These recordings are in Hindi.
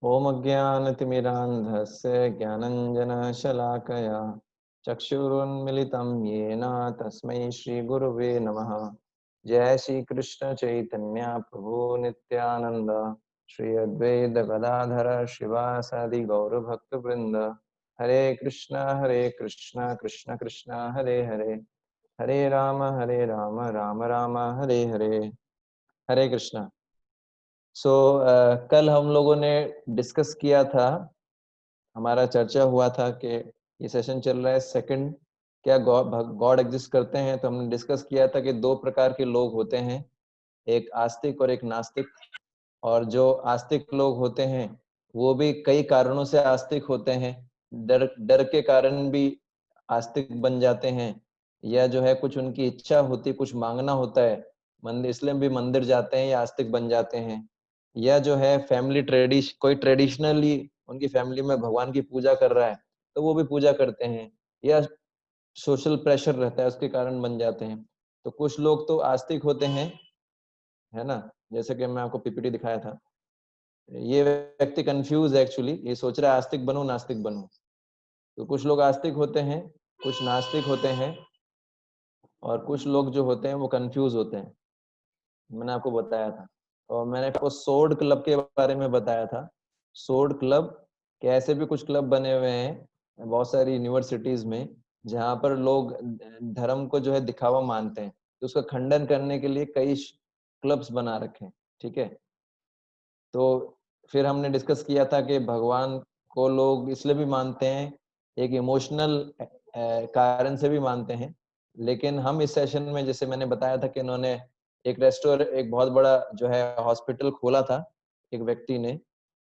ओम अज्ञानतिमिरान्धस्य ज्ञानञ्जनशलाकया चक्षुरुन्मिलितं येन तस्मै श्रीगुरुवे नमः। जय श्री कृष्ण चैतन्य प्रभु नित्यानंद, श्री अद्वैत गदाधर शिवासादि गौर भक्त वृंद। हरे कृष्ण कृष्ण कृष्ण हरे हरे, हरे राम राम राम हरे हरे। हरे कृष्णा। कल हम लोगों ने डिस्कस किया था, हमारा चर्चा हुआ था कि ये सेशन चल रहा है सेकंड, क्या गॉड एग्जिस्ट करते हैं। तो हमने डिस्कस किया था कि दो प्रकार के लोग होते हैं, एक आस्तिक और एक नास्तिक। और जो आस्तिक लोग होते हैं वो भी कई कारणों से आस्तिक होते हैं। डर डर के कारण भी आस्तिक बन जाते हैं, या जो है कुछ उनकी इच्छा होती, कुछ मांगना होता है, मंदिर इसलिए भी मंदिर जाते हैं या आस्तिक बन जाते हैं। या जो है फैमिली कोई ट्रेडिशनली उनकी फैमिली में भगवान की पूजा कर रहा है तो वो भी पूजा करते हैं, या सोशल प्रेशर रहता है उसके कारण बन जाते हैं। तो कुछ लोग तो आस्तिक होते हैं, है ना, जैसे कि मैं आपको पीपीटी दिखाया था। ये व्यक्ति कंफ्यूज है, एक्चुअली ये सोच रहा है आस्तिक बनूं नास्तिक बनूं। तो कुछ लोग आस्तिक होते हैं, कुछ नास्तिक होते हैं, और कुछ लोग जो होते हैं वो कंफ्यूज होते हैं। मैंने आपको बताया था, और मैंने आपको सोर्ड क्लब के बारे में बताया था। सोर्ड क्लब के ऐसे भी कुछ क्लब बने हुए हैं बहुत सारी यूनिवर्सिटीज में, जहाँ पर लोग धर्म को जो है दिखावा मानते हैं, तो उसका खंडन करने के लिए कई क्लब्स बना रखे हैं। ठीक है, तो फिर हमने डिस्कस किया था कि भगवान को लोग इसलिए भी मानते हैं, एक इमोशनल कारण से भी मानते हैं। लेकिन हम इस सेशन में, जैसे मैंने बताया था कि इन्होंने एक बहुत बड़ा जो है हॉस्पिटल खोला था, एक व्यक्ति ने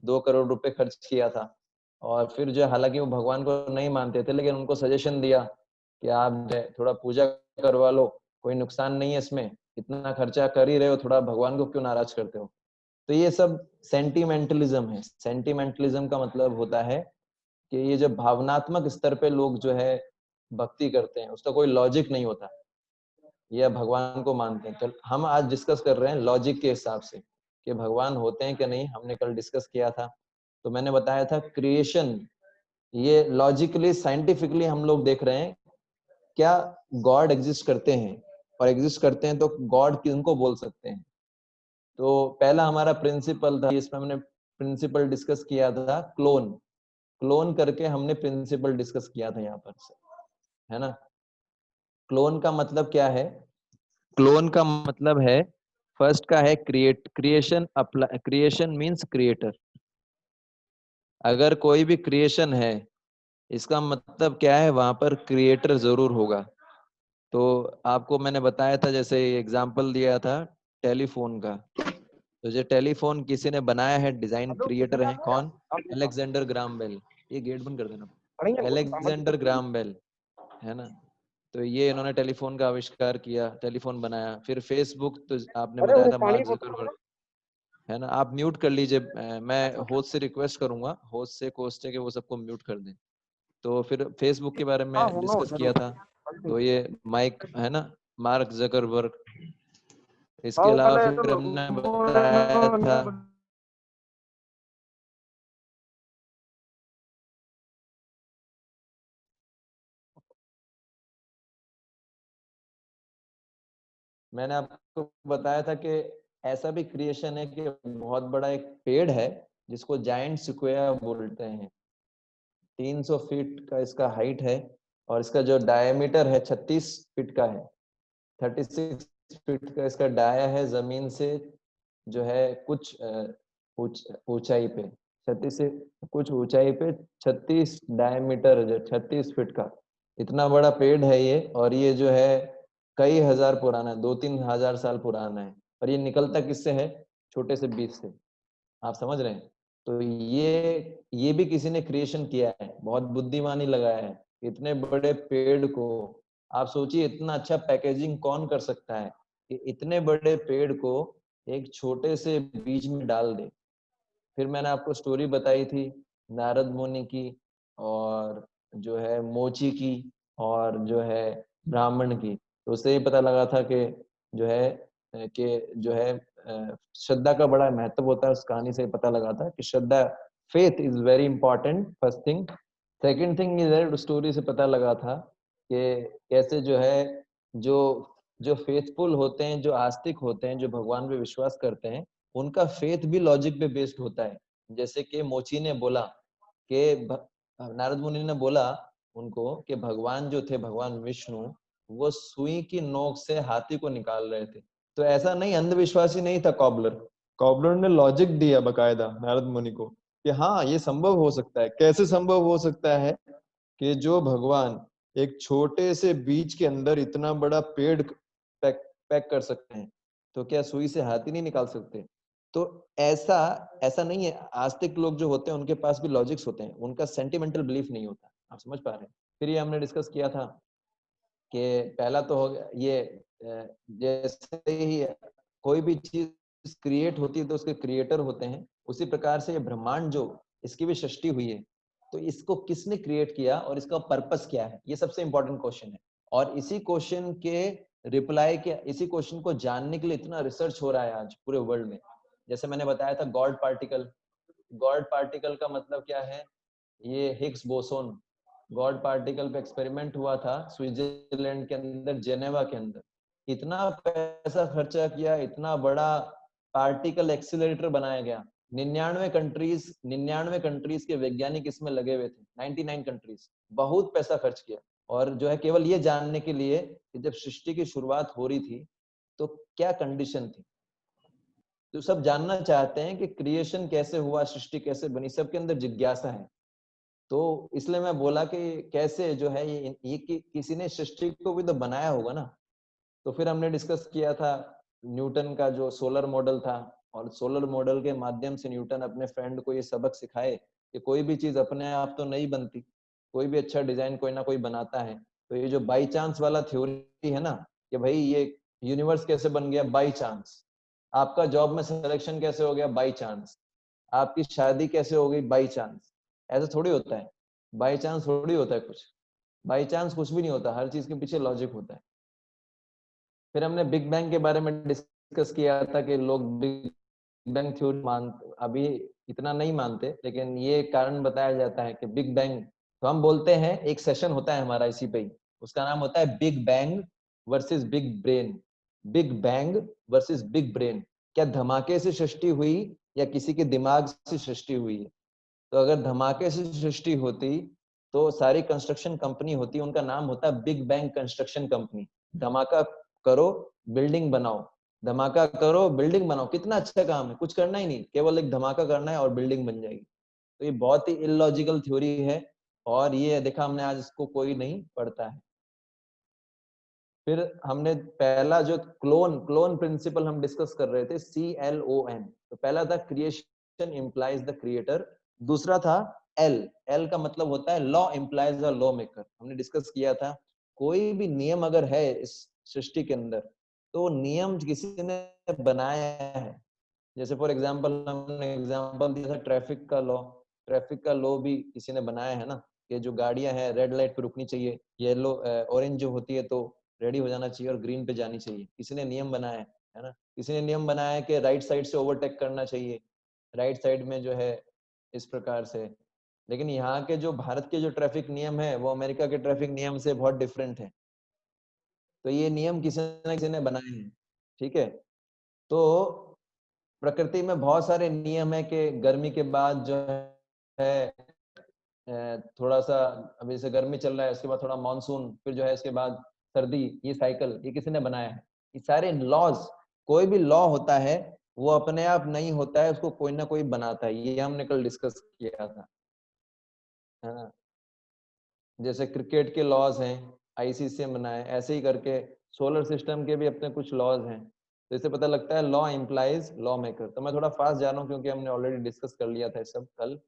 2 करोड़ रुपए खर्च किया था। और फिर जो हालांकि वो भगवान को नहीं मानते थे, लेकिन उनको सजेशन दिया कि आप थोड़ा पूजा करवा लो, कोई नुकसान नहीं है इसमें, इतना खर्चा कर ही रहे हो, थोड़ा भगवान को क्यों नाराज करते हो। तो ये सब सेंटिमेंटलिज्म है। सेंटिमेंटलिज्म का मतलब होता है कि ये जो भावनात्मक स्तर पे लोग जो है भक्ति करते हैं, उसका कोई लॉजिक नहीं होता, ये भगवान को मानते हैं। तो हम आज डिस्कस कर रहे हैं लॉजिक के हिसाब से कि भगवान होते हैं कि नहीं। हमने कल डिस्कस किया था, तो मैंने बताया था क्रिएशन, ये लॉजिकली साइंटिफिकली हम लोग देख रहे हैं क्या गॉड एग्जिस्ट करते हैं, और एग्जिस्ट करते हैं तो गॉड किनको बोल सकते हैं। तो पहला हमारा प्रिंसिपल था, इसमें हमने प्रिंसिपल डिस्कस किया था, क्लोन। क्लोन करके हमने प्रिंसिपल डिस्कस किया था यहाँ पर, है ना। क्लोन का मतलब क्या है? क्लोन का मतलब है, फर्स्ट का है क्रिएशन। Creation means creator. अगर कोई भी क्रिएशन है, इसका मतलब क्या है, वहां पर क्रिएटर जरूर होगा। तो आपको मैंने बताया था, जैसे एग्जांपल दिया था टेलीफोन का। तो जो टेलीफोन किसी ने बनाया है, डिजाइन क्रिएटर है कौन? Alexander Graham Bell. ये गेट बंद कर देना। अलेक्जेंडर ग्राम बेल, है ना। तो ये इन्होंने टेलीफोन का आविष्कार किया, टेलीफोन बनाया। फिर फेसबुक तो आपने बताया था मार्क जुकरबर्ग, है ना। आप म्यूट कर लीजिए, मैं होस्ट से रिक्वेस्ट करूंगा, होस्ट से कोस्ट है कि वो सबको म्यूट कर दें। तो फिर फेसबुक के बारे में डिस्कस किया था, तो ये माइक, है ना, मार्क जकरबर्ग। इसके अलावा फिर हमने बताया था, मैंने आपको बताया था कि ऐसा भी क्रिएशन है कि बहुत बड़ा एक पेड़ है जिसको जायंट सिक्वेया बोलते हैं। 300 फीट का इसका हाइट है, और इसका जो डायमीटर है 36 फीट का है। 36 फीट का इसका डाया है, जमीन से जो है कुछ ऊंचाई पे, 36 से कुछ ऊंचाई पे 36 डायमीटर, जो 36 फीट का इतना बड़ा पेड़ है ये। और ये जो है कई हजार पुराना है, 2-3 हजार साल पुराना है। और ये निकलता किससे है? छोटे से बीज से। आप समझ रहे हैं? तो ये भी किसी ने क्रिएशन किया है, बहुत बुद्धिमानी लगाया है। इतने बड़े पेड़ को, आप सोचिए इतना अच्छा पैकेजिंग कौन कर सकता है कि इतने बड़े पेड़ को एक छोटे से बीज में डाल दे। फिर मैंने आपको स्टोरी बताई थी नारद मुनि की, और जो है मोची की, और जो है ब्राह्मण की। तो उससे ही पता लगा था कि जो है कि जो है श्रद्धा का बड़ा महत्व होता है। उस कहानी से पता लगा था कि श्रद्धा faith is very important, first thing. Second thing is that story से पता लगा था कि कैसे जो है, जो जो फेथफुल होते हैं, जो आस्तिक होते हैं, जो भगवान पे विश्वास करते हैं, उनका फेथ भी लॉजिक पे बेस्ड होता है। जैसे कि मोची ने बोला कि नारद मुनि ने बोला उनको कि भगवान जो थे, भगवान विष्णु, वो सुई की नोक से हाथी को निकाल रहे थे। तो ऐसा नहीं, अंधविश्वासी नहीं था कॉबलर। कॉबलर ने लॉजिक दिया बकायदा नारद मुनि को कि हाँ ये संभव हो सकता है। कैसे संभव हो सकता है कि जो भगवान एक छोटे से बीज के अंदर इतना बड़ा पेड़ पैक कर सकते हैं, तो क्या सुई से हाथी नहीं निकाल सकते? तो ऐसा ऐसा नहीं है। आस्तिक लोग जो होते हैं उनके पास भी लॉजिक्स होते हैं, उनका सेंटिमेंटल बिलीफ नहीं होता। आप समझ पा रहे हैं? फिर ये हमने डिस्कस किया था कि पहला तो हो गया ये, जैसे ही कोई भी चीज क्रिएट होती है तो उसके क्रिएटर होते हैं, उसी प्रकार से ये ब्रह्मांड जो, इसकी भी सृष्टि हुई है, तो इसको किसने क्रिएट किया और इसका पर्पस क्या है, ये सबसे इंपॉर्टेंट क्वेश्चन है। और इसी क्वेश्चन के रिप्लाई के, इसी क्वेश्चन को जानने के लिए इतना रिसर्च हो रहा है आज पूरे वर्ल्ड में। जैसे मैंने बताया था गॉड पार्टिकल, गॉड पार्टिकल का मतलब क्या है? ये हिग्स बोसोन, गॉड पार्टिकल पे एक्सपेरिमेंट हुआ था स्विट्जरलैंड के अंदर, जेनेवा के अंदर। इतना पैसा खर्चा किया, इतना बड़ा पार्टिकल एक्सीलरेटर बनाया गया। 99 कंट्रीज के वैज्ञानिक इसमें लगे हुए थे, 99 कंट्रीज, बहुत पैसा खर्च किया। और जो है केवल ये जानने के लिए कि जब सृष्टि की शुरुआत हो रही थी तो क्या कंडीशन थी। तो सब जानना चाहते हैं कि क्रिएशन कैसे हुआ, सृष्टि कैसे बनी, सबके अंदर जिज्ञासा है। तो इसलिए मैं बोला कि कैसे जो है ये किसी ने सृष्टि को भी तो बनाया होगा ना। तो फिर हमने डिस्कस किया था न्यूटन का जो सोलर मॉडल था, और सोलर मॉडल के माध्यम से न्यूटन अपने फ्रेंड को ये सबक सिखाए कि कोई भी चीज अपने आप तो नहीं बनती, कोई भी अच्छा डिजाइन कोई ना कोई बनाता है। तो ये जो बाई चांस वाला थ्योरी है ना, कि भाई ये यूनिवर्स कैसे बन गया, बाई चांस। आपका जॉब में सिलेक्शन कैसे हो गया, बाई चांस। आपकी शादी कैसे हो गई, बाई चांस। ऐसा थोड़ी होता है, बाई चांस थोड़ी होता है कुछ। बाई चांस कुछ भी नहीं होता, हर चीज के पीछे लॉजिक होता है। फिर हमने बिग बैंग के बारे में डिस्कस किया था कि लोग बिग बैंग थ्योरी मानते, अभी इतना नहीं मानते, लेकिन ये कारण बताया जाता है कि बिग बैंग, तो हम बोलते हैं एक सेशन होता है हमारा इसी पे ही, उसका नाम होता है big bang versus big brain. Big bang versus big brain, क्या धमाके से सृष्टि हुई या किसी के दिमाग से सृष्टि हुई है? तो अगर धमाके से सृष्टि होती तो सारी कंस्ट्रक्शन कंपनी होती, उनका नाम होता है बिग बैंग कंस्ट्रक्शन कंपनी। धमाका करो, बिल्डिंग बनाओ, धमाका करो बिल्डिंग बनाओ। कितना अच्छा काम है, कुछ करना ही नहीं, केवल एक धमाका करना है और बिल्डिंग बन जाएगी। तो ये बहुत ही इलॉजिकल थ्योरी है, और ये देखा हमने आज इसको कोई नहीं पढ़ता है। फिर हमने पहला जो क्लोन क्लोन प्रिंसिपल हम डिस्कस कर रहे थे, CLON। तो पहला था क्रिएशन इम्प्लाइज द क्रिएटर, दूसरा था एल, एल का मतलब होता है law implies the law maker. हमने डिस्कस किया था कोई भी नियम अगर है इस सृष्टि के अंदर, तो नियम किसी ने बनाया है। जैसे फॉर एग्जांपल हमने एग्जांपल दिया था ट्रैफिक का लॉ, ट्रैफिक का लॉ भी किसी ने बनाया है ना, कि जो गाड़ियां हैं रेड लाइट पे रुकनी चाहिए, येलो ऑरेंज जो होती है तो रेडी हो जाना चाहिए और ग्रीन पे जानी चाहिए, किसी ने नियम बनाया है ना। किसी ने नियम बनाया है कि राइट साइड से ओवरटेक करना चाहिए, राइट साइड में जो है इस प्रकार से। लेकिन यहाँ के जो भारत के जो ट्रैफिक नियम है वो अमेरिका के ट्रैफिक नियम से बहुत डिफरेंट है। तो ये नियम किसी न किसी ने बनाए हैं, ठीक है। तो प्रकृति में बहुत सारे नियम है कि गर्मी के बाद जो है थोड़ा सा, अभी जैसे गर्मी चल रहा है, उसके बाद थोड़ा मानसून, फिर जो है इसके बाद सर्दी, ये साइकिल ये किसी ने बनाया है। ये सारे लॉज, कोई भी लॉ होता है वो अपने आप नहीं होता है, उसको कोई ना कोई बनाता है। ये हमने कल डिस्कस किया था, है ना। जैसे क्रिकेट के लॉज हैं, ICC बनाए, ऐसे ही करके सोलर सिस्टम के भी अपने कुछ लॉज हैं। तो इससे पता लगता है लॉ इम्प्लाइज लॉ मेकर। तो मैं थोड़ा फास्ट जा रहा हूँ क्योंकि हमने ऑलरेडी डिस्कस कर लिया था ये सब कल।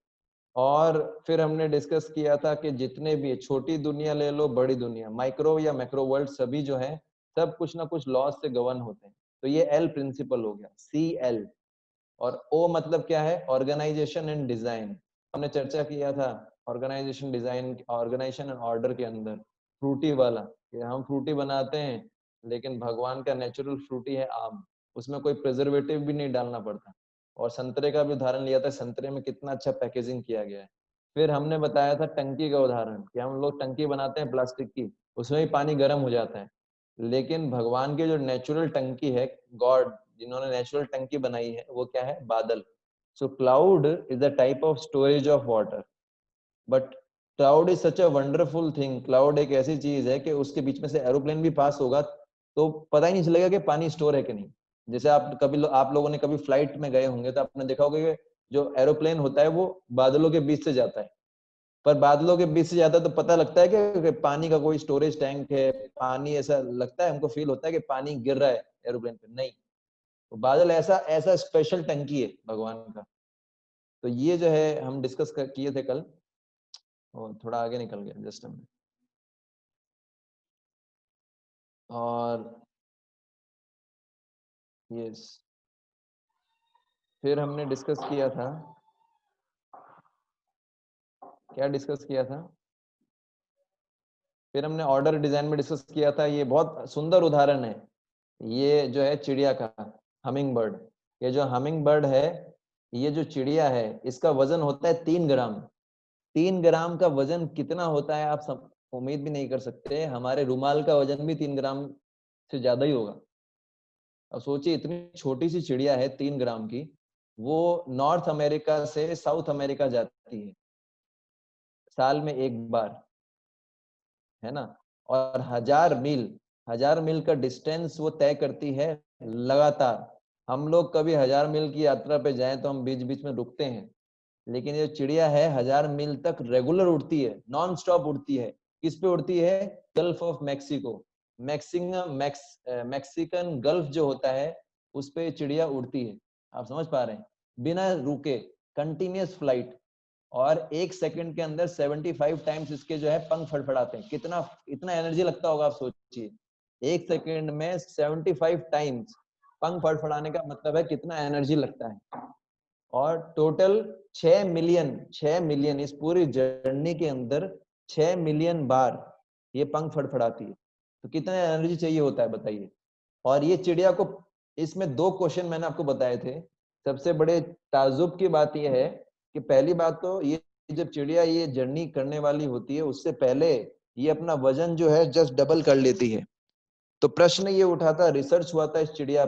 और फिर हमने डिस्कस किया था कि जितने भी छोटी दुनिया ले लो, बड़ी दुनिया, माइक्रो या मैक्रो वर्ल्ड, सभी जो है सब कुछ ना कुछ लॉज से गवर्न होते हैं। तो ये एल प्रिंसिपल हो गया, CL। और ओ मतलब क्या है, ऑर्गेनाइजेशन एंड डिजाइन। हमने चर्चा किया था organization design, organization and order के अंदर फ्रूटी वाला, कि हम फ्रूटी बनाते हैं लेकिन भगवान का नेचुरल फ्रूटी है आम, उसमें कोई प्रिजर्वेटिव भी नहीं डालना पड़ता। और संतरे का भी उदाहरण लिया था, संतरे में कितना अच्छा पैकेजिंग किया गया है। फिर हमने बताया था टंकी का उदाहरण कि हम लोग टंकी बनाते हैं प्लास्टिक की, उसमें भी पानी गर्म हो जाता है, लेकिन भगवान की जो नेचुरल टंकी है, गॉड जिन्होंने नेचुरल टंकी बनाई है, वो क्या है? बादल। So cloud is the type of storage of water, but cloud is such a wonderful thing. Cloud एक ऐसी चीज है कि उसके बीच में से एरोप्लेन भी पास होगा तो पता ही नहीं चलेगा कि पानी स्टोर है कि नहीं। जैसे आप लोगों ने कभी फ्लाइट में गए होंगे तो आपने देखा होगा कि जो एरोप्लेन होता है वो बादलों के बीच से जाता है, पर बादलों के बीच से जाता है तो पता लगता है कि पानी का कोई स्टोरेज टैंक है, पानी ऐसा लगता है, हमको फील होता है कि पानी गिर रहा है एरोप्लेन पे, नहीं। तो बादल ऐसा ऐसा स्पेशल टंकी है भगवान का। तो ये जो है हम डिस्कस किए थे कल, और थोड़ा आगे निकल गया जस्ट हमने। और यस, फिर हमने डिस्कस किया था, क्या डिस्कस किया था? फिर हमने ऑर्डर डिजाइन में डिस्कस किया था। ये बहुत सुंदर उदाहरण है, ये जो है चिड़िया का, हमिंग बर्ड। ये जो हमिंग बर्ड है, ये जो चिड़िया है, इसका वजन होता है 3 ग्राम। 3 ग्राम का वजन कितना होता है आप सब उम्मीद भी नहीं कर सकते। हमारे रुमाल का वजन भी 3 ग्राम से ज्यादा ही होगा। अब सोचिए, इतनी छोटी सी चिड़िया है 3 ग्राम की, वो नॉर्थ अमेरिका से साउथ अमेरिका जाती है साल में एक बार, है ना? और 1000 मील, 1000 मील का डिस्टेंस वो तय करती है लगातार। हम लोग कभी 1000 मील की यात्रा पे जाएं तो हम बीच बीच में रुकते हैं, लेकिन ये चिड़िया है 1000 मील तक रेगुलर उड़ती है, नॉन स्टॉप उड़ती है। किस पे उड़ती है? Gulf of Mexico, Mexican gulf जो होता है उस पे चिड़िया उड़ती है। आप समझ पा रहे हैं? बिना रुके, कंटिन्यूअस फ्लाइट। और 1 सेकंड के अंदर 75 टाइम्स इसके जो है पंख फड़फड़ाते हैं। कितना, इतना एनर्जी लगता होगा, आप सोचिए। 1 सेकंड में 75 टाइम्स पंख फड़फड़ाने का मतलब है कितना एनर्जी लगता है। और टोटल 6 मिलियन इस पूरी जर्नी के अंदर 6 मिलियन बार ये पंख फड़फड़ाती है। तो कितना एनर्जी चाहिए होता है बताइए। और ये चिड़िया को, इसमें 2 क्वेश्चन मैंने आपको बताए थे। सबसे बड़े ताजुब की बात यह है कि पहली बात तो ये, जब चिड़िया ये जर्नी करने वाली होती है उससे पहले ये अपना वजन जो है जस्ट डबल कर लेती है। तो प्रश्न ये उठा था, रिसर्च हुआ था इस चिड़िया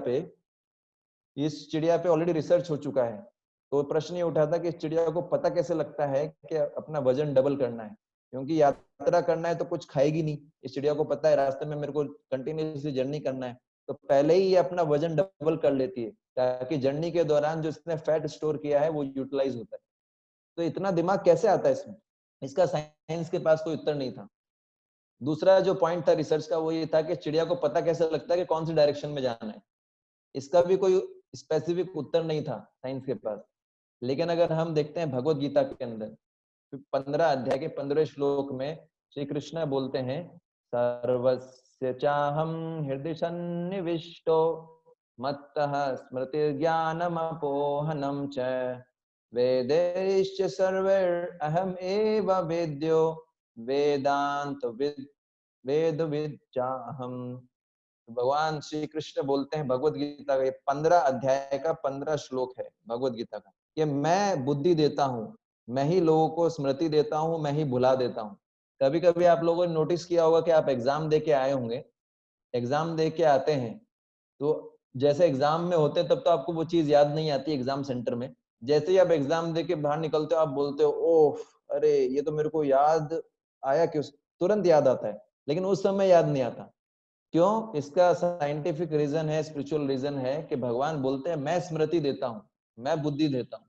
पे ऑलरेडी रिसर्च हो चुका है। तो प्रश्न ये उठा था कि इस चिड़िया को पता कैसे लगता है कि अपना वजन डबल करना है, क्योंकि यात्रा करना है तो कुछ खाएगी नहीं। इस चिड़िया को पता है रास्ते में मेरे को कंटिन्यूसली जर्नी करना है, तो पहले ही ये अपना वजन डबल कर लेती है ताकि जर्नी के दौरान जो इसने फैट स्टोर किया है वो यूटिलाइज होता है। तो इतना दिमाग कैसे आता है इसमें? इसका साइंस के पास कोई उत्तर नहीं था। दूसरा जो पॉइंट था रिसर्च का वो ये था कि चिड़िया को पता कैसे लगता है कि कौन सी डायरेक्शन में जाना है। इसका भी कोई स्पेसिफिक उत्तर नहीं था साइंस के पास। लेकिन अगर हम देखते हैं भगवत गीता के अंदर 15 अध्याय के 15 श्लोक में श्री कृष्ण बोलते हैं, सर्वस्य चाहम हृदय सन्निविष्टो मत्तः स्मृति ज्ञानम अपोहनम च वेदैश्च सर्वैरहम एव वेद्यो वेदांत वेद विद्याहम। भगवान श्री कृष्ण बोलते हैं भगवत गीता का, ये 15 अध्याय का 15 श्लोक है भगवत गीता का, कि मैं बुद्धि देता हूँ, मैं ही लोगों को स्मृति देता हूँ, मैं ही भुला देता हूँ। कभी कभी आप लोगों ने नोटिस किया होगा कि आप एग्जाम दे के आए होंगे, एग्जाम दे के आते हैं तो जैसे एग्जाम में होते हैं तब तो आपको वो चीज याद नहीं आती एग्जाम सेंटर में। जैसे ही आप एग्जाम दे के बाहर निकलते हो आप बोलते हो ओह अरे ये तो मेरे को याद आया, कि तुरंत याद आता है, लेकिन उस समय याद नहीं आता। क्यों? इसका साइंटिफिक रीजन है, स्पिरिचुअल रीजन है कि भगवान बोलते हैं मैं स्मृति देता हूँ, मैं बुद्धि देता हूँ।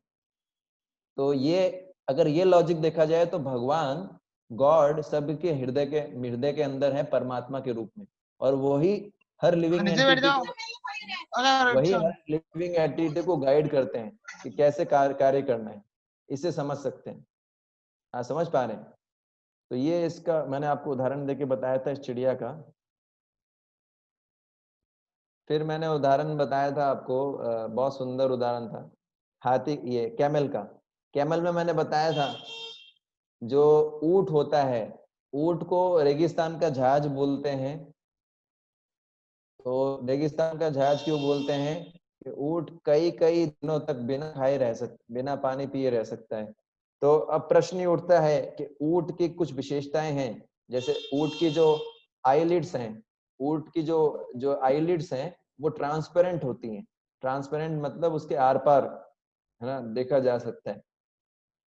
तो ये, अगर ये लॉजिक देखा जाए तो भगवान गॉड सबके हृदय के अंदर है परमात्मा के रूप में, और हर लिविंग एंटिटी को वही हर लिविंग एंटिटी को गाइड करते हैं कि कैसे कार्य करना है। इसे समझ सकते हैं? हाँ, समझ पा रहे हैं? तो ये इसका मैंने आपको उदाहरण देके बताया था इस चिड़िया का। फिर मैंने उदाहरण बताया था आपको, बहुत सुंदर उदाहरण था हाथी, ये कैमल का। कैमल में मैंने बताया था जो ऊंट होता है, ऊंट को रेगिस्तान का जहाज बोलते हैं। तो रेगिस्तान का जहाज क्यों बोलते हैं? कि ऊँट कई कई दिनों तक बिना खाए रह सकता, बिना पानी पिए रह सकता है। तो अब प्रश्न ये उठता है कि ऊँट की कुछ विशेषताएं हैं, जैसे ऊँट की जो आईलिड्स हैं, ऊँट की जो जो आईलिड्स हैं वो ट्रांसपेरेंट होती हैं। ट्रांसपेरेंट मतलब उसके आर पार, है ना, देखा जा सकता है।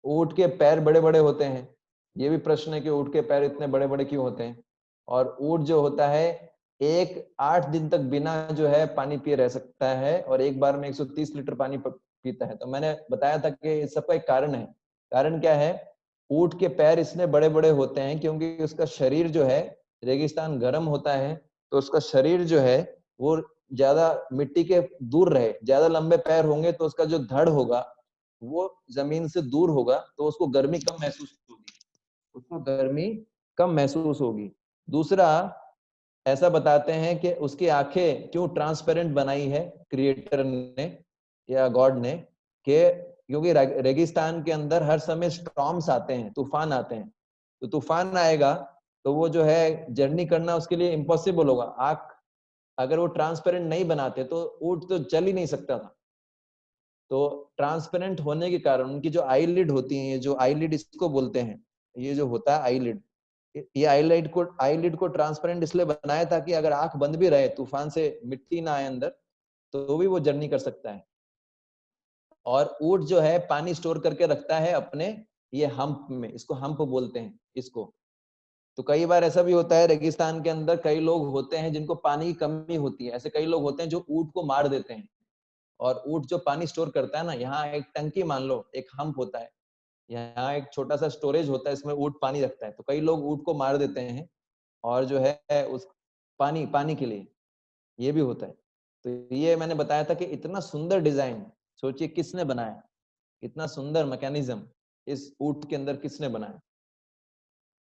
ऊँट के पैर बड़े बड़े होते हैं, ये भी प्रश्न है कि ऊँट के पैर इतने बड़े बड़े क्यों होते हैं। और ऊँट जो होता है 8 दिन तक बिना जो है पानी पिए रह सकता है और एक बार में 130 लीटर पानी पीता है। तो मैंने बताया था कि इस सबका एक कारण है। कारण क्या है? ऊँट के पैर इसलिए बड़े बड़े होते हैं क्योंकि उसका शरीर जो है, रेगिस्तान गर्म होता है तो उसका शरीर जो है वो ज्यादा मिट्टी के दूर रहे। ज्यादा लंबे पैर होंगे तो उसका जो धड़ होगा वो जमीन से दूर होगा, तो उसको गर्मी कम महसूस होगी, उसको गर्मी कम महसूस होगी। दूसरा, ऐसा बताते हैं कि उसकी आंखें क्यों ट्रांसपेरेंट बनाई है क्रिएटर ने या गॉड ने, कि क्योंकि रेगिस्तान के अंदर हर समय स्टॉर्म्स आते हैं, तूफान आते हैं। तो तूफान आएगा तो वो जो है जर्नी करना उसके लिए इम्पॉसिबल होगा। आंख अगर वो ट्रांसपेरेंट नहीं बनाते तो ऊँट तो चल ही नहीं सकता था। तो ट्रांसपेरेंट होने के कारण उनकी जो आईलिड होती है, जो आईलिड इसको बोलते हैं, ये जो होता है आईलिड, ये आईलिड को ट्रांसपेरेंट इसलिए बनाया ताकि अगर आंख बंद भी रहे, तूफान से मिट्टी ना आए अंदर, तो भी वो जर्नी कर सकता है। और ऊँट जो है पानी स्टोर करके रखता है अपने ये हम्प में, इसको हम्प बोलते हैं इसको। तो कई बार ऐसा भी होता है रेगिस्तान के अंदर कई लोग होते हैं जिनको पानी की कमी होती है। ऐसे कई लोग होते हैं जो ऊँट को मार देते हैं। और ऊँट जो पानी स्टोर करता है ना, यहाँ एक टंकी मान लो, एक हम्प होता है, यहाँ एक छोटा सा स्टोरेज होता है, इसमें ऊँट पानी रखता है। तो कई लोग ऊँट को मार देते हैं और जो है उस पानी पानी के लिए, ये भी होता है। तो ये मैंने बताया था कि इतना सुंदर डिजाइन, सोचिए किसने बनाया, इतना सुंदर मैकेनिज्म इस ऊँट के अंदर किसने बनाया,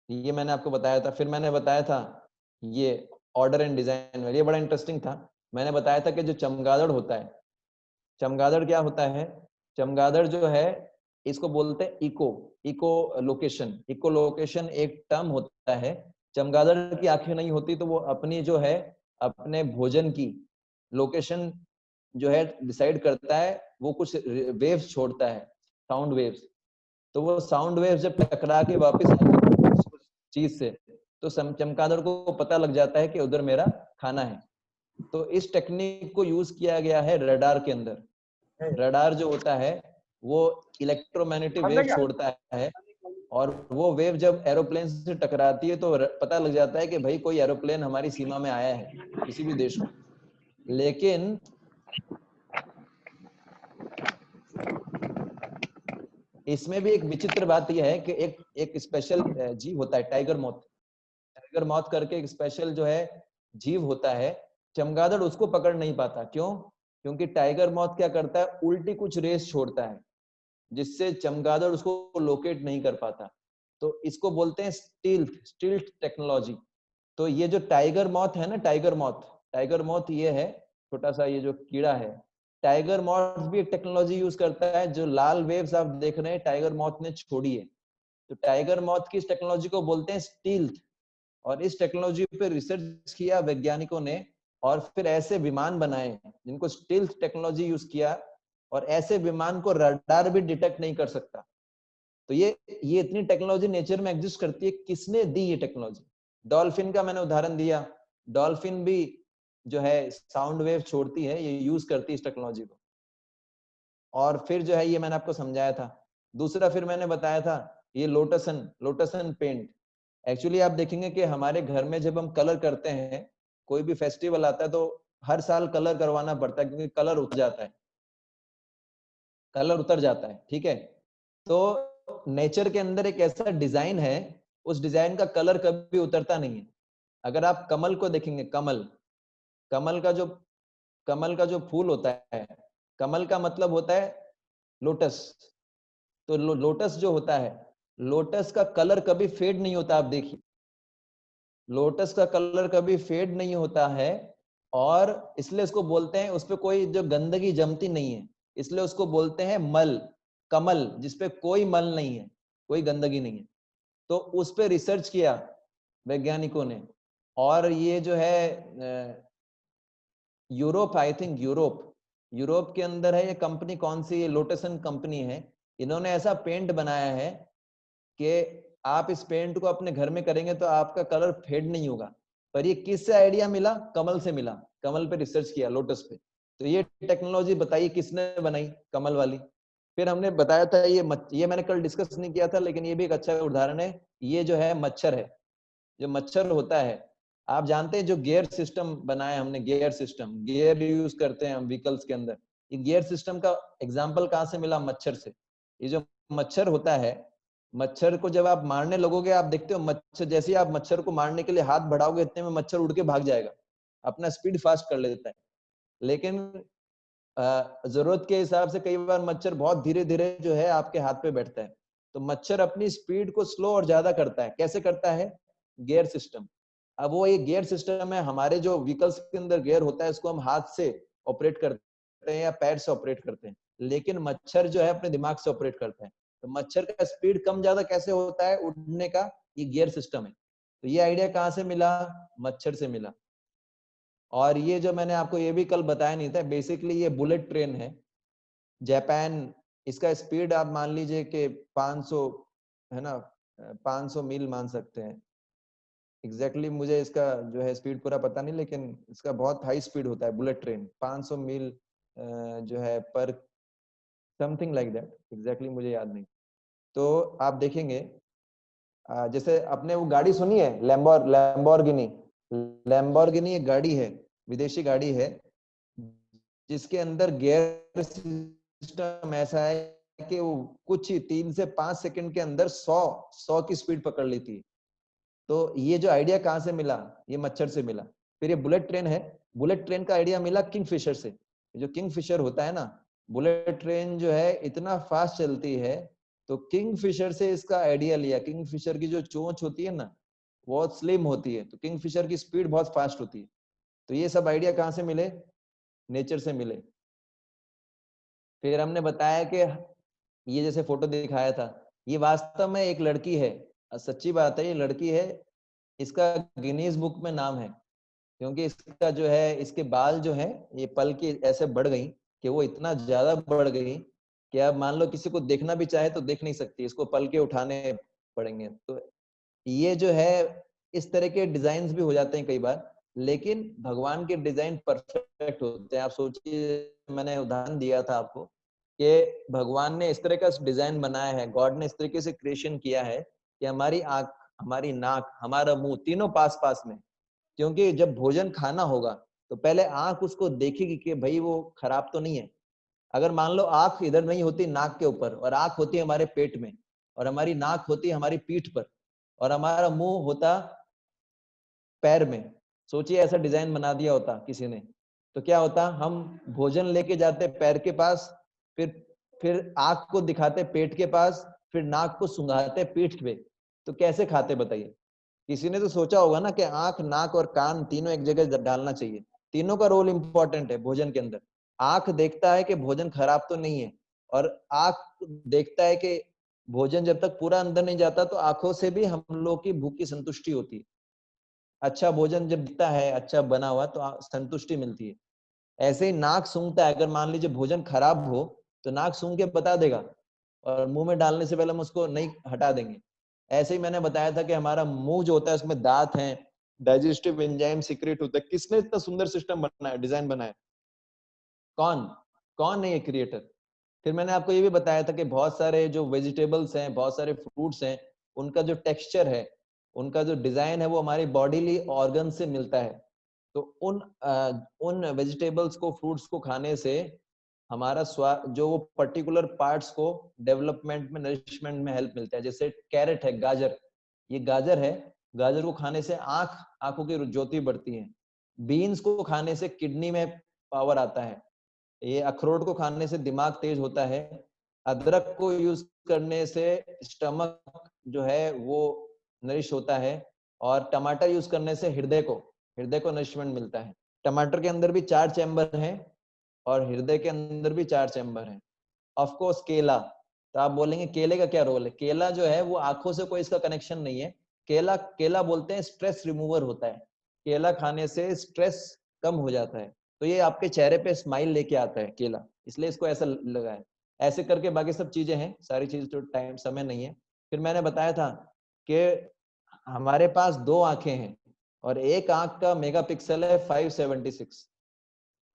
ये मैंने आपको बताया था। फिर मैंने बताया था ये ऑर्डर एंड डिजाइन, ये बड़ा इंटरेस्टिंग था। मैंने बताया था कि जो चमगादड़ होता है, चमगादड़ क्या होता है? चमगादड़ जो है इसको बोलते हैं इको लोकेशन एक टर्म होता है। चमगादड़ की आंखें नहीं होती तो वो अपनी जो है अपने भोजन की लोकेशन जो है डिसाइड करता है, वो कुछ वेव्स छोड़ता है, साउंड वेव्स। तो वो साउंड वेव्स जब टकरा के वापस चीज से, तो चमगादड़ को पता लग जाता है कि उधर मेरा खाना है। तो इस टेक्निक को यूज किया गया है रडार के अंदर। रडार जो होता है वो इलेक्ट्रोमैग्नेटिक वेव छोड़ता है और वो वेव जब एरोप्लेन से टकराती है तो पता लग जाता है कि भाई कोई एरोप्लेन हमारी सीमा में आया है, किसी भी देश में। लेकिन इसमें भी एक विचित्र बात यह है कि एक स्पेशल जीव होता है टाइगर मॉथ। टाइगर मॉथ करके एक स्पेशल जो है जीव होता है, चमगादड़ उसको पकड़ नहीं पाता। क्यों? क्योंकि टाइगर मॉथ क्या करता है, उल्टी कुछ रेस छोड़ता है जिससे चमगादड़ उसको लोकेट नहीं कर पाता। तो इसको बोलते हैं स्टिल्थ टेक्नोलॉजी। तो ये जो टाइगर मॉथ है ना, टाइगर मॉथ ये है, छोटा सा ये जो कीड़ा है, टाइगर मॉथ भी एक टेक्नोलॉजी यूज करता है। जो लाल वेव्स आप देख रहे हैं टाइगर मॉथ ने छोड़ी है, तो टाइगर मॉथ की इस टेक्नोलॉजी को बोलते हैं स्टील्थ। और इस टेक्नोलॉजी पे रिसर्च किया वैज्ञानिकों ने और फिर ऐसे विमान बनाए जिनको स्टील्थ टेक्नोलॉजी यूज किया, और ऐसे विमान को रडार भी डिटेक्ट नहीं कर सकता। तो ये इतनी टेक्नोलॉजी नेचर में एग्जिस्ट करती है, किसने दी ये टेक्नोलॉजी? डॉल्फिन का मैंने उदाहरण दिया, डॉल्फिन भी जो है साउंड वेव छोड़ती है, ये यूज करती है इस टेक्नोलॉजी को। और फिर जो है ये मैंने आपको समझाया था। दूसरा फिर मैंने बताया था ये लोटसन पेंट। एक्चुअली आप देखेंगे कि हमारे घर में जब हम कलर करते हैं, कोई भी फेस्टिवल आता है तो हर साल कलर करवाना पड़ता है क्योंकि कलर उतर जाता है, ठीक है। तो नेचर के अंदर एक ऐसा डिजाइन है, उस डिजाइन का कलर कभी उतरता नहीं है। अगर आप कमल को देखेंगे, कमल का जो कमल का जो फूल होता है, कमल का मतलब होता है लोटस। तो लोटस जो होता है, लोटस का कलर कभी फेड नहीं होता। आप देखिए, लोटस का कलर कभी फेड नहीं होता है, और इसलिए उसको बोलते हैं, उस पर कोई जो गंदगी जमती नहीं है, इसलिए उसको बोलते हैं कमल, जिसपे कोई मल नहीं है, कोई गंदगी नहीं है। तो उस पर रिसर्च किया वैज्ञानिकों ने, और ये जो है Europe, I think Europe Europe के अंदर है ये कंपनी, कौन सी, ये लोटसन कंपनी है। इन्होंने ऐसा पेंट बनाया है कि आप इस पेंट को अपने घर में करेंगे तो आपका कलर फेड नहीं होगा। पर ये किससे आइडिया मिला? कमल से मिला। कमल पे रिसर्च किया, लोटस पे। तो ये टेक्नोलॉजी बताइए किसने बनाई? कमल वाली। फिर हमने बताया था ये मैंने कल डिस्कस नहीं किया था, लेकिन ये भी एक अच्छा उदाहरण है। ये जो है मच्छर है, जो मच्छर होता है, आप जानते हैं जो गियर सिस्टम बनाया हमने, गियर सिस्टम, गियर यूज करते हैं हम व्हीकल्स के अंदर। ये गियर सिस्टम का एग्जाम्पल कहाँ से मिला? मच्छर से। ये जो मच्छर होता है, मच्छर को जब आप मारने लगोगे, आप देखते हो मच्छर, जैसे ही आप मच्छर को मारने के लिए हाथ बढ़ाओगे, इतने में मच्छर उड़ के भाग जाएगा, अपना स्पीड फास्ट कर लेता है। लेकिन जरूरत के हिसाब से कई बार मच्छर बहुत धीरे धीरे जो है आपके हाथ पे बैठता है। तो मच्छर अपनी स्पीड को स्लो और ज्यादा करता है। कैसे करता है? Gear system. अब वो ये गियर सिस्टम है, हमारे जो व्हीकल्स के अंदर गियर होता है, इसको हम हाथ से ऑपरेट करते हैं या पैर से ऑपरेट करते हैं, लेकिन मच्छर जो है अपने दिमाग से ऑपरेट करता है। तो मच्छर का स्पीड कम ज्यादा कैसे होता है उड़ने का? ये गियर सिस्टम है। तो ये आइडिया कहाँ से मिला? मच्छर से मिला। और ये जो मैंने आपको ये भी कल बताया नहीं था, बेसिकली ये बुलेट ट्रेन है, जापान। इसका स्पीड आप मान लीजिए कि 500 है ना, 500 मील मान सकते हैं। एग्जैक्टली मुझे इसका जो है स्पीड पूरा पता नहीं, लेकिन इसका बहुत हाई स्पीड होता है बुलेट ट्रेन, 500 मील जो है पर, समथिंग लाइक दैट, एग्जैक्टली मुझे याद नहीं। तो आप देखेंगे जैसे आपने वो गाड़ी सुनी है, लैम्बोर्गिनी। लैम्बोर्गिनी एक गाड़ी है, विदेशी गाड़ी है, जिसके अंदर गियर सिस्टम ऐसा है कि वो कुछ ही 3 से 5 सेकंड के अंदर 100 की स्पीड पकड़ लेती है। तो ये जो आइडिया कहाँ से मिला? ये मच्छर से मिला। फिर ये बुलेट ट्रेन है, बुलेट ट्रेन का आइडिया मिला किंगफिशर से। जो किंगफिशर होता है ना, बुलेट ट्रेन जो है इतना फास्ट चलती है, तो किंगफिशर से इसका आइडिया लिया। किंगफिशर की जो चोंच होती है ना, बहुत स्लिम होती है, तो किंगफिशर की स्पीड बहुत फास्ट होती है। तो ये सब आइडिया कहाँ से मिले? नेचर से मिले। फिर हमने बताया कि ये जैसे फोटो दिखाया था, ये वास्तव में एक लड़की है, सच्ची बात है, ये लड़की है। इसका गिनीज बुक में नाम है, क्योंकि इसका जो है, इसके बाल जो है ये पल के ऐसे बढ़ गई कि वो इतना ज्यादा बढ़ गई कि अब मान लो किसी को देखना भी चाहे तो देख नहीं सकती, इसको पल के उठाने पड़ेंगे। तो ये जो है इस तरह के डिजाइन भी हो जाते हैं कई बार, लेकिन भगवान के डिजाइन परफेक्ट होते हैं। आप सोचिए, मैंने उदाहरण दिया था आपको कि भगवान ने इस तरह का डिजाइन बनाया है, गॉड ने इस तरीके से क्रिएशन किया है कि हमारी आंख, हमारी नाक, हमारा मुंह, तीनों पास पास में। क्योंकि जब भोजन खाना होगा तो पहले आंख उसको देखेगी कि भाई वो खराब तो नहीं है। अगर मान लो आंख इधर नहीं होती नाक के ऊपर, और आंख होती है हमारे पेट में, और हमारी नाक होती है हमारी पीठ पर, और हमारा मुंह होता पैर में, सोचिए ऐसा डिजाइन बना दिया होता किसी ने, तो क्या होता? हम भोजन लेके जाते पैर के पास, फिर आंख को दिखाते पेट के पास, फिर नाक को सुंघाते पीठ पे। तो कैसे खाते बताइए? किसी ने तो सोचा होगा ना कि आंख, नाक और कान तीनों एक जगह डालना चाहिए। तीनों का रोल इंपॉर्टेंट है भोजन के अंदर। आंख देखता है कि भोजन खराब तो नहीं है, और आंख देखता है कि भोजन जब तक पूरा अंदर नहीं जाता तो आंखों से भी हम लोग की भूख की संतुष्टि होती है। अच्छा भोजन जब दिखता है अच्छा बना हुआ तो संतुष्टि मिलती है। ऐसे ही नाक सूंघता है, अगर मान लीजिए भोजन खराब हो तो नाक सूंघ के बता देगा, और मुंह में डालने से पहले हम उसको नहीं हटा देंगे। ऐसे ही मैंने बताया था कि हमारा मुंह जो होता है उसमें दांत हैं, डाइजेस्टिव एंजाइम सीक्रेट होता है। किसने इतना सुंदर सिस्टम बनाया, डिजाइन बनाया? कौन? कौन है ये क्रिएटर? फिर मैंने आपको ये भी बताया था कि बहुत सारे जो वेजिटेबल्स हैं, बहुत सारे फ्रूट्स हैं, उनका जो टेक्सचर है, उनका जो डिजाइन है, वो हमारी बॉडीली ऑर्गन से मिलता है। तो उन वेजिटेबल्स को, फ्रूट्स को खाने से हमारा स्वाद, जो वो पर्टिकुलर पार्ट्स को डेवलपमेंट में, नरिशमेंट में हेल्प मिलता है। जैसे कैरेट है, गाजर, ये गाजर है, गाजर को खाने से आंखों की ज्योति बढ़ती है। बीन्स को खाने से किडनी में पावर आता है। ये अखरोट को खाने से दिमाग तेज होता है। अदरक को यूज करने से स्टमक जो है वो नरिश होता है। और टमाटर यूज करने से हृदय को नरिशमेंट मिलता है। टमाटर के अंदर भी 4 चैम्बर हैं, और हृदय के अंदर भी 4 चैम्बर हैं। ऑफ कोर्स केला, तो आप बोलेंगे केले का क्या रोल है? केला जो है वो आंखों से कोई इसका कनेक्शन नहीं है। केला केला बोलते हैं स्ट्रेस रिमूवर होता है। केला खाने से स्ट्रेस कम हो जाता है। तो ये आपके चेहरे पे स्माइल लेके आता है केला, इसलिए इसको ऐसा लगा है। ऐसे करके बाकी सब चीजें हैं, सारी चीज तो टाइम समय नहीं है। फिर मैंने बताया था कि हमारे पास 2 आंखें हैं और एक आंख का मेगापिक्सल है 576,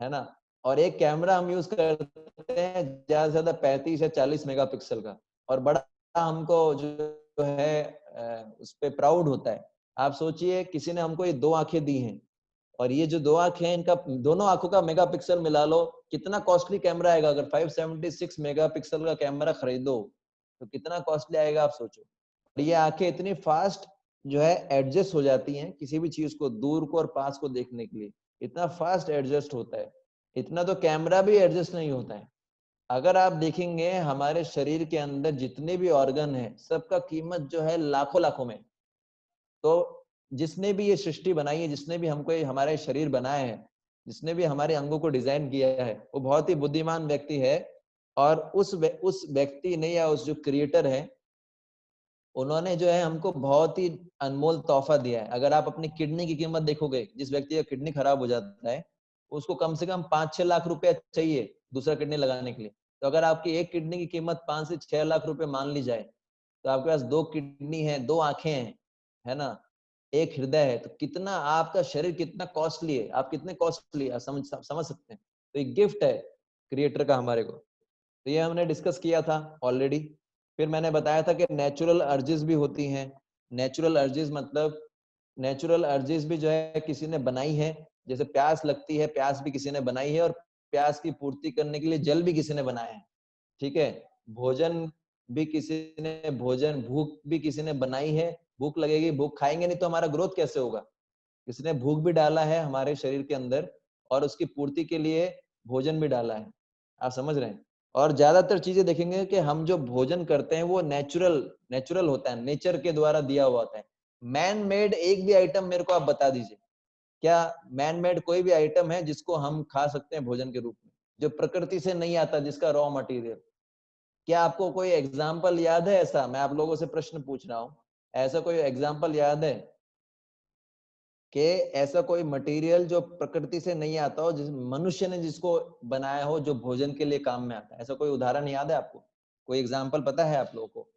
है ना, और एक कैमरा हम यूज करते हैं ज्यादा से ज्यादा 35 या 40 मेगापिक्सल का, और बड़ा हमको जो है उस पे प्राउड होता है। आप सोचिए किसी ने हमको ये 2 आंखें दी हैं, और ये जो 2 आंखें हैं इनका दोनों आंखों का मेगापिक्सल मिला लो, कितना कॉस्टली कैमरा आएगा। अगर 576 मेगापिक्सल का कैमरा खरीदो तो कितना कॉस्टली आएगा, आप सोचो। ये आंखें इतनी फास्ट जो है एडजस्ट हो जाती हैं किसी भी चीज को, दूर को और पास को देखने के लिए, इतना फास्ट एडजस्ट होता है। इतना तो कैमरा भी एडजस्ट नहीं होता है। अगर आप देखेंगे हमारे शरीर के अंदर जितने भी ऑर्गन है सबका कीमत जो है लाखों लाखों में। तो जिसने भी ये सृष्टि बनाई है, जिसने भी हमको ये हमारे शरीर बनाए हैं, जिसने भी हमारे अंगों को डिजाइन किया है, वो बहुत ही बुद्धिमान व्यक्ति है। और उस व्यक्ति ने या उस जो क्रिएटर है, उन्होंने जो है हमको बहुत ही अनमोल तोहफा दिया है। अगर आप अपनी किडनी की कीमत देखोगे, जिस व्यक्ति का किडनी खराब हो जाता है उसको कम से कम 5-6 लाख रुपया चाहिए दूसरा किडनी लगाने के लिए। तो अगर आपकी एक किडनी की कीमत 5 से 6 लाख रुपए मान ली जाए, तो आपके पास 2 किडनी है, 2 आंखें हैं, है ना, एक हृदय है, तो कितना आपका शरीर कितना कॉस्टली है, आप कितने कॉस्टली है, समझ सकते हैं। तो एक गिफ्ट है क्रिएटर का हमारे को। तो ये हमने डिस्कस किया था ऑलरेडी। फिर मैंने बताया था कि नेचुरल अर्जेस भी होती हैं। नेचुरल अर्जेस मतलब, नेचुरल अर्जेस भी जो है किसी ने बनाई है। जैसे प्यास लगती है, प्यास भी किसी ने बनाई है, और प्यास की पूर्ति करने के लिए जल भी किसी ने बनाया है। ठीक है, भोजन भी किसी ने, भोजन भूख भी किसी ने बनाई है। भूख लगेगी, भूख खाएंगे नहीं तो हमारा ग्रोथ कैसे होगा। किसी ने भूख भी डाला है हमारे शरीर के अंदर, और उसकी पूर्ति के लिए भोजन भी डाला है। आप समझ रहे हैं। और ज्यादातर चीजें देखेंगे कि हम जो भोजन करते हैं वो नेचुरल नेचुरल होता है, नेचर के द्वारा दिया हुआ होता है। मैन मेड एक भी आइटम मेरे को आप बता दीजिए, क्या मैन मेड कोई भी आइटम है जिसको हम खा सकते हैं भोजन के रूप में, जो प्रकृति से नहीं आता, जिसका रॉ मटेरियल? क्या आपको कोई एग्जाम्पल याद है ऐसा? मैं आप लोगों से प्रश्न पूछ रहा हूँ, ऐसा कोई एग्जाम्पल याद है कि ऐसा कोई मटेरियल जो प्रकृति से नहीं आता हो, जिस मनुष्य ने जिसको बनाया हो, जो भोजन के लिए काम में आता है? ऐसा कोई उदाहरण याद है आपको? कोई एग्जाम्पल पता है आप लोगों को?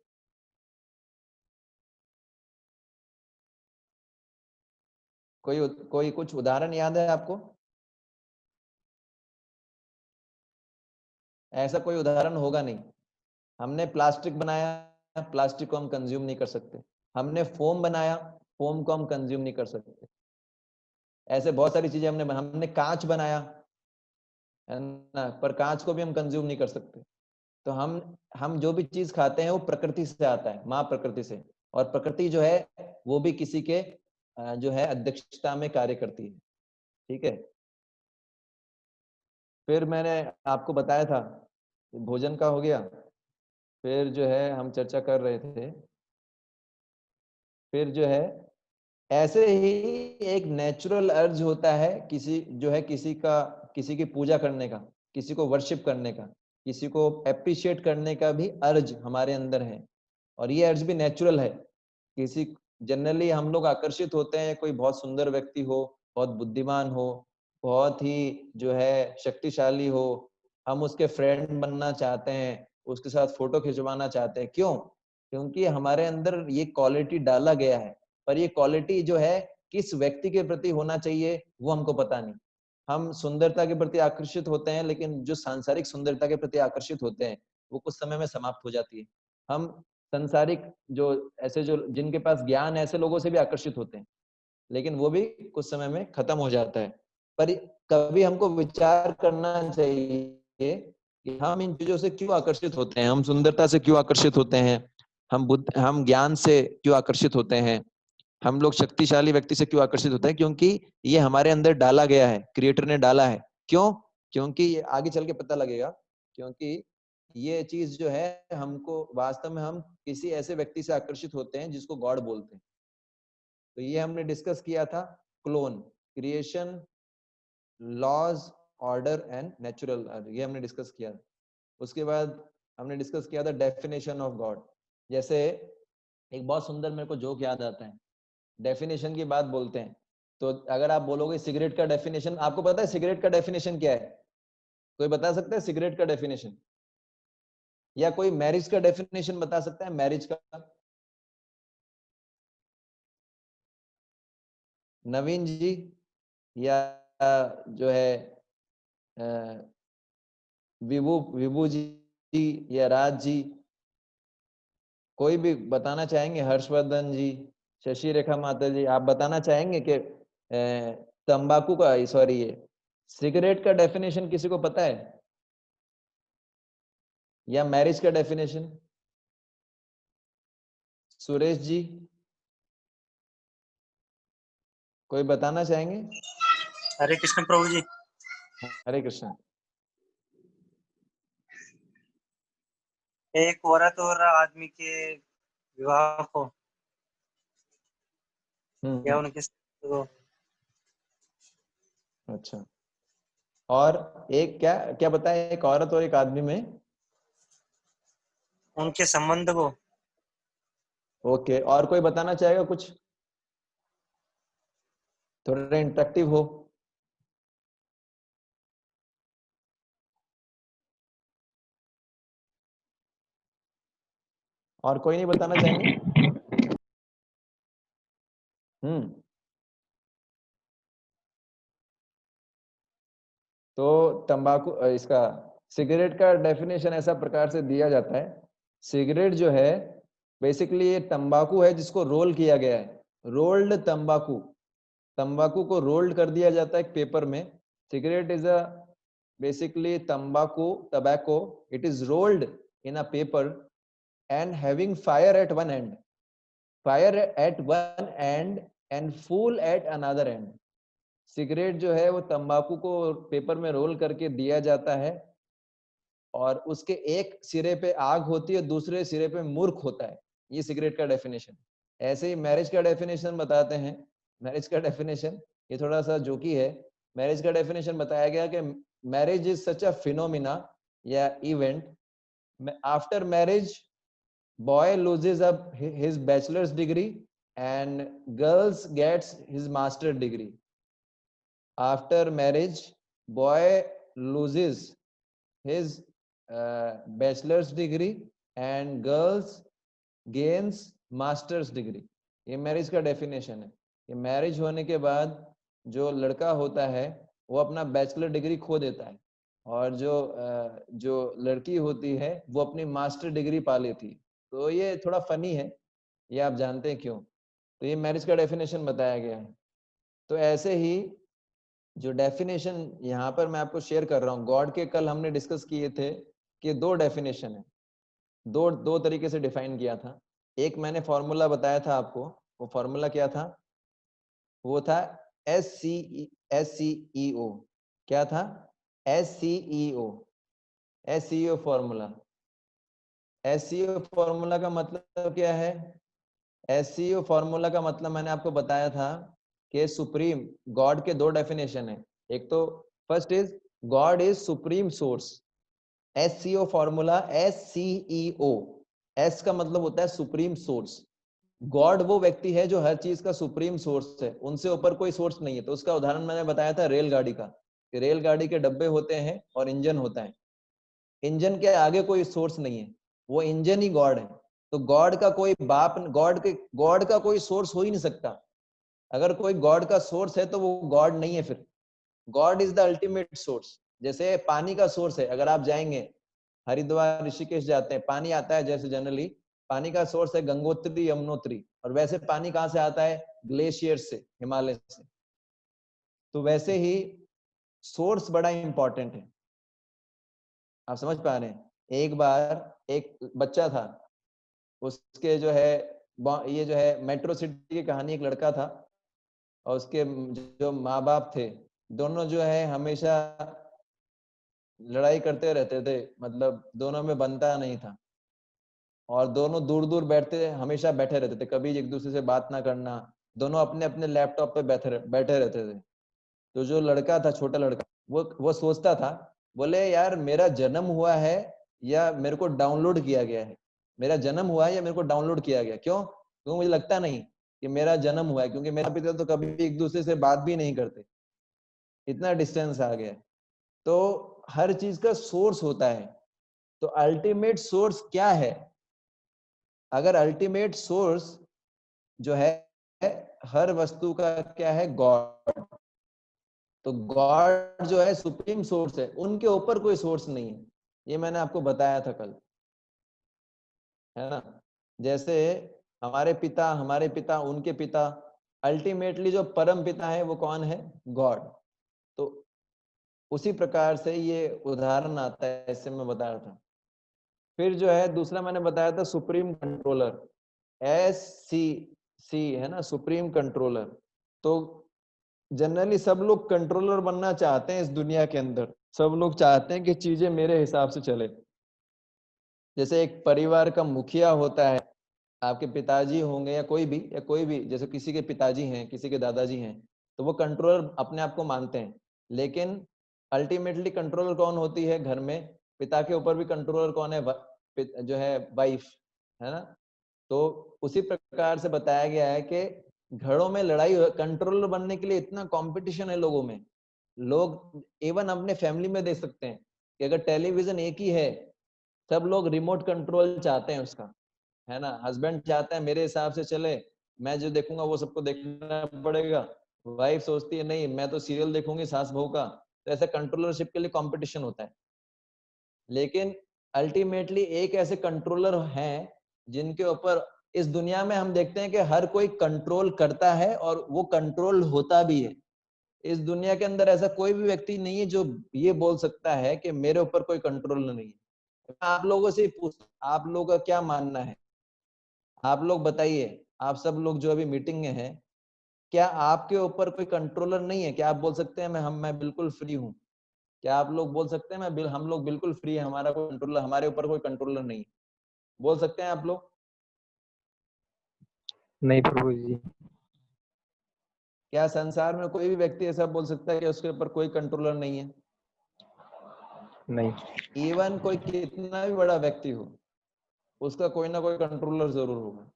कोई कुछ उदाहरण याद है आपको? ऐसा कोई उदाहरण होगा नहीं। हमने प्लास्टिक बनाया, प्लास्टिक को हम कंज्यूम नहीं कर सकते। हमने फोम बनाया, फोम को हम कंज्यूम नहीं कर सकते। ऐसे बहुत सारी चीजें हमने हमने कांच बनाया, है ना, पर कांच को भी हम कंज्यूम नहीं कर सकते। तो हम जो भी चीज खाते हैं वो प्रकृति से आता है, माँ प्रकृति से। और प्रकृति जो है वो भी किसी के जो है अध्यक्षता में कार्य करती है। ठीक है। फिर मैंने आपको बताया था, भोजन का हो गया। फिर जो है हम चर्चा कर रहे थे, फिर जो है ऐसे ही एक नेचुरल अर्ज होता है किसी जो है किसी की पूजा करने का, किसी को वर्शिप करने का, किसी को अप्रिशिएट करने का भी अर्ज हमारे अंदर है। और ये अर्ज भी नेचुरल है। किसी जनरली हम लोग आकर्षित होते हैं, कोई बहुत सुंदर व्यक्ति हो, बहुत बुद्धिमान हो, बहुत ही जो है शक्तिशाली हो, हम उसके फ्रेंड बनना चाहते हैं, उसके साथ फोटो खिंचवाना चाहते हैं। क्यों? क्योंकि हमारे अंदर ये क्वालिटी डाला गया है। पर ये क्वालिटी जो है किस व्यक्ति के प्रति होना चाहिए वो हमको पता नहीं। हम सुंदरता के प्रति आकर्षित होते हैं, लेकिन जो सांसारिक सुंदरता के प्रति आकर्षित होते हैं वो कुछ समय में समाप्त हो जाती है। हम संसारिक जो ऐसे जो जिनके पास ज्ञान है, ऐसे लोगों से भी आकर्षित होते हैं, लेकिन वो भी कुछ समय में खत्म हो जाता है। पर कभी हमको विचार करना चाहिए कि हम इन चीजों से क्यों आकर्षित होते हैं, हम सुंदरता से क्यों आकर्षित होते हैं, हम ज्ञान से क्यों आकर्षित होते हैं, हम लोग शक्तिशाली व्यक्ति से क्यों आकर्षित होते हैं? क्योंकि ये हमारे अंदर डाला गया है, क्रिएटर ने डाला है। क्यों? क्योंकि ये आगे चल के पता लगेगा। क्योंकि ये चीज जो है हमको वास्तव में हम किसी ऐसे व्यक्ति से आकर्षित होते हैं जिसको गॉड बोलते हैं। तो ये हमने डिस्कस किया था, clone, creation, laws, order and natural, ये हमने डिस्कस किया। उसके बाद हमने डिस्कस किया था डेफिनेशन ऑफ गॉड। जैसे एक बहुत सुंदर मेरे को जोक याद आता है, डेफिनेशन की बात बोलते हैं तो अगर आप बोलोगे सिगरेट का डेफिनेशन, आपको पता है सिगरेट का डेफिनेशन क्या है? कोई बता सकता है सिगरेट का डेफिनेशन? या कोई मैरिज का डेफिनेशन बता सकता है, मैरिज का? नवीन जी, या जो है विभू विभू जी, या राज जी, कोई भी बताना चाहेंगे? हर्षवर्धन जी, शशि रेखा माता जी, आप बताना चाहेंगे कि तंबाकू का, सॉरी, ये सिगरेट का डेफिनेशन किसी को पता है? या मैरिज का डेफिनेशन? सुरेश जी, कोई बताना चाहेंगे? हरे कृष्ण प्रभु जी। हरे कृष्ण। एक औरत और आदमी के विवाह को या उनके तो अच्छा, और एक क्या क्या बताया, एक औरत और एक आदमी में? उनके संबंध को। ओके, और कोई बताना चाहेगा कुछ, थोड़ा इंटरेक्टिव हो? और कोई नहीं बताना चाहेंगे? हम्म। तो तंबाकू, इसका सिगरेट का डेफिनेशन ऐसा प्रकार से दिया जाता है, सिगरेट जो है बेसिकली ये तंबाकू है जिसको रोल किया गया है, रोल्ड तंबाकू। तंबाकू को रोल्ड कर दिया जाता है एक पेपर में। सिगरेट इज अ बेसिकली तंबाकू, tobacco, it is rolled in a paper and having fire at one end, fire at one end and fuel at another end। Cigarette जो है वो तंबाकू को पेपर में रोल करके दिया जाता है, और उसके एक सिरे पे आग होती है, दूसरे सिरे पे मूर्ख होता है। ये सिगरेट का डेफिनेशन। ऐसे ही मैरिज का डेफिनेशन बताते हैं। मैरिज का डेफिनेशन ये थोड़ा सा जोकी है। मैरिज का डेफिनेशन बताया गया कि marriage is such a phenomena या event, after marriage boy loses up his bachelor's degree and girls gets his master degree। after marriage boy loses his bachelor's degree and girls gains master's degree। ये मैरिज का डेफिनेशन है। ये मैरिज होने के बाद जो लड़का होता है वो अपना बैचलर डिग्री खो देता है, और जो लड़की होती है वो अपनी मास्टर डिग्री पा लेती है। तो ये थोड़ा फनी है, ये आप जानते हैं क्यों? तो ये मैरिज का डेफिनेशन बताया गया है। तो ऐसे ही जो डेफिनेशन यहाँ पर मैं आपको शेयर कर रहा हूँ, गॉड के कल हमने डिस्कस किए थे कि दो डेफिनेशन है, दो दो तरीके से डिफाइन किया था। एक मैंने फॉर्मूला बताया था आपको, वो फॉर्मूला क्या था? वो था SCEO। क्या था? SCEO। SCEO formula. SCEO formula का मतलब क्या है? SCEO फॉर्मूला का मतलब मैंने आपको बताया था कि सुप्रीम गॉड के दो डेफिनेशन है। एक तो first is God is supreme source. SCEO formula, SCEO, S का मतलब होता है सुप्रीम सोर्स। गॉड वो व्यक्ति है जो हर चीज का सुप्रीम सोर्स है, उनसे ऊपर कोई सोर्स नहीं है। तो उसका उदाहरण मैंने बताया था रेलगाड़ी का, कि रेलगाड़ी के डब्बे होते हैं और इंजन होता है, इंजन के आगे कोई सोर्स नहीं है, वो इंजन ही गॉड है। तो गॉड का कोई बाप, गॉड का कोई सोर्स हो ही नहीं सकता। अगर कोई गॉड का सोर्स है तो वो गॉड नहीं है फिर। God is the ultimate source. जैसे पानी का सोर्स है, अगर आप जाएंगे हरिद्वार ऋषिकेश जाते हैं, पानी आता है, जैसे जनरली पानी का सोर्स है गंगोत्री यमुनोत्री, और वैसे पानी कहाँ से आता है? ग्लेशियर से, हिमालय से। तो वैसे ही सोर्स बड़ा इंपॉर्टेंट है। आप समझ पा रहे हैं? एक बार एक बच्चा था, उसके जो है ये जो है मेट्रो सिटी की कहानी, एक लड़का था और उसके जो माँ बाप थे, दोनों जो है हमेशा लड़ाई करते रहते थे, मतलब दोनों में बनता नहीं था, और दोनों दूर दूर बैठते, हमेशा बैठे रहते थे, कभी एक दूसरे से बात ना करना, दोनों अपने अपने लैपटॉप पे बैठे रहते थे। तो जो लड़का था, छोटा लड़का, वो सोचता था, बोले यार मेरा जन्म हुआ है या मेरे को डाउनलोड किया गया है, मेरा जन्म हुआ है या मेरे को डाउनलोड किया गया, क्यों? क्योंकि मुझे लगता नहीं कि मेरा जन्म हुआ है, क्योंकि मेरा पिता तो कभी भी एक दूसरे से बात भी नहीं करते, इतना डिस्टेंस आ गया है। तो हर चीज का सोर्स होता है, तो अल्टीमेट सोर्स क्या है? अगर अल्टीमेट सोर्स जो है हर वस्तु का क्या है? गॉड। तो गॉड जो है सुप्रीम सोर्स है, उनके ऊपर कोई सोर्स नहीं है। ये मैंने आपको बताया था कल, है ना? जैसे हमारे पिता उनके पिता, अल्टीमेटली जो परम पिता है वो कौन है? गॉड। तो उसी प्रकार से ये उदाहरण आता है, इससे मैं बता रहा था। फिर जो है दूसरा मैंने बताया था सुप्रीम कंट्रोलर, SCC है ना, सुप्रीम कंट्रोलर। तो जनरली सब लोग कंट्रोलर बनना चाहते हैं इस दुनिया के अंदर, सब लोग चाहते हैं कि चीजें मेरे हिसाब से चले। जैसे एक परिवार का मुखिया होता है, आपके पिताजी होंगे या कोई भी, जैसे किसी के पिताजी हैं, किसी के दादाजी हैं, तो वो कंट्रोलर अपने आप को मानते हैं। लेकिन अल्टीमेटली कंट्रोलर कौन होती है घर में? पिता के ऊपर भी कंट्रोलर कौन है? जो है वाइफ, है ना? तो उसी प्रकार से बताया गया है कि घरों में लड़ाई, कंट्रोलर बनने के लिए इतना कंपटीशन है लोगों में। लोग इवन अपने फैमिली में देख सकते हैं कि अगर टेलीविजन एक ही है, सब लोग रिमोट कंट्रोल चाहते हैं उसका, है ना? हस्बैंड चाहता है मेरे हिसाब से चले, मैं जो देखूंगा वो सबको देखना पड़ेगा। वाइफ सोचती है नहीं, मैं तो सीरियल देखूंगी सास बहू का। तो ऐसा कंट्रोलरशिप के लिए कंपटीशन होता है। लेकिन अल्टीमेटली एक ऐसे कंट्रोलर हैं जिनके ऊपर इस दुनिया में हम देखते हैं कि हर कोई कंट्रोल करता है और वो कंट्रोल होता भी है। इस दुनिया के अंदर ऐसा कोई भी व्यक्ति नहीं है जो ये बोल सकता है कि मेरे ऊपर कोई कंट्रोल नहीं है। आप लोगों से पूछ, आप लोगों का क्या मानना है? आप लोग बताइए, आप सब लोग जो अभी मीटिंग में हैं, क्या आपके ऊपर कोई कंट्रोलर नहीं है? क्या आप बोल सकते हैं मैं बिल्कुल फ्री हूँ? क्या आप लोग बोल सकते हैं हम लोग बिल्कुल फ्री है, हमारा कोई कंट्रोलर, हमारे ऊपर कोई कंट्रोलर नहीं है? बोल सकते हैं आप लोग? नहीं प्रभु जी। क्या संसार में कोई भी व्यक्ति ऐसा बोल सकता है कि उसके ऊपर कोई कंट्रोलर नहीं है? नहीं। इवन कोई कितना भी बड़ा व्यक्ति हो, उसका कोई ना कोई कंट्रोलर जरूर होगा।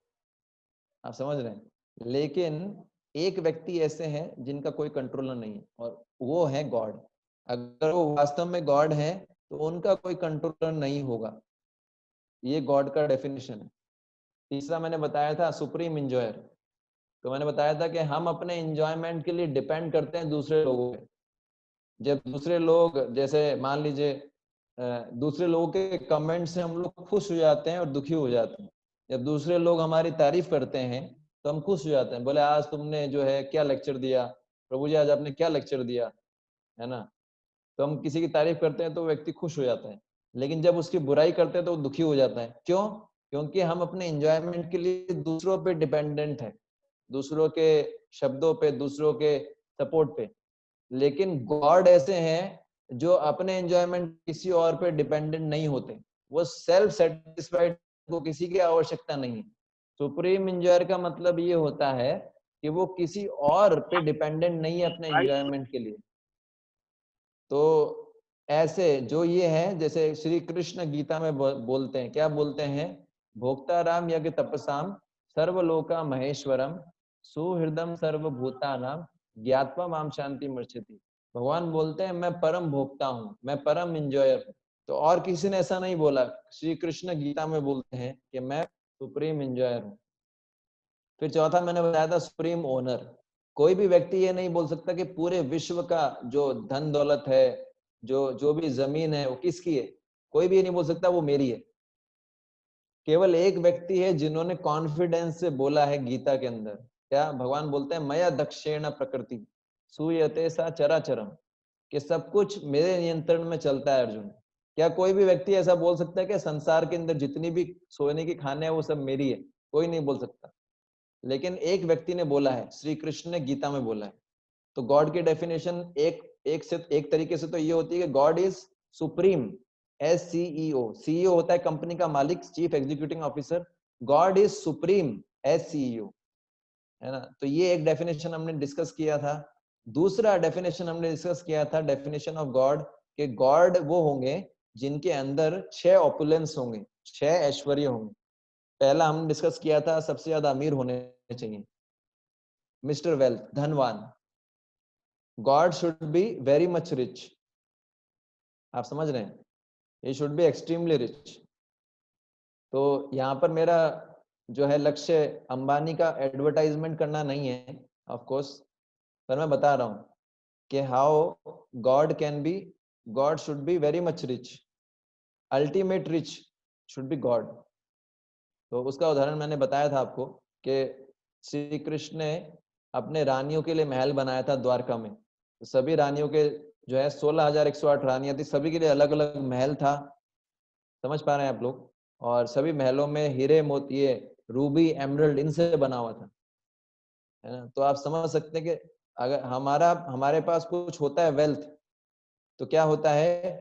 आप समझ रहे हैं? लेकिन एक व्यक्ति ऐसे हैं जिनका कोई कंट्रोलर नहीं है, और वो है गॉड। अगर वो वास्तव में गॉड है तो उनका कोई कंट्रोलर नहीं होगा। ये गॉड का डेफिनेशन है। तीसरा मैंने बताया था सुप्रीम इंजॉयर। तो मैंने बताया था कि हम अपने इंजॉयमेंट के लिए डिपेंड करते हैं दूसरे लोगों पे। जब दूसरे लोग, जैसे मान लीजिए दूसरे लोगों के कमेंट से हम लोग खुश हो जाते हैं और दुखी हो जाते हैं। जब दूसरे लोग हमारी तारीफ करते हैं तो हम खुश हो जाते हैं, बोले आज तुमने जो है क्या लेक्चर दिया, प्रभु जी आज आपने क्या लेक्चर दिया, है ना? तो हम किसी की तारीफ करते हैं तो व्यक्ति खुश हो जाता है। लेकिन जब उसकी बुराई करते हैं तो वो दुखी हो जाता है। क्यों? क्योंकि हम अपने एंजॉयमेंट के लिए दूसरों पे डिपेंडेंट है, दूसरों के शब्दों पे, दूसरों के सपोर्ट पे। लेकिन गॉड ऐसे हैं जो अपने एंजॉयमेंट किसी और पे डिपेंडेंट नहीं होते। वो सेल्फ सेटिस्फाइड, को किसी की आवश्यकता नहीं है। सुप्रीम इंजॉयर का मतलब ये होता है कि वो किसी और पे डिपेंडेंट नहीं है अपने एंजॉयमेंट के लिए। तो ऐसे जो ये है, जैसे श्री कृष्ण गीता में बोलते हैं, क्या बोलते हैं? भोक्ता राम यज्ञ तपसाम सर्वलोका महेश्वरम सुहृदम सर्वभूतानाम ज्ञात्वा माम शांति मर्चति। भगवान बोलते हैं मैं परम भोक्ता हूँ, मैं परम इंजॉयर हूँ। तो और किसी ने ऐसा नहीं बोला। श्री कृष्ण गीता में बोलते हैं कि मैं सुप्रीम इंजॉयर हूँ। फिर चौथा मैंने बताया था सुप्रीम ओनर। कोई भी व्यक्ति ये नहीं बोल सकता कि पूरे विश्व का जो धन दौलत है, जो जो भी जमीन है वो किसकी है। कोई भी ये नहीं बोल सकता वो मेरी है। केवल एक व्यक्ति है जिन्होंने कॉन्फिडेंस से बोला है गीता के अंदर, क्या भगवान बोलते हैं मया दक्षेण प्रकृति सूयते सा चराचरम, कि सब कुछ मेरे नियंत्रण में चलता है अर्जुन। क्या कोई भी व्यक्ति ऐसा बोल सकता है कि संसार के अंदर जितनी भी सोने की खाने हैं वो सब मेरी है? कोई नहीं बोल सकता। लेकिन एक व्यक्ति ने बोला है, श्री कृष्ण ने गीता में बोला है। तो गॉड की डेफिनेशन एक तरीके से तो ये होती है कि God is supreme, SCEO। CEO होता है कंपनी का मालिक, chief executive officer. God is supreme, SCEO, है ना? तो ये एक डेफिनेशन हमने डिस्कस किया था। दूसरा डेफिनेशन हमने डिस्कस किया था, डेफिनेशन ऑफ गॉड, कि गॉड वो होंगे जिनके अंदर 6 ऑपुलेंस होंगे, 6 ऐश्वर्य होंगे। पहला हमने डिस्कस किया था सबसे ज्यादा अमीर होने चाहिए। मिस्टर वेल्थ, धनवान। God should be very much rich. आप समझ रहे हैं, he should be extremely rich. तो यहाँ पर मेरा जो है लक्ष्य अंबानी का एडवर्टाइजमेंट करना नहीं है ऑफ कोर्स, पर मैं बता रहा हूँ कि how God can be, God should be very much rich, ultimate rich should be God. तो उसका उदाहरण मैंने बताया था आपको कि श्री कृष्ण ने अपने रानियों के लिए महल बनाया था द्वारका में। तो सभी रानियों के जो है 16,108 रानियां थी, सभी के लिए अलग अलग महल था। समझ पा रहे हैं आप लोग? और सभी महलों में हीरे मोतिये रूबी एमरल्ड इनसे बना हुआ था, है ना। तो आप समझ सकते हैं कि अगर हमारे पास कुछ होता है वेल्थ, तो क्या होता है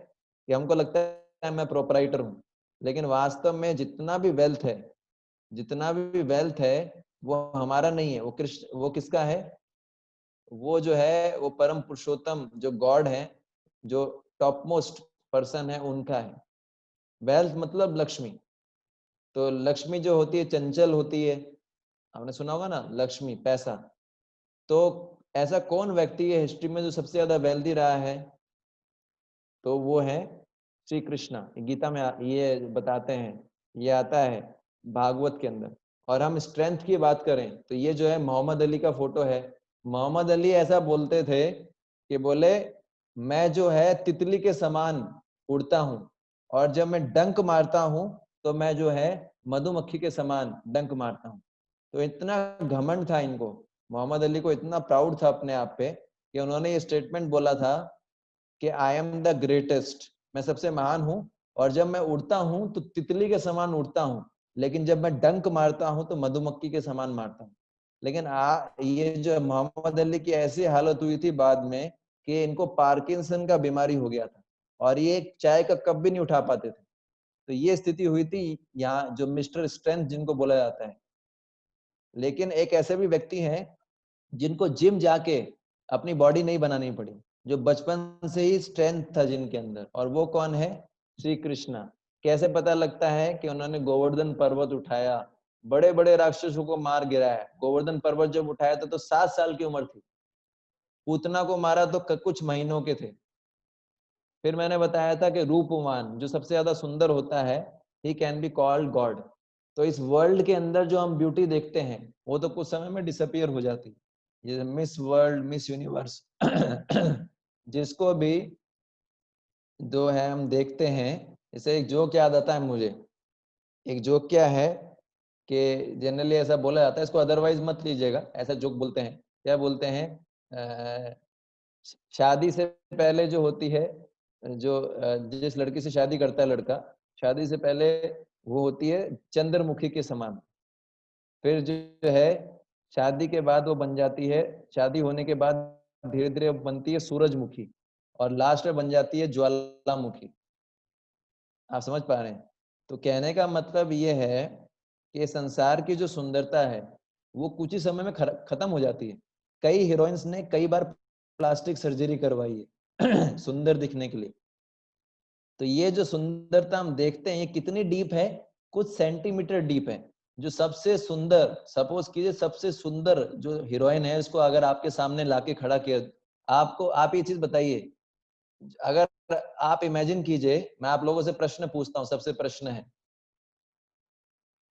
कि हमको लगता है मैं प्रोपराइटर हूँ, लेकिन वास्तव में जितना भी वेल्थ है वो हमारा नहीं है, वो किसका है? वो जो है वो परम पुरुषोत्तम जो गॉड है, जो टॉप मोस्ट पर्सन है, उनका है। वेल्थ मतलब लक्ष्मी। तो लक्ष्मी जो होती है चंचल होती है, आपने सुना होगा ना, लक्ष्मी पैसा। तो ऐसा कौन व्यक्ति है हिस्ट्री में जो सबसे ज्यादा वेल्दी रहा है? तो वो है श्री कृष्णा। गीता में ये बताते हैं, ये आता है भागवत के अंदर। और हम स्ट्रेंथ की बात करें तो ये जो है मोहम्मद अली का फोटो है। मोहम्मद अली ऐसा बोलते थे कि बोले मैं जो है तितली के समान उड़ता हूँ, और जब मैं डंक मारता हूँ तो मैं जो है मधुमक्खी के समान डंक मारता हूँ। तो इतना घमंड था इनको, मोहम्मद अली को इतना प्राउड था अपने आप पे कि उन्होंने ये स्टेटमेंट बोला था कि आई एम द ग्रेटेस्ट, मैं सबसे महान हूँ, और जब मैं उड़ता हूँ तो तितली के समान उड़ता हूँ, लेकिन जब मैं डंक मारता हूँ तो मधुमक्खी के समान मारता हूँ। लेकिन ये जो मोहम्मद अली की ऐसी हालत हुई थी बाद में कि इनको पार्किंसन का बीमारी हो गया था, और ये एक चाय का कप भी नहीं उठा पाते थे। तो ये स्थिति हुई थी यहाँ, जो मिस्टर स्ट्रेंथ जिनको बोला जाता है। लेकिन एक ऐसे भी व्यक्ति हैं जिनको जिम जाके अपनी बॉडी नहीं बनानी पड़ी, जो बचपन से ही स्ट्रेंथ था जिनके अंदर, और वो कौन है? श्री कृष्णा। कैसे पता लगता है कि उन्होंने गोवर्धन पर्वत उठाया, बड़े बड़े राक्षसों को मार गिराया। गोवर्धन पर्वत जब उठाया था तो 7 साल की उम्र थी, पूतना को मारा तो कुछ महीनों के थे। फिर मैंने बताया था कि रूपवान जो सबसे ज्यादा सुंदर होता है, he can be called God. तो इस वर्ल्ड के अंदर जो हम ब्यूटी देखते हैं वो तो कुछ समय में डिसअपियर हो जाती है। ये मिस वर्ल्ड, मिस यूनिवर्स जिसको भी जो है हम देखते हैं, इसे एक जोक याद आता है मुझे। एक जोक क्या है कि जनरली ऐसा बोला जाता है, इसको अदरवाइज मत लीजिएगा, ऐसा जोक बोलते हैं। क्या बोलते हैं? शादी से पहले जो होती है, जो जिस लड़की से शादी करता है लड़का, शादी से पहले वो होती है चंद्रमुखी के समान। फिर जो है शादी के बाद वो बन जाती है, शादी होने के बाद धीरे धीरे बनती है सूरजमुखी, और लास्ट में बन जाती है ज्वालामुखी। आप समझ पा रहे हैं? तो कहने का मतलब ये है कि संसार की जो सुंदरता है वो कुछ ही समय में खत्म हो जाती है। कई हीरोइंस ने कई बार प्लास्टिक सर्जरी करवाई है सुंदर दिखने के लिए। तो ये जो सुंदरता हम देखते हैं ये कितनी डीप है? कुछ सेंटीमीटर डीप है। जो सबसे सुंदर, सपोज कीजिए सबसे सुंदर जो हीरोइन है उसको अगर आपके सामने लाके खड़ा किया, आप ये चीज बताइए, अगर आप इमेजिन कीजिए, मैं आप लोगों से प्रश्न पूछता हूँ, सबसे प्रश्न है,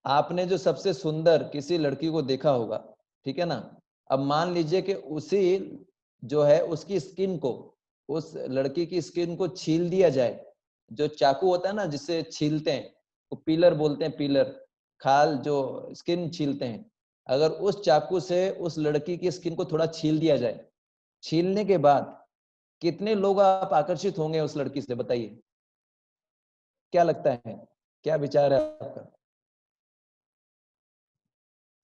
आपने जो सबसे सुंदर किसी लड़की को देखा होगा, ठीक है ना। अब मान लीजिए कि उसी जो है उसकी स्किन को, उस लड़की की स्किन को छील दिया जाए, जो चाकू होता है ना जिससे छीलते हैं, वो पीलर बोलते हैं, पीलर, खाल जो स्किन छीलते हैं। अगर उस चाकू से उस लड़की की स्किन को थोड़ा छील दिया जाए, छीलने के बाद कितने लोग आप आकर्षित होंगे उस लड़की से? बताइए, क्या लगता है, क्या विचार है आपका?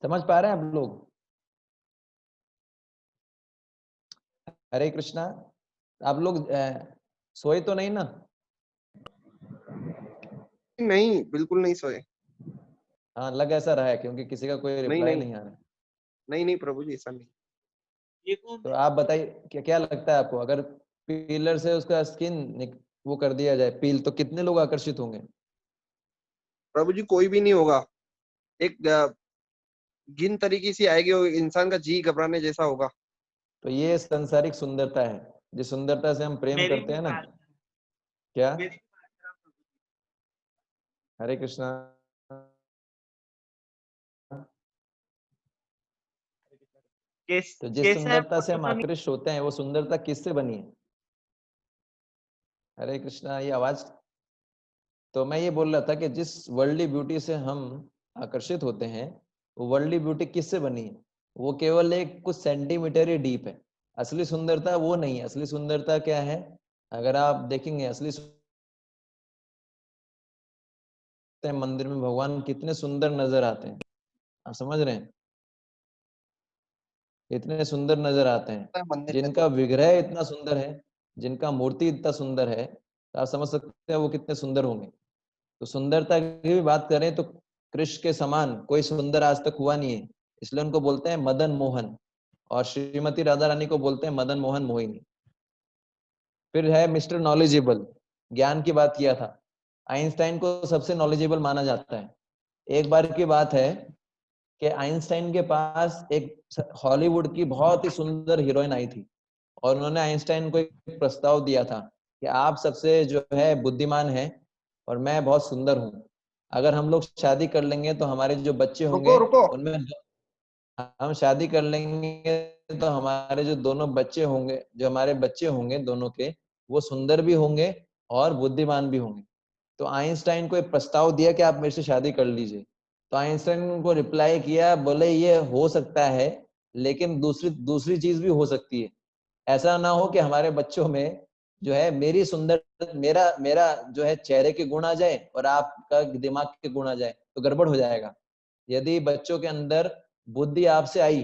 समझ पा रहे हैं आप लोग? हरे कृष्णा। आप लोग सोए तो नहीं ना? नहीं, बिल्कुल नहीं सोए। हाँ, लग ऐसा रहा है क्योंकि किसी का कोई नहीं रिप्लाई नहीं नहीं आ रहा है। नहीं नहीं प्रभु जी, ऐसा नहीं। ये कौन तो है? आप बताइए क्या क्या लगता है आपको, अगर पीलर से उसका स्किन वो कर दिया जाए पील, तो कितने लोग आकर्षित होंगे? प्रभु जी कोई भी नहीं होगा। एक गिन तरीके से आएगी और इंसान का जी घबराने जैसा होगा। तो ये संसारिक सुंदरता है, जिस सुंदरता से हम प्रेम मेरी करते भी हैं ना। बात क्या? मेरी भी बात करो प्रभु जी। हरे कृष्णा। तो जिस कैसे है सुंदरता से बोलो हम तो नहीं। आकृष्ट होते हैं वो सुंदरता किससे बनी है? हरे कृष्णा, ये आवाज। तो मैं ये बोल रहा था कि जिस वर्ल्डली ब्यूटी से हम आकर्षित होते हैं, वो वर्ल्डली ब्यूटी किससे बनी है? वो केवल एक कुछ सेंटीमीटर ही डीप है। असली सुंदरता वो नहीं है। असली सुंदरता क्या है? अगर आप देखेंगे असली मंदिर में भगवान कितने सुंदर नजर आते हैं। आप समझ रहे हैं? इतने सुंदर नजर आते हैं। मंदिर में जिनका तो विग्रह इतना सुंदर है, जिनका मूर्ति इतना सुंदर है, तो आप समझ सकते हैं वो कितने सुंदर होंगे। तो सुंदरता की भी बात करें तो कृष्ण के समान कोई सुंदर आज तक हुआ नहीं है, इसलिए उनको बोलते हैं मदन मोहन। और श्रीमती राधा रानी को बोलते हैं मदन मोहन मोहिनी। फिर है मिस्टर नॉलेजेबल, ज्ञान की बात किया था। आइंस्टाइन को सबसे नॉलेजेबल माना जाता है। एक बार की बात है कि आइंस्टाइन के पास एक हॉलीवुड की बहुत ही सुंदर हीरोइन आई थी, और उन्होंने आइंस्टाइन को एक प्रस्ताव दिया था कि आप सबसे जो है बुद्धिमान हैं और मैं बहुत सुंदर हूँ। अगर हम लोग शादी कर लेंगे तो हमारे जो बच्चे रुको होंगे रुको उनमें हम शादी कर लेंगे तो हमारे जो दोनों बच्चे होंगे, जो हमारे बच्चे होंगे दोनों के, वो सुंदर भी होंगे और बुद्धिमान भी होंगे। तो आइंस्टाइन को एक प्रस्ताव दिया कि आप मेरे से शादी कर लीजिए। तो आइंस्टाइन ने उनको रिप्लाई किया, बोले ये हो सकता है, लेकिन दूसरी दूसरी चीज भी हो सकती है। ऐसा ना हो कि हमारे बच्चों में जो है मेरी सुंदर मेरा मेरा जो है चेहरे के गुण आ जाए और आपका दिमाग के गुण आ जाए, तो गड़बड़ हो जाएगा। यदि बच्चों के अंदर बुद्धि आपसे आई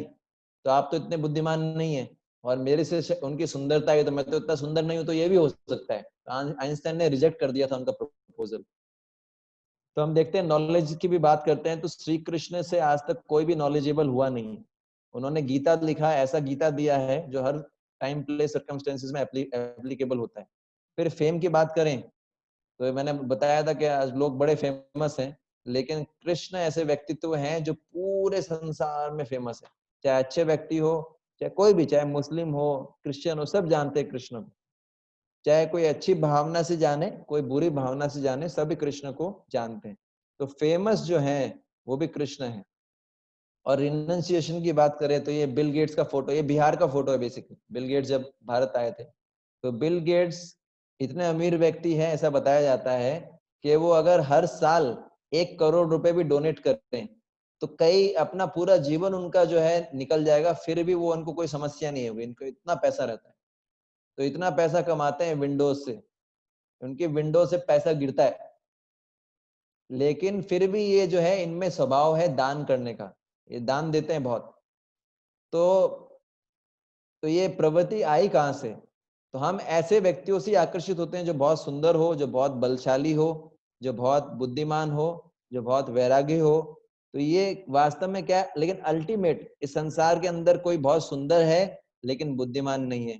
तो आप तो इतने बुद्धिमान नहीं है, और मेरे से उनकी सुंदरता है तो मैं तो इतना सुंदर नहीं हूं, तो ये भी हो सकता है। तो आइंस्टाइन ने रिजेक्ट कर दिया था उनका प्रपोजल। तो हम देखते हैं नॉलेज की भी बात करते हैं तो श्री कृष्ण से आज तक कोई भी नॉलेजेबल हुआ नहीं है। उन्होंने गीता लिखा, ऐसा गीता दिया है जो हर टाइम प्लेस सर्कमस्टेंसेस में एप्लीकेबल होता है। फिर फेम की बात करें तो मैंने बताया था कि आज लोग बड़े फेमस हैं, लेकिन कृष्ण ऐसे व्यक्तित्व हैं जो पूरे संसार में फेमस है। चाहे अच्छे व्यक्ति हो, चाहे कोई भी, चाहे मुस्लिम हो, क्रिश्चियन हो, सब जानते हैं कृष्ण को। चाहे कोई अच्छी भावना से जाने, कोई बुरी भावना से जाने, सभी कृष्ण को जानते हैं। तो फेमस जो है वो भी कृष्ण है। और रिनंसिएशन की बात करें तो ये बिल गेट्स का फोटो, ये बिहार का फोटो है बेसिकली। बिल गेट्स जब भारत आए थे, तो बिल गेट्स इतने अमीर व्यक्ति हैं, ऐसा बताया जाता है कि वो अगर हर साल 1 करोड़ रुपए भी डोनेट करते हैं तो कई अपना पूरा जीवन उनका जो है निकल जाएगा, फिर भी वो उनको कोई समस्या नहीं होगी। इनको इतना पैसा रहता है। तो इतना पैसा कमाते हैं विंडोज से, उनकी विंडो से पैसा गिरता है, लेकिन फिर भी ये जो है इनमें स्वभाव है दान करने का, ये दान देते हैं बहुत। तो ये प्रवृत्ति आई कहाँ से? तो हम ऐसे व्यक्तियों से आकर्षित होते हैं जो बहुत सुंदर हो, जो बहुत बलशाली हो, जो बहुत बुद्धिमान हो, जो बहुत वैरागी हो। तो ये वास्तव में क्या है, लेकिन अल्टीमेट इस संसार के अंदर कोई बहुत सुंदर है लेकिन बुद्धिमान नहीं है,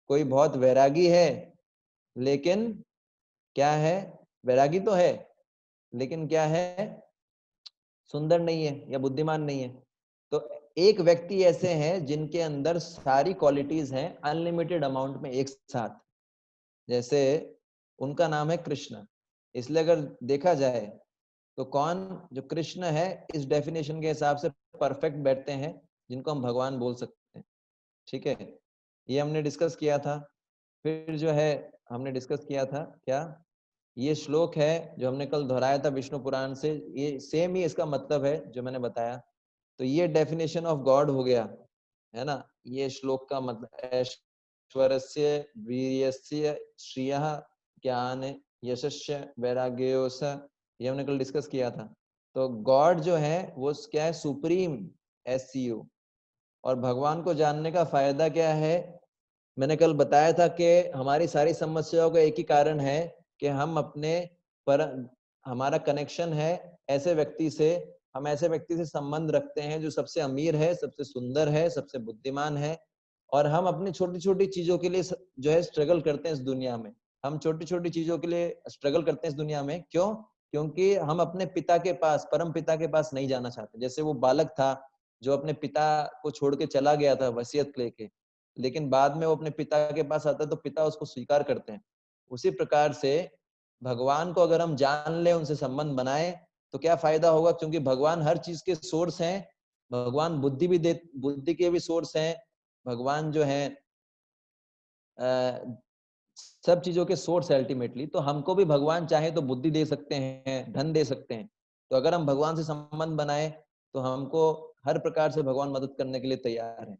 कोई बहुत वैरागी है लेकिन क्या है, वैरागी तो है लेकिन क्या है, सुंदर नहीं है या बुद्धिमान नहीं है। तो एक व्यक्ति ऐसे हैं जिनके अंदर सारी क्वालिटीज हैं अनलिमिटेड अमाउंट में एक साथ। जैसे उनका नाम है कृष्ण। इसलिए अगर देखा जाए तो कौन जो कृष्ण है इस डेफिनेशन के हिसाब से परफेक्ट बैठते हैं, जिनको हम भगवान बोल सकते हैं। ठीक है, ये हमने डिस्कस किया था। फिर जो है हमने डिस्कस किया था क्या, ये श्लोक है जो हमने कल दोहराया था विष्णु पुराण से, ये सेम ही इसका मतलब है जो मैंने बताया। तो ये डेफिनेशन ऑफ गॉड हो गया है ना। ये श्लोक का मतलब ऐश्वर्यस्य वीर्यस्य श्रियः ज्ञान यशस्य वैराग्योस, ये हमने कल डिस्कस किया था। तो गॉड जो है वो क्या है, सुप्रीम SCU। और भगवान को जानने का फायदा क्या है, मैंने कल बताया था कि हमारी सारी समस्याओं का एक ही कारण है कि हम अपने पर हमारा कनेक्शन है ऐसे व्यक्ति से, हम ऐसे व्यक्ति से संबंध रखते हैं जो सबसे अमीर है, सबसे सुंदर है, सबसे बुद्धिमान है। और हम अपनी छोटी छोटी चीजों के लिए जो है स्ट्रगल करते हैं इस दुनिया में। हम छोटी छोटी चीजों के लिए स्ट्रगल करते हैं इस दुनिया में, क्यों? क्योंकि हम अपने पिता के पास, परम पिता के पास नहीं जाना चाहते। जैसे वो बालक था, जो अपने पिता को छोड़ के चला गया था वसीयत लेके, लेकिन बाद में वो अपने पिता के पास आता है तो पिता उसको स्वीकार करते हैं। उसी प्रकार से भगवान को अगर हम जान ले, उनसे संबंध बनाए, तो क्या फायदा होगा, क्योंकि भगवान हर चीज के सोर्स हैं। भगवान बुद्धि के भी सोर्स हैं। भगवान जो है सब चीजों के सोर्स है अल्टीमेटली। तो हमको भी भगवान चाहे तो बुद्धि दे सकते हैं, धन दे सकते हैं। तो अगर हम भगवान से संबंध बनाए तो हमको हर प्रकार से भगवान मदद करने के लिए तैयार है।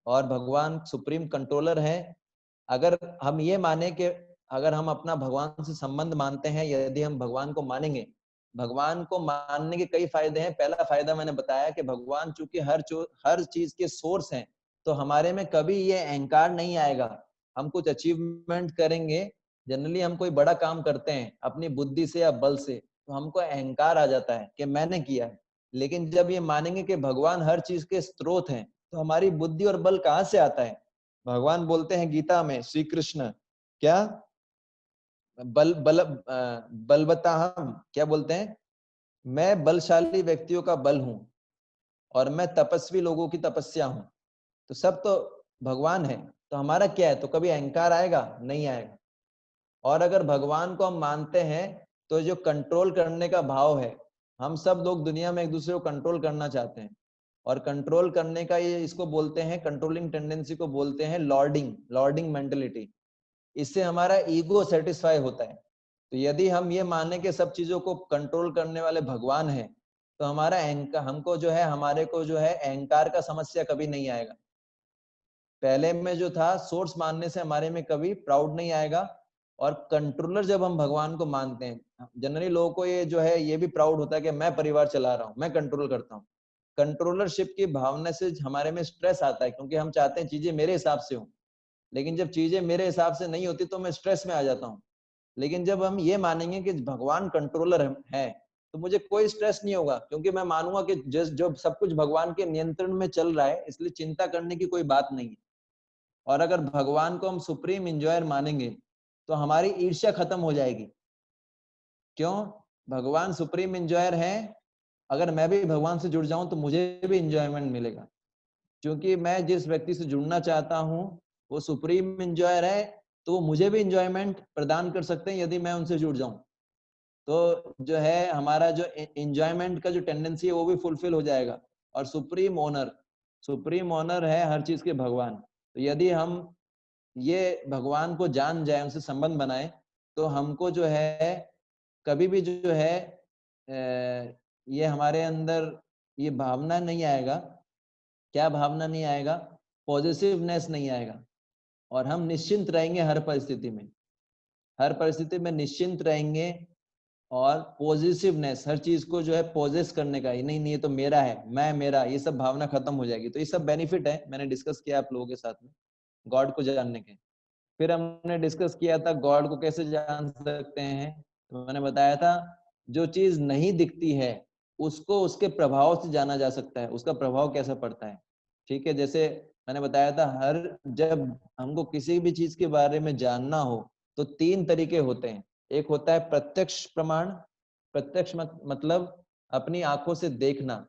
और भगवान सुप्रीम कंट्रोलर है। अगर हम ये माने कि अगर हम अपना भगवान से संबंध मानते हैं, यदि हम भगवान को मानेंगे, भगवान को मानने के कई फायदे हैं। पहला फायदा मैंने बताया कि भगवान चूंकि हर चीज के सोर्स हैं, तो हमारे में कभी ये अहंकार नहीं आएगा। हम कुछ अचीवमेंट करेंगे, जनरली हम कोई बड़ा काम करते हैं अपनी बुद्धि से या बल से, तो हमको अहंकार आ जाता है कि मैंने किया है। लेकिन जब ये मानेंगे कि भगवान हर चीज के स्रोत हैं, तो हमारी बुद्धि और बल कहाँ से आता है? भगवान बोलते हैं गीता में, श्री कृष्ण क्या बलवताहम, क्या बोलते हैं? मैं बलशाली व्यक्तियों का बल हूं और मैं तपस्वी लोगों की तपस्या हूं। तो सब तो भगवान है, तो हमारा क्या है? तो कभी अहंकार आएगा? नहीं आएगा। और अगर भगवान को हम मानते हैं, तो जो कंट्रोल करने का भाव है, हम सब लोग दुनिया में एक दूसरे को कंट्रोल करना चाहते हैं। और कंट्रोल करने का ये इसको बोलते हैं, कंट्रोलिंग टेंडेंसी को बोलते हैं लॉर्डिंग मेंटेलिटी। इससे हमारा ईगो सेटिस्फाई होता है। तो यदि हम ये माने कि सब चीजों को कंट्रोल करने वाले भगवान हैं, तो हमारा अहंकार, हमको जो है, हमारे को जो है अहंकार का समस्या कभी नहीं आएगा। पहले में जो था, सोर्स मानने से हमारे में कभी प्राउड नहीं आएगा। और कंट्रोलर जब हम भगवान को मानते हैं, जनरली लोगों को ये जो है ये भी प्राउड होता है कि मैं परिवार चला रहा हूँ, मैं कंट्रोल करता हूँ। कंट्रोलरशिप की भावना से हमारे में स्ट्रेस आता है, क्योंकि हम चाहते हैं चीजें मेरे हिसाब से हो। लेकिन जब चीजें मेरे हिसाब से नहीं होती तो मैं स्ट्रेस में आ जाता हूँ। लेकिन जब हम ये मानेंगे कि भगवान कंट्रोलर है, तो मुझे कोई स्ट्रेस नहीं होगा, क्योंकि मैं मानूंगा कि जो सब कुछ भगवान के नियंत्रण में चल रहा है, इसलिए चिंता करने की कोई बात नहीं है। और अगर भगवान को हम सुप्रीम इंजॉयर मानेंगे, तो हमारी ईर्ष्या खत्म हो जाएगी। क्यों? भगवान सुप्रीम इंजॉयर है। अगर मैं भी भगवान से जुड़ जाऊं तो मुझे भी इंजॉयमेंट मिलेगा, क्योंकि मैं जिस व्यक्ति से जुड़ना चाहता हूं वो सुप्रीम इंजॉयर है, तो वो मुझे भी इंजॉयमेंट प्रदान कर सकते हैं यदि मैं उनसे जुड़ जाऊं। तो जो है हमारा जो इंजॉयमेंट का जो टेंडेंसी है वो भी फुलफिल हो जाएगा। और सुप्रीम ऑनर है हर चीज के भगवान। तो यदि हम ये भगवान को जान जाए, उनसे संबंध बनाए, तो हमको जो है कभी भी जो है ये हमारे अंदर ये भावना नहीं आएगा। क्या भावना नहीं आएगा? पॉजिटिवनेस नहीं आएगा। और हम निश्चिंत रहेंगे हर परिस्थिति में, हर परिस्थिति में निश्चिंत रहेंगे। और पॉजिटिवनेस, हर चीज को जो है पॉजेस करने का, नहीं नहीं ये तो मेरा है, मैं मेरा, ये सब भावना खत्म हो जाएगी। तो ये सब बेनिफिट है, मैंने डिस्कस किया आप लोगों के साथ में गॉड को जानने के। फिर हमने डिस्कस किया था गॉड को कैसे जान सकते हैं। तो मैंने बताया था जो चीज नहीं दिखती है उसको उसके प्रभाव से जाना जा सकता है, उसका प्रभाव कैसा पड़ता है। ठीक है, जैसे मैंने बताया था जब हमको किसी भी चीज के बारे में जानना हो तो 3 तरीके होते हैं। एक होता है प्रत्यक्ष प्रमाण। मतलब अपनी आंखों से देखना।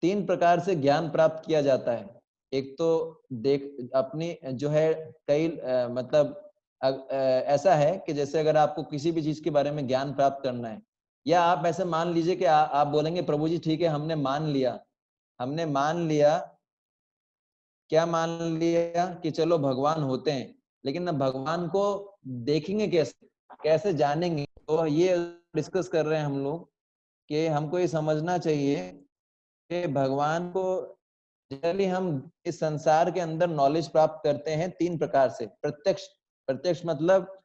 3 प्रकार से ज्ञान प्राप्त किया जाता है। एक तो देख अपनी जो है मतलब ऐसा है कि जैसे अगर आपको किसी भी चीज के बारे में ज्ञान प्राप्त करना है, या आप ऐसे मान लीजिए कि आप बोलेंगे प्रभु जी ठीक है हमने मान लिया। क्या मान लिया? कि चलो भगवान होते हैं, लेकिन ना भगवान को देखेंगे कैसे जानेंगे? तो ये डिस्कस कर रहे हैं हम लोग कि हमको ये समझना चाहिए कि भगवान को जनरली हम इस संसार के अंदर नॉलेज प्राप्त करते हैं 3 प्रकार से। प्रत्यक्ष मतलब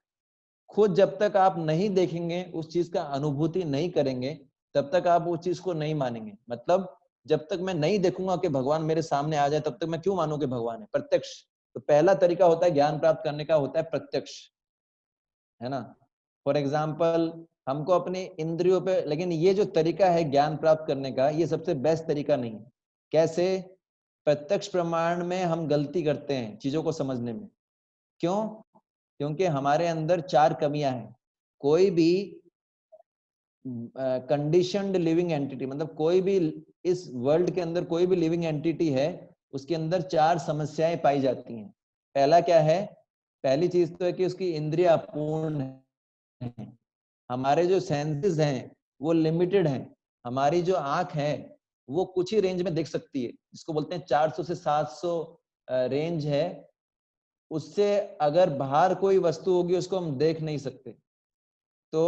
खुद जब तक आप नहीं देखेंगे, उस चीज का अनुभूति नहीं करेंगे, तब तक आप उस चीज को नहीं मानेंगे। मतलब जब तक मैं नहीं देखूंगा कि भगवान मेरे सामने आ जाए, तब तक मैं क्यों मानूं कि भगवान है? प्रत्यक्ष। तो पहला तरीका होता है ज्ञान प्राप्त करने का, होता है प्रत्यक्ष, है ना। फॉर एग्जाम्पल हमको अपने इंद्रियों पे, लेकिन ये जो तरीका है ज्ञान प्राप्त करने का, ये सबसे बेस्ट तरीका नहीं है। कैसे? प्रत्यक्ष प्रमाण में हम गलती करते हैं चीजों को समझने में। क्यों? क्योंकि हमारे अंदर 4 कमियां हैं। कोई भी कंडीशनड लिविंग एंटिटी, मतलब कोई भी इस वर्ल्ड के अंदर कोई भी लिविंग एंटिटी है उसके अंदर 4 समस्याएं पाई जाती हैं। पहला क्या है? पहली चीज तो है कि उसकी इंद्रिय अपूर्ण है। हमारे जो सेंसेस हैं वो लिमिटेड हैं। हमारी जो आंख है वो कुछ ही रेंज में देख सकती है, जिसको बोलते हैं 400 से 700 रेंज है। उससे अगर बाहर कोई वस्तु होगी उसको हम देख नहीं सकते। तो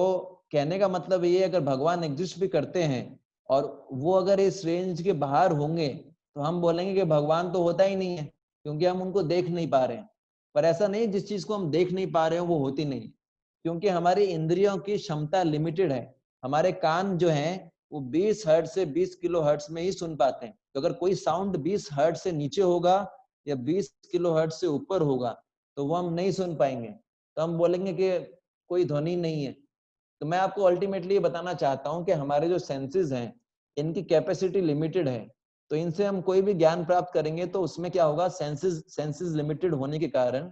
कहने का मतलब ये, अगर भगवान एग्जिस्ट भी करते हैं और वो अगर इस रेंज के बाहर होंगे तो हम बोलेंगे कि भगवान तो होता ही नहीं है, क्योंकि हम उनको देख नहीं पा रहे हैं। पर ऐसा नहीं, जिस चीज को हम देख नहीं पा रहे हैं वो होती नहीं, क्योंकि हमारी इंद्रियों की क्षमता लिमिटेड है। हमारे कान जो हैं वो 20 हर्ट्ज से 20 किलो हर्ट्ज में ही सुन पाते हैं। तो अगर कोई साउंड 20 हर्ट्ज से नीचे होगा या 20 किलो हर्ट्ज से ऊपर होगा तो वो हम नहीं सुन पाएंगे, तो हम बोलेंगे कि कोई ध्वनि नहीं है। तो मैं आपको अल्टीमेटली ये बताना चाहता हूं कि हमारे जो सेंसेस हैं इनकी कैपेसिटी लिमिटेड है। तो इनसे हम कोई भी ज्ञान प्राप्त करेंगे तो उसमें क्या होगा, सेंसेस लिमिटेड होने के कारण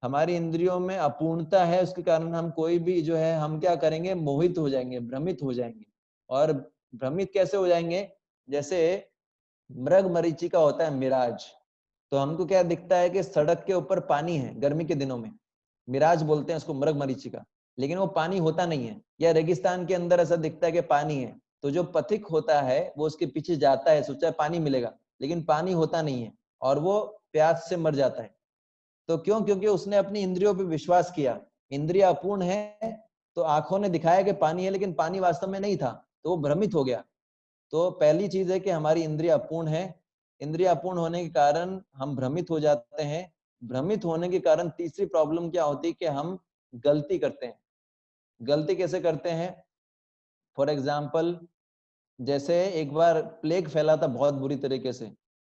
हमारी इंद्रियों में अपूर्णता है, उसके कारण हम कोई भी जो है हम क्या करेंगे, मोहित हो जाएंगे, भ्रमित हो जाएंगे। और भ्रमित कैसे हो जाएंगे? जैसे मृग मरीचिका होता है मिराज। तो हमको क्या दिखता है कि सड़क के ऊपर पानी है, गर्मी के दिनों में मिराज बोलते हैं उसको, मृग मरीचिका, लेकिन वो पानी होता नहीं है। या रेगिस्तान के अंदर ऐसा दिखता है कि पानी है, तो जो पथिक होता है वो उसके पीछे जाता है, सोचा है पानी मिलेगा, लेकिन पानी होता नहीं है और वो प्यास से मर जाता है। तो क्यों? क्योंकि उसने अपनी इंद्रियों पे विश्वास किया। इंद्रिय अपूर्ण है तो आंखों ने दिखाया कि पानी है, लेकिन पानी वास्तव में नहीं था, तो वो भ्रमित हो गया। तो पहली चीज है कि हमारी इंद्रिय अपूर्ण है। इंद्रिय अपूर्ण होने के कारण हम भ्रमित हो जाते हैं। भ्रमित होने के कारण तीसरी प्रॉब्लम क्या होती है कि हम गलती करते हैं। गलती कैसे करते हैं? फॉर एग्जाम्पल, जैसे एक बार प्लेग फैला था बहुत बुरी तरीके से,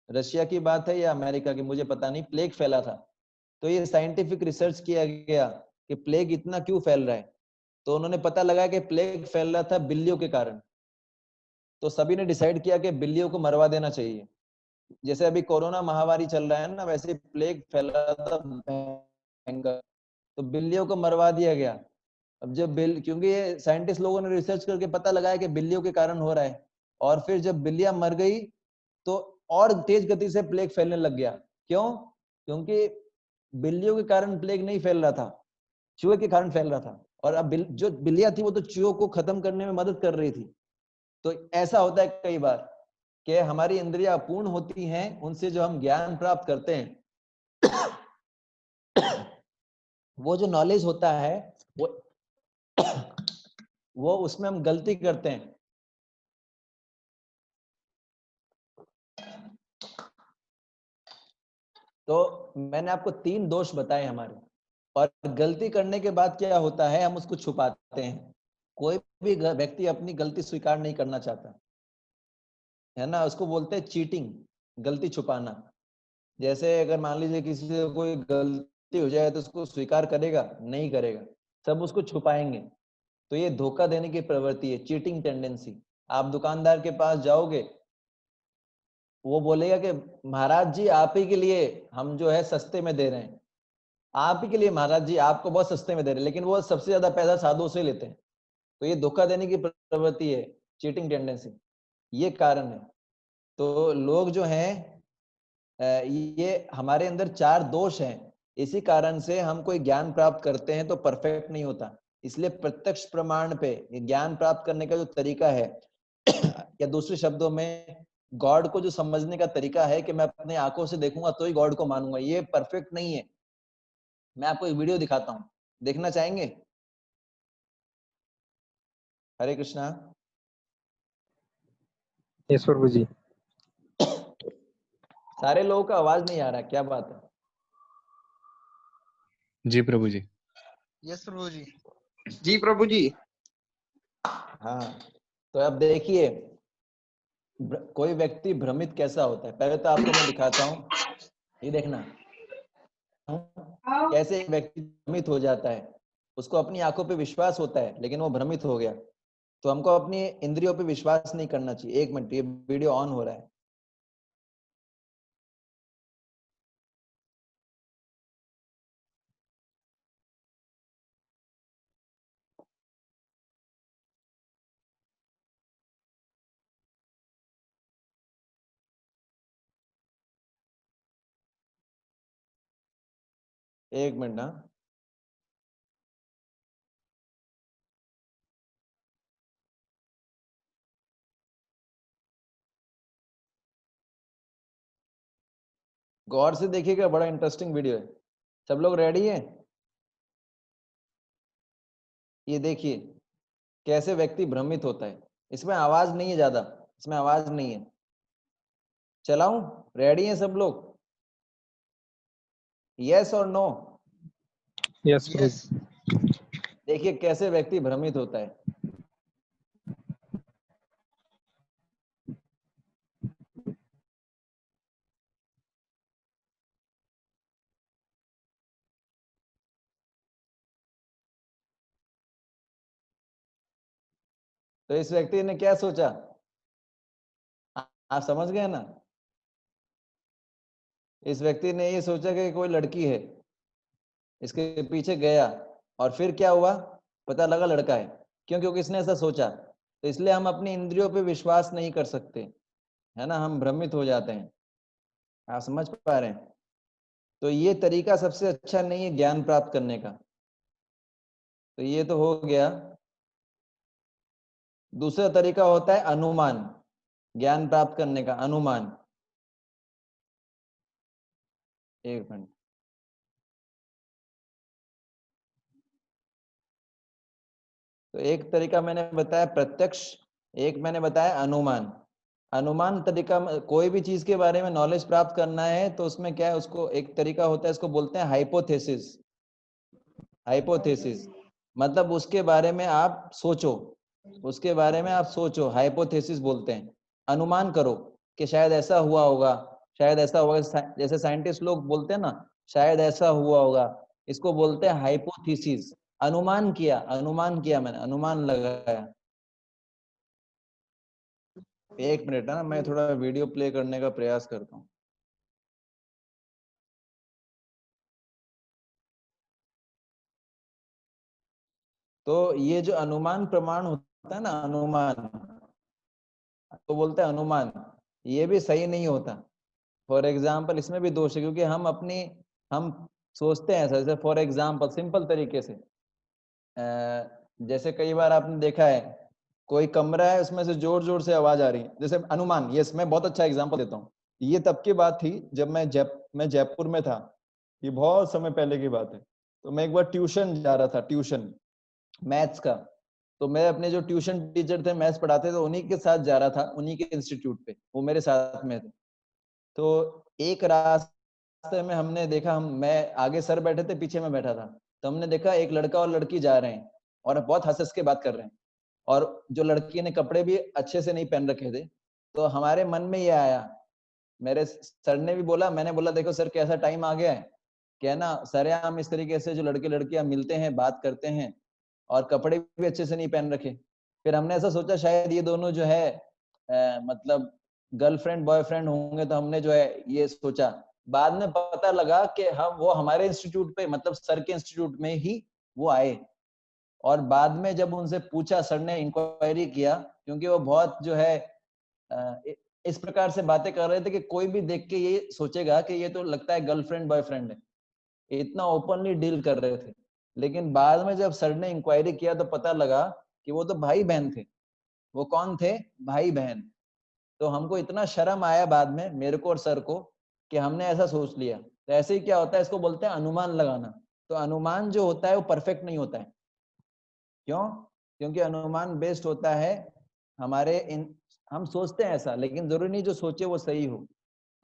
रशिया की बात है या अमेरिका की मुझे पता नहीं, प्लेग फैला था। तो ये साइंटिफिक रिसर्च किया गया कि प्लेग इतना क्यों फैल रहा है। तो उन्होंने पता लगा कि प्लेग फैल रहा था बिल्लियों के कारण। तो सभी ने डिसाइड किया कि बिल्लियों को मरवा देना चाहिए। जैसे अभी कोरोना महामारी चल रहा है ना, वैसे प्लेग फैला था भयंकर, तो बिल्लियों को मरवा दिया गया। अब जब क्योंकि ये साइंटिस्ट लोगों ने रिसर्च करके पता लगाया कि बिल्लियों के कारण हो रहा है, और फिर जब बिल्लियां मर गई तो और तेज गति से प्लेग फैलने लग गया। क्यों? क्योंकि बिल्लियों के कारण प्लेग नहीं फैल रहा था, चूहे के कारण फैल रहा था। और अब जो बिल्लियां थी वो तो चूहों को खत्म करने में मदद कर रही थी। तो ऐसा होता है कई बार कि हमारी इंद्रियां अपूर्ण होती हैं, उनसे जो हम ज्ञान प्राप्त करते हैं वो जो नॉलेज होता है वो वो उसमें हम गलती करते हैं। तो मैंने आपको 3 दोष बताए हमारे, और गलती करने के बाद क्या होता है, हम उसको छुपाते हैं। कोई भी व्यक्ति अपनी गलती स्वीकार नहीं करना चाहता है ना, उसको बोलते हैं चीटिंग, गलती छुपाना। जैसे अगर मान लीजिए किसी से कोई गलती हो जाए तो उसको स्वीकार करेगा? नहीं करेगा, सब उसको छुपाएंगे। तो ये धोखा देने की प्रवृत्ति है, चीटिंग टेंडेंसी। आप दुकानदार के पास जाओगे, वो बोलेगा कि महाराज जी आप ही के लिए हम जो है सस्ते में दे रहे हैं, आप ही के लिए महाराज जी, आपको बहुत सस्ते में दे रहे हैं, लेकिन वो सबसे ज्यादा पैसा साधुओं से लेते हैं। तो ये धोखा देने की प्रवृत्ति है, चीटिंग टेंडेंसी, ये कारण है। तो लोग जो हैं ये हमारे अंदर 4 दोष हैं, इसी कारण से हम कोई ज्ञान प्राप्त करते हैं तो परफेक्ट नहीं होता। इसलिए प्रत्यक्ष प्रमाण पे ज्ञान प्राप्त करने का जो तरीका है या दूसरे शब्दों में गॉड को जो समझने का तरीका है कि मैं अपने आंखों से देखूंगा तो ही गॉड को मानूंगा, ये परफेक्ट नहीं है। मैं आपको एक वीडियो दिखाता हूँ, देखना चाहेंगे? हरे कृष्णा। यस प्रभु जी। सारे लोगों का आवाज नहीं आ रहा, क्या बात है? जी प्रभु जी। यस प्रभु जी। जी प्रभु जी। हाँ, तो अब देखिए कोई व्यक्ति भ्रमित कैसा होता है। पहले तो आपको मैं दिखाता हूँ, ये देखना कैसे एक व्यक्ति भ्रमित हो जाता है। उसको अपनी आंखों पे विश्वास होता है लेकिन वो भ्रमित हो गया। तो हमको अपनी इंद्रियों पे विश्वास नहीं करना चाहिए। 1 मिनट, ये वीडियो ऑन हो रहा है। एक मिनट ना। गौर से देखिएगा, बड़ा इंटरेस्टिंग वीडियो है। सब लोग रेडी हैं? ये देखिए कैसे व्यक्ति भ्रमित होता है। इसमें आवाज नहीं है ज्यादा, इसमें आवाज नहीं है। चलाऊं? रेडी हैं सब लोग? यस और नो? यस प्रभु यस। देखिए कैसे व्यक्ति भ्रमित होता है। तो इस व्यक्ति ने क्या सोचा? आप समझ गए ना? इस व्यक्ति ने ये सोचा कि कोई लड़की है, इसके पीछे गया, और फिर क्या हुआ? पता लगा लड़का है। क्यों? क्योंकि इसने ऐसा सोचा। तो इसलिए हम अपनी इंद्रियों पे विश्वास नहीं कर सकते, है ना, हम भ्रमित हो जाते हैं। आप समझ पा रहे हैं? तो ये तरीका सबसे अच्छा नहीं है ज्ञान प्राप्त करने का। तो ये तो हो गया। दूसरा तरीका होता है अनुमान, ज्ञान प्राप्त करने का अनुमान। एक मिनट। तो एक तरीका मैंने बताया प्रत्यक्ष, एक मैंने बताया अनुमान। अनुमान तरीका कोई भी चीज के बारे में नॉलेज प्राप्त करना है तो उसमें क्या है, उसको एक तरीका होता है, इसको बोलते हैं हाइपोथेसिस। हाइपोथेसिस मतलब उसके बारे में आप सोचो, उसके बारे में आप सोचो, हाइपोथेसिस बोलते हैं। अनुमान करो कि शायद ऐसा हुआ होगा, शायद ऐसा होगा। जैसे साइंटिस्ट लोग बोलते हैं ना, शायद ऐसा हुआ होगा, इसको बोलते हैं हाइपोथेसिस। अनुमान किया, अनुमान किया, मैंने अनुमान लगाया। एक मिनट ना, मैं थोड़ा वीडियो प्ले करने का प्रयास करता हूँ। तो ये जो अनुमान प्रमाण होता है ना, अनुमान, तो बोलते हैं अनुमान, ये भी सही नहीं होता। फॉर एग्जाम्पल इसमें भी दोष है, क्योंकि हम सोचते हैं ऐसा। जैसे फॉर एग्जाम्पल सिंपल तरीके से, जैसे कई बार आपने देखा है कोई कमरा है, उसमें से जोर जोर से आवाज आ रही है, जैसे अनुमान। यस, मैं बहुत अच्छा एग्जांपल देता हूँ। ये तब की बात थी जब मैं जयपुर में था। ये बहुत समय पहले की बात है। तो मैं एक बार ट्यूशन जा रहा था, ट्यूशन मैथ्स का। तो मैं अपने जो ट्यूशन टीचर थे, मैथ्स पढ़ाते थे, उन्हीं के साथ जा रहा था, उन्हीं के इंस्टीट्यूट पे, वो मेरे साथ में थे। तो एक रास्ते में हमने देखा, मैं आगे सर बैठे थे, पीछे में बैठा था। तो हमने देखा एक लड़का और लड़की जा रहे हैं और बहुत हंस हंस के बात कर रहे हैं, और जो लड़की ने कपड़े भी अच्छे से नहीं पहन रखे थे। तो हमारे मन में ये आया, मेरे सर ने भी बोला, मैंने बोला देखो सर कैसा टाइम आ गया है, क्या ना सरेआम इस तरीके से जो लड़के लड़कियां मिलते हैं, बात करते हैं, और कपड़े भी अच्छे से नहीं पहन रखे। फिर हमने ऐसा सोचा शायद ये दोनों जो है मतलब गर्लफ्रेंड बॉयफ्रेंड होंगे। तो हमने जो है ये सोचा। बाद में पता लगा कि वो हमारे इंस्टीट्यूट पे, मतलब सर के इंस्टीट्यूट में ही वो आए। और बाद में जब उनसे पूछा, सर ने इंक्वायरी किया, क्योंकि वो बहुत जो है इस प्रकार से बातें कर रहे थे कि कोई भी देख के ये सोचेगा कि ये तो लगता है गर्लफ्रेंड बॉयफ्रेंड है, इतना ओपनली डील कर रहे थे। लेकिन बाद में जब सर ने इंक्वायरी किया तो पता लगा कि वो तो भाई बहन थे। वो कौन थे? भाई बहन। तो हमको इतना शर्म आया बाद में, मेरे को और सर को, कि हमने ऐसा सोच लिया। तो ऐसे ही क्या होता है, इसको बोलते हैं अनुमान लगाना। तो अनुमान जो होता है वो परफेक्ट नहीं होता है। क्यों? क्योंकि अनुमान बेस्ड होता है हमारे हम सोचते हैं ऐसा, लेकिन जरूरी नहीं जो सोचे वो सही हो।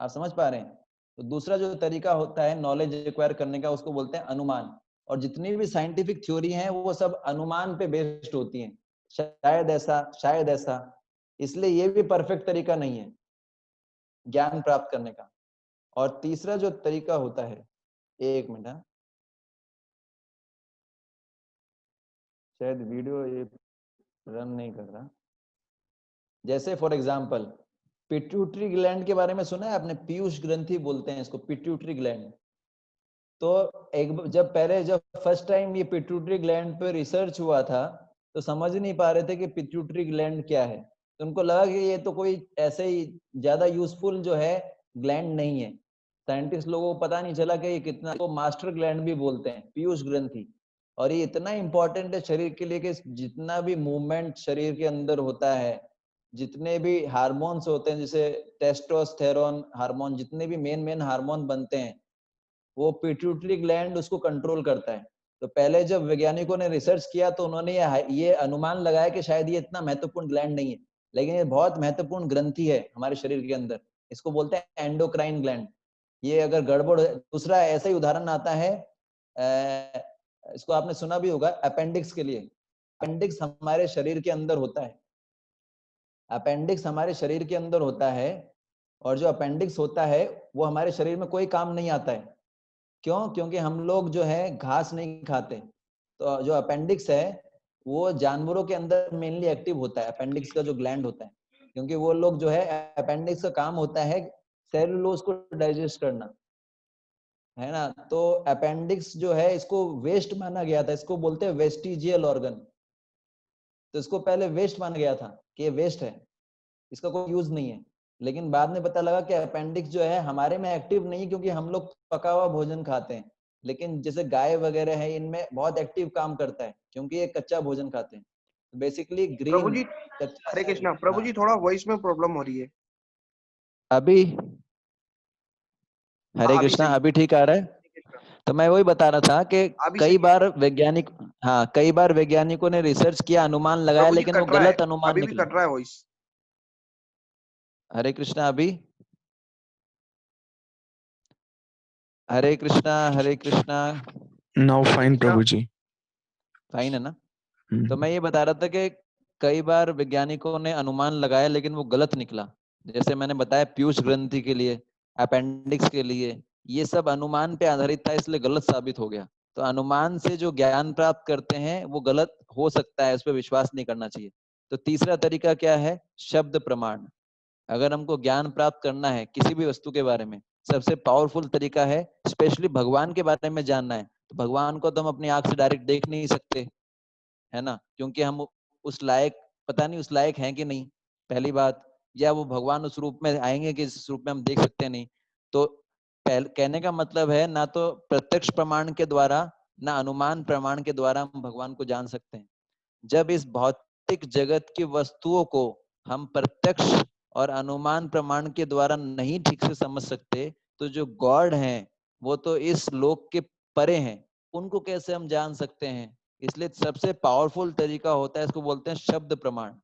आप समझ पा रहे हैं? तो दूसरा जो तरीका होता है नॉलेज एक्वायर करने का, उसको बोलते हैं अनुमान। और जितनी भी साइंटिफिक थ्योरी हैं वो सब अनुमान पे बेस्ड होती हैं, शायद ऐसा, शायद ऐसा। इसलिए ये भी परफेक्ट तरीका नहीं है ज्ञान प्राप्त करने का। और तीसरा जो तरीका होता है, एक मिनट, शायद वीडियो ये रन नहीं कर रहा। जैसे फॉर एग्जांपल पिट्यूटरी ग्लैंड के बारे में सुना है आपने? पीयूष ग्रंथि बोलते हैं इसको, पिट्यूटरी ग्लैंड। तो जब पहले जब फर्स्ट टाइम ये पिट्यूटरी ग्लैंड पे रिसर्च हुआ था, तो समझ नहीं पा रहे थे कि पिट्यूटरी ग्लैंड क्या है। तो उनको लगा कि ये तो कोई ऐसे ही ज्यादा यूजफुल जो है ग्लैंड नहीं है। साइंटिस्ट लोगों को पता नहीं चला कि ये कितना, तो मास्टर ग्लैंड भी बोलते हैं, पीयूष ग्रंथि। और ये इतना इंपॉर्टेंट है शरीर के लिए कि जितना भी मूवमेंट शरीर के अंदर होता है, जितने भी हार्मोन्स होते हैं, जैसे टेस्टोस्टेरोन हार्मोन, जितने भी मेन हार्मोन बनते हैं, वो पिट्यूटरी ग्लैंड उसको कंट्रोल करता है। तो पहले जब वैज्ञानिकों ने रिसर्च किया तो उन्होंने ये अनुमान लगाया कि शायद ये इतना महत्वपूर्ण ग्लैंड नहीं है, लेकिन ये बहुत महत्वपूर्ण ग्रंथि है हमारे शरीर के अंदर। इसको बोलते हैं एंडोक्राइन ग्लैंड। ये अगर गड़बड़, दूसरा ऐसा ही उदाहरण आता है, इसको आपने सुना भी होगा, अपेंडिक्स के लिए। अपेंडिक्स हमारे शरीर के अंदर होता है, अपेंडिक्स हमारे शरीर के अंदर होता है, और जो अपेंडिक्स होता है वो हमारे शरीर में कोई काम नहीं आता है। क्यों? क्योंकि हम लोग जो है घास नहीं खाते। तो जो अपेंडिक्स है वो जानवरों के अंदर मेनली एक्टिव होता है, अपेंडिक्स का जो ग्लैंड होता है, क्योंकि वो लोग जो है, अपेंडिक्स का काम होता है सेलुलोज को डाइजेस्ट करना, है ना। तो अपेंडिक्स जो है इसको वेस्ट माना गया था, इसको बोलते हैं वेस्टिजियल ऑर्गन। तो इसको पहले वेस्ट माना गया था कि ये वेस्ट है, इसका कोई यूज नहीं है। लेकिन बाद में पता लगा कि अपेंडिक्स जो है हमारे में एक्टिव नहीं, क्योंकि हम लोग पका हुआ भोजन खाते हैं, लेकिन जैसे गाय वगैरह है इनमें बहुत एक्टिव काम करता है, क्योंकि ये कच्चा भोजन खाते हैं। बेसिकली प्रभु ग्रीन जी, कच्चा हरे सेल। कृष्णा। प्रभु हाँ, जी, थोड़ा वॉइस में प्रॉब्लम हो रही है। अभी हरे हाँ, अभी कृष्णा, सही। अभी ठीक आ रहा है। तो मैं वही बता रहा था कि अभी कई सही है। बार वैज्ञानिक, हाँ, कई बार वैज्ञानिकों ने रिसर्च किया, अनुमान लगाया, प्रभु जी लेकिन वो कट रहा है, गलत अनुमान अभी भी निकला। कट रहा है वॉइस। हरे कृष्णा, अभी Hare Krishna, Hare Krishna. Now fine, Krishna. Prabhuji. Fine है ना। तो Hmm. मैं ये बता रहा था कि कई बार वैज्ञानिकों ने अनुमान लगाया लेकिन वो गलत निकला। जैसे मैंने बताया पीयूष ग्रंथि के लिए, अपेंडिक्स के लिए, ये सब अनुमान पे आधारित था, इसलिए गलत साबित हो गया। तो अनुमान से जो ज्ञान प्राप्त करते हैं वो गलत हो सकता है, उस पर विश्वास नहीं करना चाहिए। तो तीसरा तरीका क्या है? शब्द प्रमाण। अगर हमको ज्ञान प्राप्त करना है किसी भी वस्तु के बारे में, सबसे पावरफुल तरीका है, स्पेशली भगवान के बारे में जानना है, तो भगवान को तो हम अपनी आंख से डायरेक्ट देख नहीं सकते, है ना, क्योंकि हम उस लायक, पता नहीं उस लायक हैं कि नहीं, पहली बात, या वो भगवान उस रूप में आएंगे कि इस रूप में हम देख सकते नहीं। तो कहने का मतलब है, ना तो प्रत्यक्ष प्रमाण के द्वारा, ना अनुमान प्रमाण के द्वारा हम भगवान को जान सकते हैं। जब इस भौतिक जगत की वस्तुओं को हम प्रत्यक्ष और अनुमान प्रमाण के द्वारा नहीं ठीक से समझ सकते, तो जो गॉड हैं वो तो इस लोक के परे हैं, उनको कैसे हम जान सकते हैं? इसलिए सबसे पावरफुल तरीका होता है, इसको बोलते हैं शब्द प्रमाण।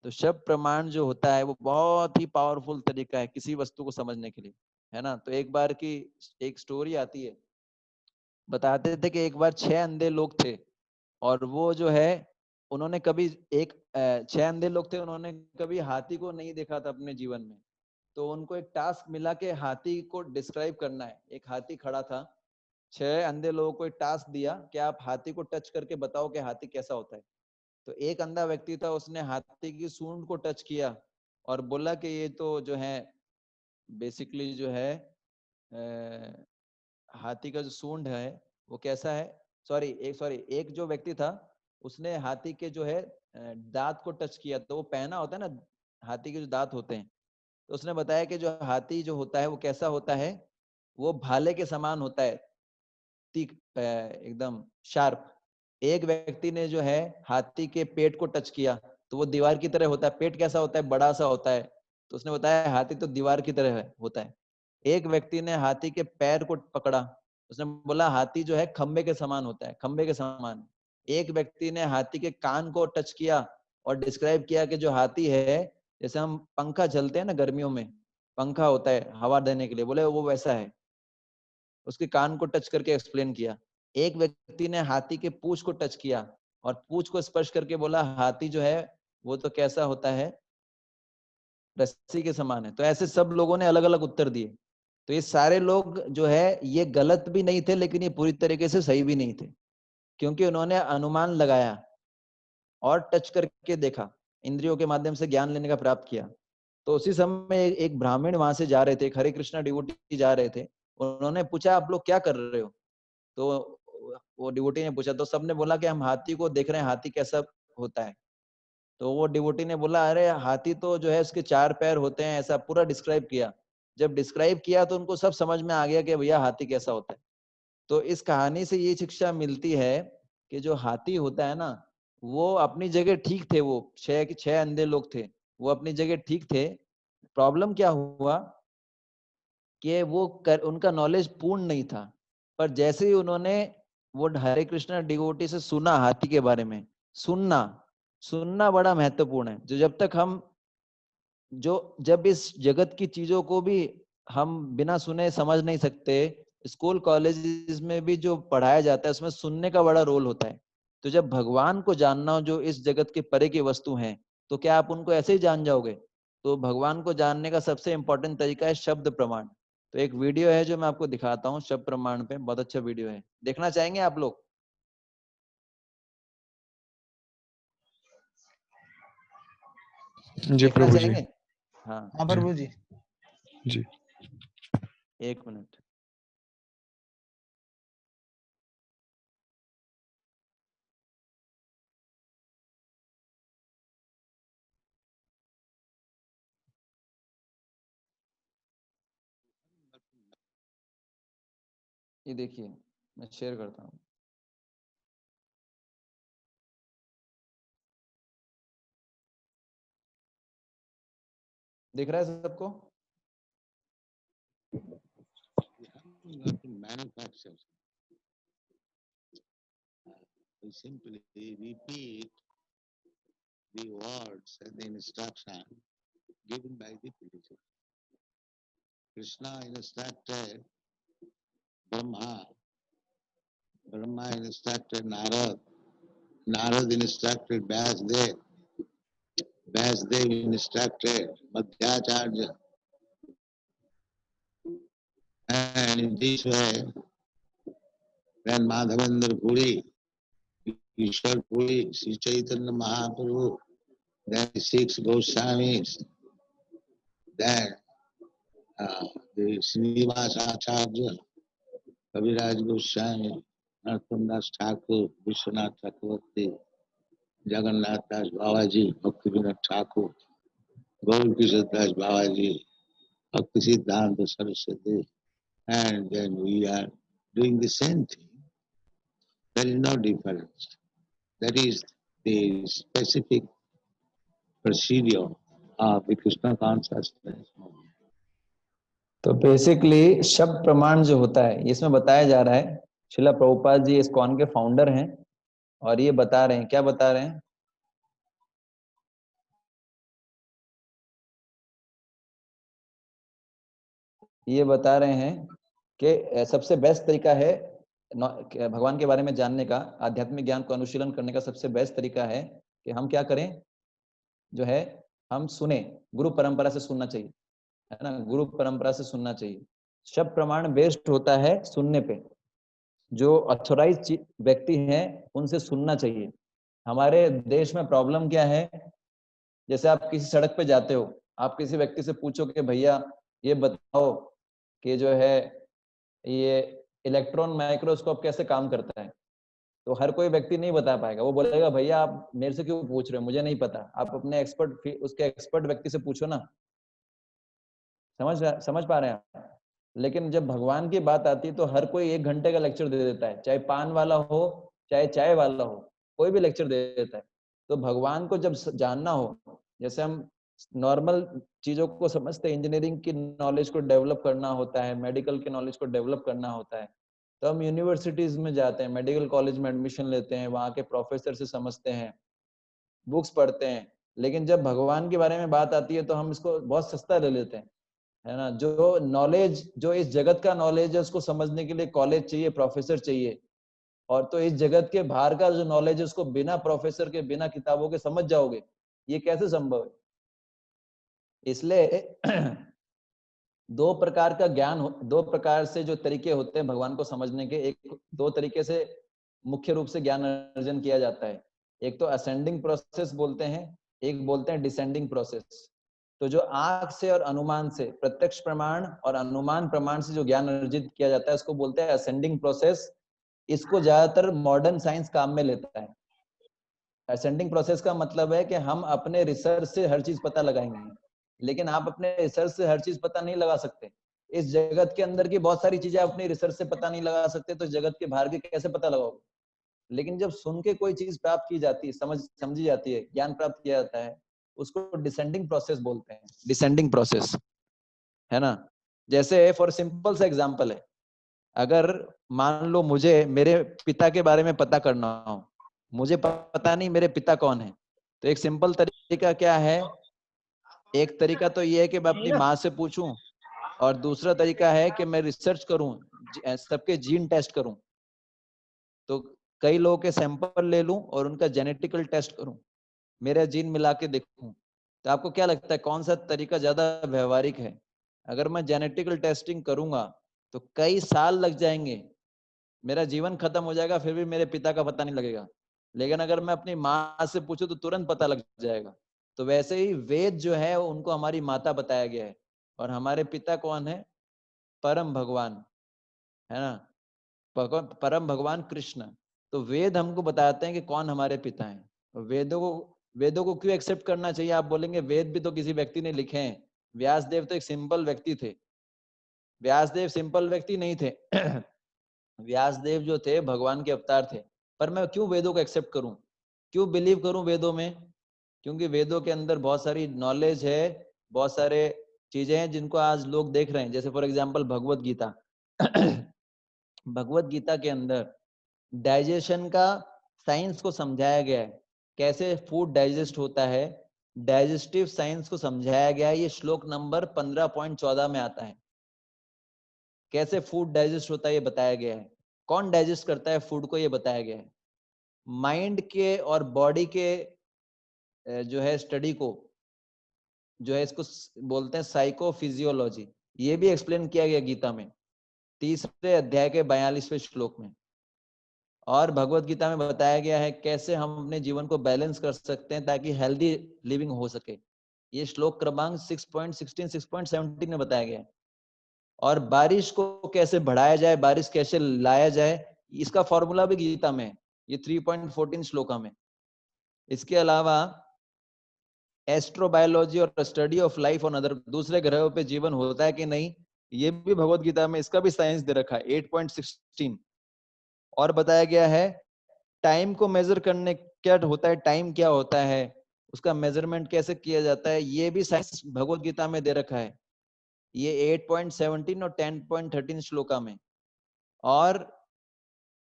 तो शब्द प्रमाण जो होता है वो बहुत ही पावरफुल तरीका है किसी वस्तु को समझने के लिए, है ना। तो एक बार की एक स्टोरी आती है, बताते थे कि एक बार 6 अंधे लोग थे, और वो जो है, उन्होंने कभी एक 6 अंधे लोग थे, उन्होंने कभी हाथी को नहीं देखा था अपने जीवन में। तो उनको एक टास्क मिला कि हाथी को डिस्क्राइब करना है। एक हाथी खड़ा था, 6 अंधे लोगों को एक टास्क दिया कि आप हाथी को टच करके बताओ कि हाथी कैसा होता है। तो एक अंधा व्यक्ति था, उसने हाथी की सूंड को टच किया और बोला कि ये तो जो है, बेसिकली जो है, हाथी का जो सूंड है वो कैसा है। सॉरी, एक जो व्यक्ति था, उसने हाथी के जो है दांत को टच किया, तो वो पहना होता है ना, हाथी के जो दांत होते हैं। तो उसने बताया कि जो हाथी जो होता है वो कैसा होता है, वो भाले के समान होता है, तीख, एकदम शार्प। एक व्यक्ति ने जो है हाथी के पेट को टच किया, तो वो दीवार की तरह होता है। पेट कैसा होता है? बड़ा सा होता है। तो उसने बताया हाथी तो दीवार की तरह होता है। एक व्यक्ति ने हाथी के पैर को पकड़ा, उसने बोला हाथी जो है खंबे के समान होता है, खंबे के समान। एक व्यक्ति ने हाथी के कान को टच किया और डिस्क्राइब किया कि जो हाथी है, जैसे हम पंखा चलते हैं ना गर्मियों में, पंखा होता है हवा देने के लिए, बोले वो वैसा है। उसके कान को टच करके एक्सप्लेन किया। एक व्यक्ति ने हाथी के पूंछ को टच किया और पूंछ को स्पर्श करके बोला हाथी जो है वो तो कैसा होता है, रस्सी के समान है। तो ऐसे सब लोगों ने अलग अलग उत्तर दिए। तो ये सारे लोग जो है ये गलत भी नहीं थे, लेकिन ये पूरी तरीके से सही भी नहीं थे, क्योंकि उन्होंने अनुमान लगाया और टच करके देखा, इंद्रियों के माध्यम से ज्ञान लेने का प्राप्त किया। तो उसी समय एक ब्राह्मण वहां से जा रहे थे, हरे कृष्णा डिवोटी जा रहे थे। उन्होंने पूछा आप लोग क्या कर रहे हो? तो वो डिवोटी ने पूछा, तो सबने बोला कि हम हाथी को देख रहे हैं, हाथी कैसा होता है। तो वो डिवोटी ने बोला अरे हाथी तो जो है उसके 4 पैर होते हैं, ऐसा पूरा डिस्क्राइब किया। जब डिस्क्राइब किया तो उनको सब समझ में आ गया कि भैया हाथी कैसा होता है। तो इस कहानी से ये शिक्षा मिलती है कि जो हाथी होता है ना, वो अपनी जगह ठीक थे। वो छह अंधे लोग थे, वो अपनी जगह ठीक थे। प्रॉब्लम क्या हुआ कि उनका नॉलेज पूर्ण नहीं था। पर जैसे ही उन्होंने वो हरे कृष्णा डिवोटी से सुना हाथी के बारे में, सुनना बड़ा महत्वपूर्ण है। जो जब इस जगत की चीजों को भी हम बिना सुने समझ नहीं सकते। स्कूल कॉलेज में भी जो पढ़ाया जाता है उसमें सुनने का बड़ा रोल होता है। तो जब भगवान को जानना हो जो इस जगत के परे की वस्तु हैं, तो क्या आप उनको ऐसे ही जान जाओगे? तो भगवान को जानने का सबसे इंपॉर्टेंट तरीका है शब्द प्रमाण। तो एक वीडियो है जो मैं आपको दिखाता हूँ शब्द प्रमाण पे, बहुत अच्छा वीडियो है, देखना चाहेंगे आप लोग? जी देखना प्रभु जी। चाहेंगे? हाँ हाँ प्रभु जी। जी। एक मिनट। ये देखिए, मैं शेयर करता हूँ। दिख रहा है सबको? Manufacture. We simply repeat the words and the instruction given by the Buddha. Krishna instructed Brahma, Brahma instructed Narad, Narad instructed Vyasdev, Vyasdev instructed Madhyacharya. And in this way, when Madhavendra Puri, Ishwar Puri, Sri Chaitanya Mahaprabhu, then the 6 Goswamis, then the Srinivas Acharya, Kaviraj Goswami, Narottam Das Thakur, Vishwanath Chakravarti, Jagannath Das Babaji, Bhaktivinoda Thakur, Gaur Kishore Das Babaji, Bhakti Siddhanta Saraswati, and then we are doing the same thing. There is no difference. That is the specific procedure of the Krishna consciousness. तो बेसिकली शब्द प्रमाण जो होता है, इसमें बताया जा रहा है, श्रीला प्रभुपाद जी इस्कॉन के फाउंडर हैं और ये बता रहे हैं, क्या बता रहे हैं? ये बता रहे हैं कि सबसे बेस्ट तरीका है भगवान के बारे में जानने का, आध्यात्मिक ज्ञान को अनुशीलन करने का सबसे बेस्ट तरीका है कि हम क्या करें, जो है हम सुने, गुरु परंपरा से सुनना चाहिए, है ना, गुरु परंपरा से सुनना चाहिए। शब्द प्रमाण बेस्ड होता है सुनने पे, जो ऑथोराइज व्यक्ति हैं उनसे सुनना चाहिए। हमारे देश में प्रॉब्लम क्या है, जैसे आप किसी सड़क पे जाते हो, आप किसी व्यक्ति से पूछो कि भैया ये बताओ कि जो है ये इलेक्ट्रॉन माइक्रोस्कोप कैसे काम करता है, तो हर कोई व्यक्ति नहीं बता पाएगा। वो बोलेगा भैया आप मेरे से क्यों पूछ रहे हो, मुझे नहीं पता, आप अपने उसके एक्सपर्ट व्यक्ति से पूछो ना। समझ पा रहे हैं आप? लेकिन जब भगवान की बात आती है तो हर कोई 1 घंटे का लेक्चर दे देता है, चाहे पान वाला हो चाहे चाय वाला हो, कोई भी लेक्चर दे देता है। तो भगवान को जब जानना हो, जैसे हम नॉर्मल चीजों को समझते, इंजीनियरिंग की नॉलेज को डेवलप करना होता है, मेडिकल के नॉलेज को डेवलप करना होता है, तो हम यूनिवर्सिटीज में जाते हैं, मेडिकल कॉलेज में एडमिशन लेते हैं, वहाँ के प्रोफेसर से समझते हैं, बुक्स पढ़ते हैं। लेकिन जब भगवान के बारे में बात आती है तो हम इसको बहुत सस्ता ले लेते हैं, है ना। जो नॉलेज, जो इस जगत का नॉलेज है, उसको समझने के लिए कॉलेज चाहिए, प्रोफेसर चाहिए, और तो इस जगत के बाहर का जो नॉलेज है उसको बिना प्रोफेसर के, बिना किताबों के समझ जाओगे, ये कैसे संभव है? इसलिए दो प्रकार का ज्ञान, दो प्रकार से जो तरीके होते हैं भगवान को समझने के, एक दो तरीके से मुख्य रूप से ज्ञान अर्जन किया जाता है। एक तो असेंडिंग प्रोसेस बोलते हैं, एक बोलते हैं डिसेंडिंग प्रोसेस। तो जो आंख से और अनुमान से, प्रत्यक्ष प्रमाण और अनुमान प्रमाण से जो ज्ञान अर्जित किया जाता है उसको बोलते हैं असेंडिंग प्रोसेस। इसको ज्यादातर मॉडर्न साइंस काम में लेता है। असेंडिंग प्रोसेस का मतलब है कि हम अपने रिसर्च से हर चीज पता लगाएंगे, लेकिन आप अपने रिसर्च से हर चीज पता नहीं लगा सकते। इस जगत के अंदर की बहुत सारी चीजें अपनी रिसर्च से पता नहीं लगा सकते, तो जगत के बाहर के कैसे पता लगाओगे? लेकिन जब सुन के कोई चीज प्राप्त की जाती है, समझी जाती है, ज्ञान प्राप्त किया जाता है, उसको डिसेंडिंग प्रोसेस बोलते हैं, डिसेंडिंग प्रोसेस, है ना। जैसे फॉर सिंपल सा एग्जांपल है, अगर मान लो मुझे मेरे पिता के बारे में पता करना हो, मुझे पता नहीं मेरे पिता कौन है, तो एक सिंपल तरीका क्या है? एक तरीका तो ये है कि मैं अपनी माँ से पूछूं, और दूसरा तरीका है कि मैं रिसर्च करूं, सबके जीन टेस्ट करूं। तो कई लोगों के सैंपल ले लूं और उनका जेनेटिकल टेस्ट करूं, मेरा जीन मिला के देखूं। तो आपको क्या लगता है कौन सा तरीका ज्यादा व्यवहारिक है? अगर मैं जेनेटिकल टेस्टिंग करूंगा तो कई साल लग जाएंगे, मेरा जीवन खत्म हो जाएगा, फिर भी मेरे पिता का पता नहीं लगेगा। लेकिन अगर मैं अपनी माँ से पूछूं तो तुरंत पता लग जाएगा। तो वैसे ही वेद जो है उनको हमारी माता बताया गया है, और हमारे पिता कौन है? परम भगवान, है ना, परम भगवान कृष्ण। तो वेद हमको बताते हैं कि कौन हमारे पिता हैं। वेदों को क्यों एक्सेप्ट करना चाहिए? आप बोलेंगे वेद भी तो किसी व्यक्ति ने लिखे हैं। व्यासदेव तो एक सिंपल व्यक्ति थे। व्यासदेव सिंपल व्यक्ति नहीं थे। व्यासदेव जो थे भगवान के अवतार थे। पर मैं क्यों वेदों को एक्सेप्ट करूं, क्यों बिलीव करूं वेदों में? क्योंकि वेदों के अंदर बहुत सारी नॉलेज है, बहुत सारे चीजें हैं जिनको आज लोग देख रहे हैं। जैसे फॉर एग्जांपल भगवत गीता। भगवत गीता के अंदर डाइजेशन का साइंस को समझाया गया है, कैसे फूड डाइजेस्ट होता है, डाइजेस्टिव साइंस को समझाया गया है। ये श्लोक नंबर 15.14 में आता है। कैसे फूड डाइजेस्ट होता है ये बताया गया है, कौन डाइजेस्ट करता है फूड को ये बताया गया है। माइंड के और बॉडी के जो है स्टडी को, जो है इसको बोलते हैं साइकोफिजियोलॉजी, ये भी एक्सप्लेन किया गया गीता में 3रे अध्याय के 42वें श्लोक में। और भगवत गीता में बताया गया है कैसे हम अपने जीवन को बैलेंस कर सकते हैं ताकि हेल्दी लिविंग हो सके। ये श्लोक क्रमांक 6.16 6.17 में बताया गया है। और बारिश को कैसे बढ़ाया जाए, बारिश कैसे लाया जाए, इसका फॉर्मूला भी गीता में है, ये 3.14 श्लोका में। इसके अलावा एस्ट्रोबायोलॉजी और study of life on other, दूसरे ग्रहों पे जीवन होता है कि नहीं, ये भी भगवत गीता में, इसका भी साइंस दे रखा है 8.16। और बताया गया है टाइम को मेजर करने क्या होता है, टाइम क्या होता है, उसका मेजरमेंट कैसे किया जाता है, ये भी साइंस भगवत गीता में दे रखा है, ये 8.17 और 10.13 श्लोका में। और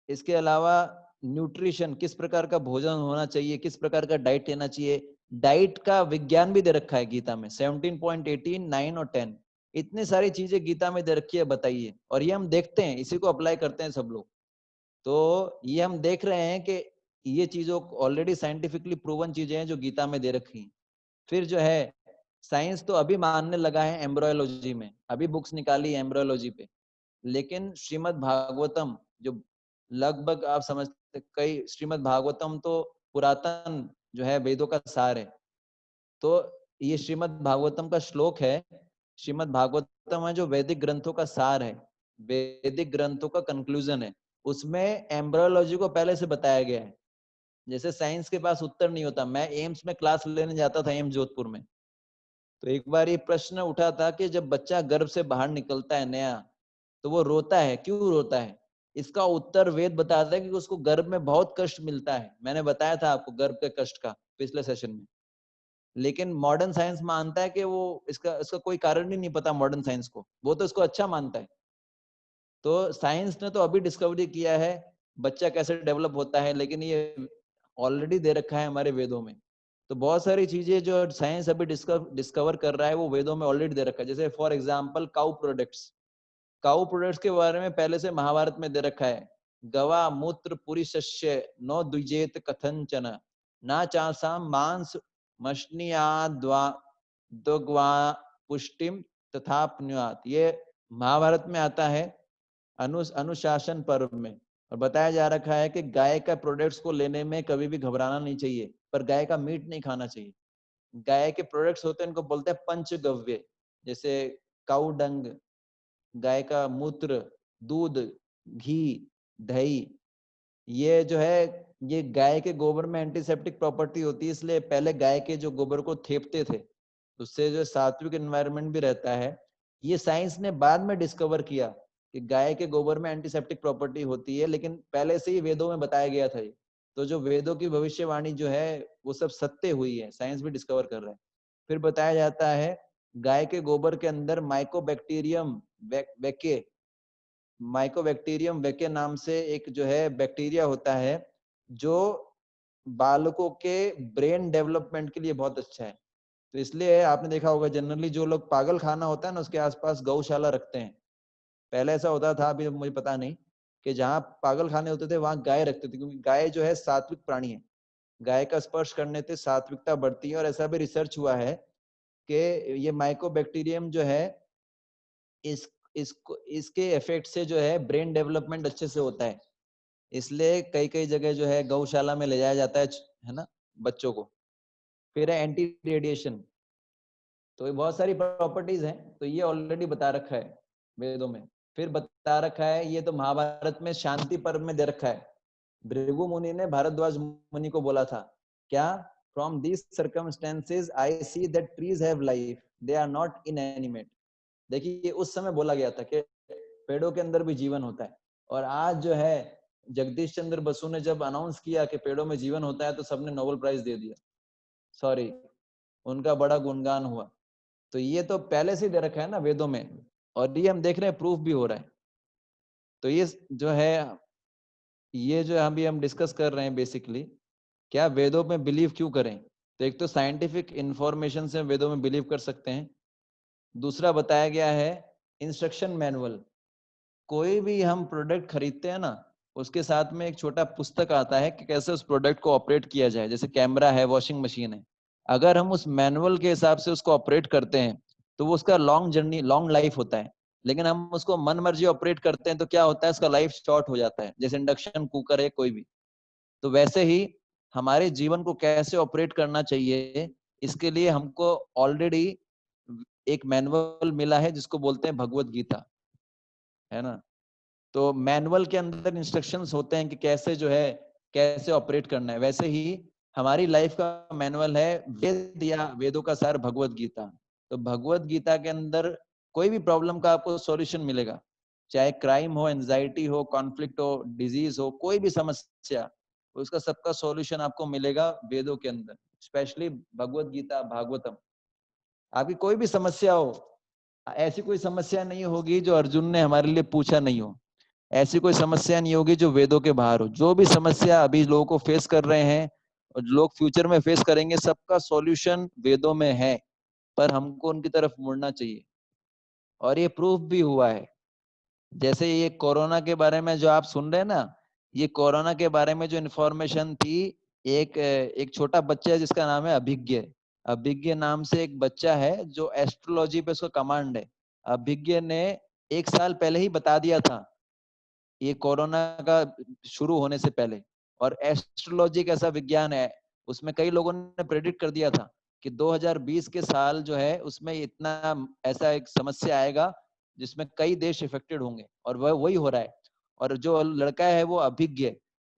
इसके अलावा न्यूट्रिशन, किस प्रकार का भोजन होना चाहिए, किस प्रकार का डाइट लेना चाहिए, डाइट का विज्ञान भी दे रखा है गीता में 17.18, 9 और 10। इतनी सारी चीजें गीता में दे रखी है, बताइए। और ये हम देखते हैं, इसी को अप्लाई करते हैं सब लोग। तो ये हम देख रहे हैं कि ये चीजों ऑलरेडी साइंटिफिकली प्रूवन चीजें हैं जो गीता में दे रखी हैं। फिर जो है साइंस तो अभी मानने लगा है एम्ब्रोयोलॉजी में, अभी बुक्स निकाली है एम्ब्रोयोलॉजी पे। लेकिन श्रीमद् भागवतम जो लगभग आप समझते, कई श्रीमद् भागवतम तो पुरातन जो है वेदों का सार है। तो ये श्रीमद् भागवतम का श्लोक है, श्रीमद् भागवतम है जो वैदिक ग्रंथों का सार है, वैदिक ग्रंथों का कंक्लूजन है। उसमें एम्ब्रोयोलॉजी को पहले से बताया गया है। जैसे साइंस के पास उत्तर नहीं होता, मैं एम्स में क्लास लेने जाता था, एम्स जोधपुर में। तो एक बार ये प्रश्न उठा था कि जब बच्चा गर्भ से बाहर निकलता है नया, तो वो रोता है, क्यों रोता है? इसका उत्तर वेद बताता है कि उसको गर्भ में बहुत कष्ट मिलता है। मैंने बताया था आपको गर्भ के कष्ट का पिछले सेशन में। लेकिन मॉडर्न साइंस मानता है कि वो इसका कोई कारण ही नहीं पता मॉडर्न साइंस को, वो तो इसको अच्छा मानता है। तो साइंस ने तो अभी डिस्कवरी किया है बच्चा कैसे डेवलप होता है, लेकिन ये ऑलरेडी दे रखा है हमारे वेदों में। तो बहुत सारी चीजें जो साइंस अभी डिस्कवर कर रहा है वो वेदों में ऑलरेडी दे रखा है। जैसे फॉर एग्जांपल काउ प्रोडक्ट्स के बारे में पहले से महाभारत में दे रखा है। गवा मूत्र पुरीशस्य नो द्विजेत कथंचन ना चासाम मांस मशनियाद्वा दुग्वा पुष्टिम तथाप्नुयात। ये महाभारत में आता है अनुशासन पर्व में। और बताया जा रखा है कि गाय का प्रोडक्ट्स को लेने में कभी भी घबराना नहीं चाहिए, पर गाय का मीट नहीं खाना चाहिए। गाय के प्रोडक्ट्स होते हैं, इनको बोलते हैं पंचगव्य। जैसे काऊ डंग, गाय का मूत्र, दूध, घी, दही, ये जो है ये गाय के गोबर में एंटीसेप्टिक प्रॉपर्टी होती है, इसलिए पहले गाय के जो गोबर को थेपते थे उससे जो सात्विक एनवायरनमेंट भी रहता है। ये साइंस ने बाद में डिस्कवर किया कि गाय के गोबर में एंटीसेप्टिक प्रॉपर्टी होती है, लेकिन पहले से ही वेदों में बताया गया था ये। तो जो वेदों की भविष्यवाणी जो है वो सब सत्य हुई है, साइंस भी डिस्कवर कर रहा है। फिर बताया जाता है गाय के गोबर के अंदर माइकोबैक्टीरियम वेके नाम से एक जो है बैक्टीरिया होता है, जो बालकों के ब्रेन डेवलपमेंट के लिए बहुत अच्छा है। तो इसलिए आपने देखा होगा जनरली जो लोग पागल खाना होता है ना उसके आसपास गौशाला रखते हैं। पहले ऐसा होता था, अभी मुझे पता नहीं, कि जहाँ पागल खाने होते थे वहां गाय रखते थे, क्योंकि गाय जो है सात्विक प्राणी है। गाय का स्पर्श करने से सात्विकता बढ़ती है। और ऐसा भी रिसर्च हुआ है कि ये माइकोबैक्टीरियम जो है इसके इफेक्ट से जो है ब्रेन डेवलपमेंट अच्छे से होता है। इसलिए कई कई जगह जो है गौशाला में ले जाया जाता है ना, बच्चों को। फिर है एंटी रेडिएशन। तो ये बहुत सारी प्रॉपर्टीज हैं, तो ये ऑलरेडी बता रखा है वेदों में। फिर बता रखा है, ये तो महाभारत में शांति पर्व में दे रखा है। भृगु मुनि ने भारद्वाज मुनि को बोला था क्या, from these circumstances I see that trees have life, they are not inanimate. देखिए उस समय बोला गया था कि पेड़ों के अंदर भी जीवन होता है। और आज जो है जगदीश चंद्र बसु ने जब अनाउंस किया कि पेड़ों में जीवन होता है, तो सबने नोबेल प्राइज दे दिया। सॉरी, उनका बड़ा गुणगान हुआ। तो ये तो पहले से दे रखा है ना वेदों में, और ये हम देख रहे हैं प्रूफ भी हो रहा है। तो ये जो है, ये जो अभी हम डिस्कस कर रहे हैं बेसिकली, क्या वेदों में बिलीव क्यों करें। तो एक तो साइंटिफिक इंफॉर्मेशन से वेदों में बिलीव कर सकते हैं। दूसरा बताया गया है इंस्ट्रक्शन मैनुअल। कोई भी हम प्रोडक्ट खरीदते हैं ना, उसके साथ में एक छोटा पुस्तक आता है कि कैसे उस प्रोडक्ट को ऑपरेट किया जाए। जैसे कैमरा है, वॉशिंग मशीन है, अगर हम उस मैनुअल के हिसाब से उसको ऑपरेट करते हैं तो वो उसका लॉन्ग जर्नी, लॉन्ग लाइफ होता है। लेकिन हम उसको मन मर्जी ऑपरेट करते हैं तो क्या होता है, उसका लाइफ शॉर्ट हो जाता है। जैसे इंडक्शन कुकर है कोई भी, तो वैसे ही हमारे जीवन को कैसे ऑपरेट करना चाहिए, इसके लिए हमको ऑलरेडी एक मैनुअल मिला है जिसको बोलते हैं भगवत गीता, है ना। तो मैनुअल के अंदर इंस्ट्रक्शंस होते हैं कि कैसे जो है कैसे ऑपरेट करना है। वैसे ही हमारी लाइफ का मैनुअल है वेद या वेदों का सार भगवत गीता। तो भगवत गीता के अंदर कोई भी प्रॉब्लम का आपको सॉल्यूशन मिलेगा, चाहे क्राइम हो, एंजाइटी हो, कॉन्फ्लिक्ट हो, डिजीज हो, कोई भी समस्या, उसका सबका सॉल्यूशन आपको मिलेगा वेदों के अंदर, स्पेशली भगवत गीता, भागवतम। आपकी कोई भी समस्या हो, ऐसी कोई समस्या नहीं होगी जो अर्जुन ने हमारे लिए पूछा नहीं हो। ऐसी कोई समस्या नहीं होगी जो वेदों के बाहर हो। जो भी समस्या अभी लोगों को फेस कर रहे हैं और लोग फ्यूचर में फेस करेंगे, सबका सॉल्यूशन वेदों में है। पर हमको उनकी तरफ मुड़ना चाहिए, और ये प्रूफ भी हुआ है। जैसे ये कोरोना के बारे में जो आप सुन रहे हैं ना, ये कोरोना के बारे में जो इन्फॉर्मेशन थी, एक छोटा बच्चा है जिसका नाम है अभिज्ञ। अभिज्ञ नाम से एक बच्चा है जो एस्ट्रोलॉजी पे उसका कमांड है। अभिज्ञ ने 1 साल पहले ही बता दिया था ये कोरोना का शुरू होने से पहले। और एस्ट्रोलॉजी एक ऐसा विज्ञान है, उसमें कई लोगों ने प्रेडिक्ट कर दिया था कि 2020 के साल जो है उसमें इतना ऐसा एक समस्या आएगा जिसमें कई देश इफेक्टेड होंगे, और वह वही हो रहा है। और जो लड़का है वो अभिज्ञ,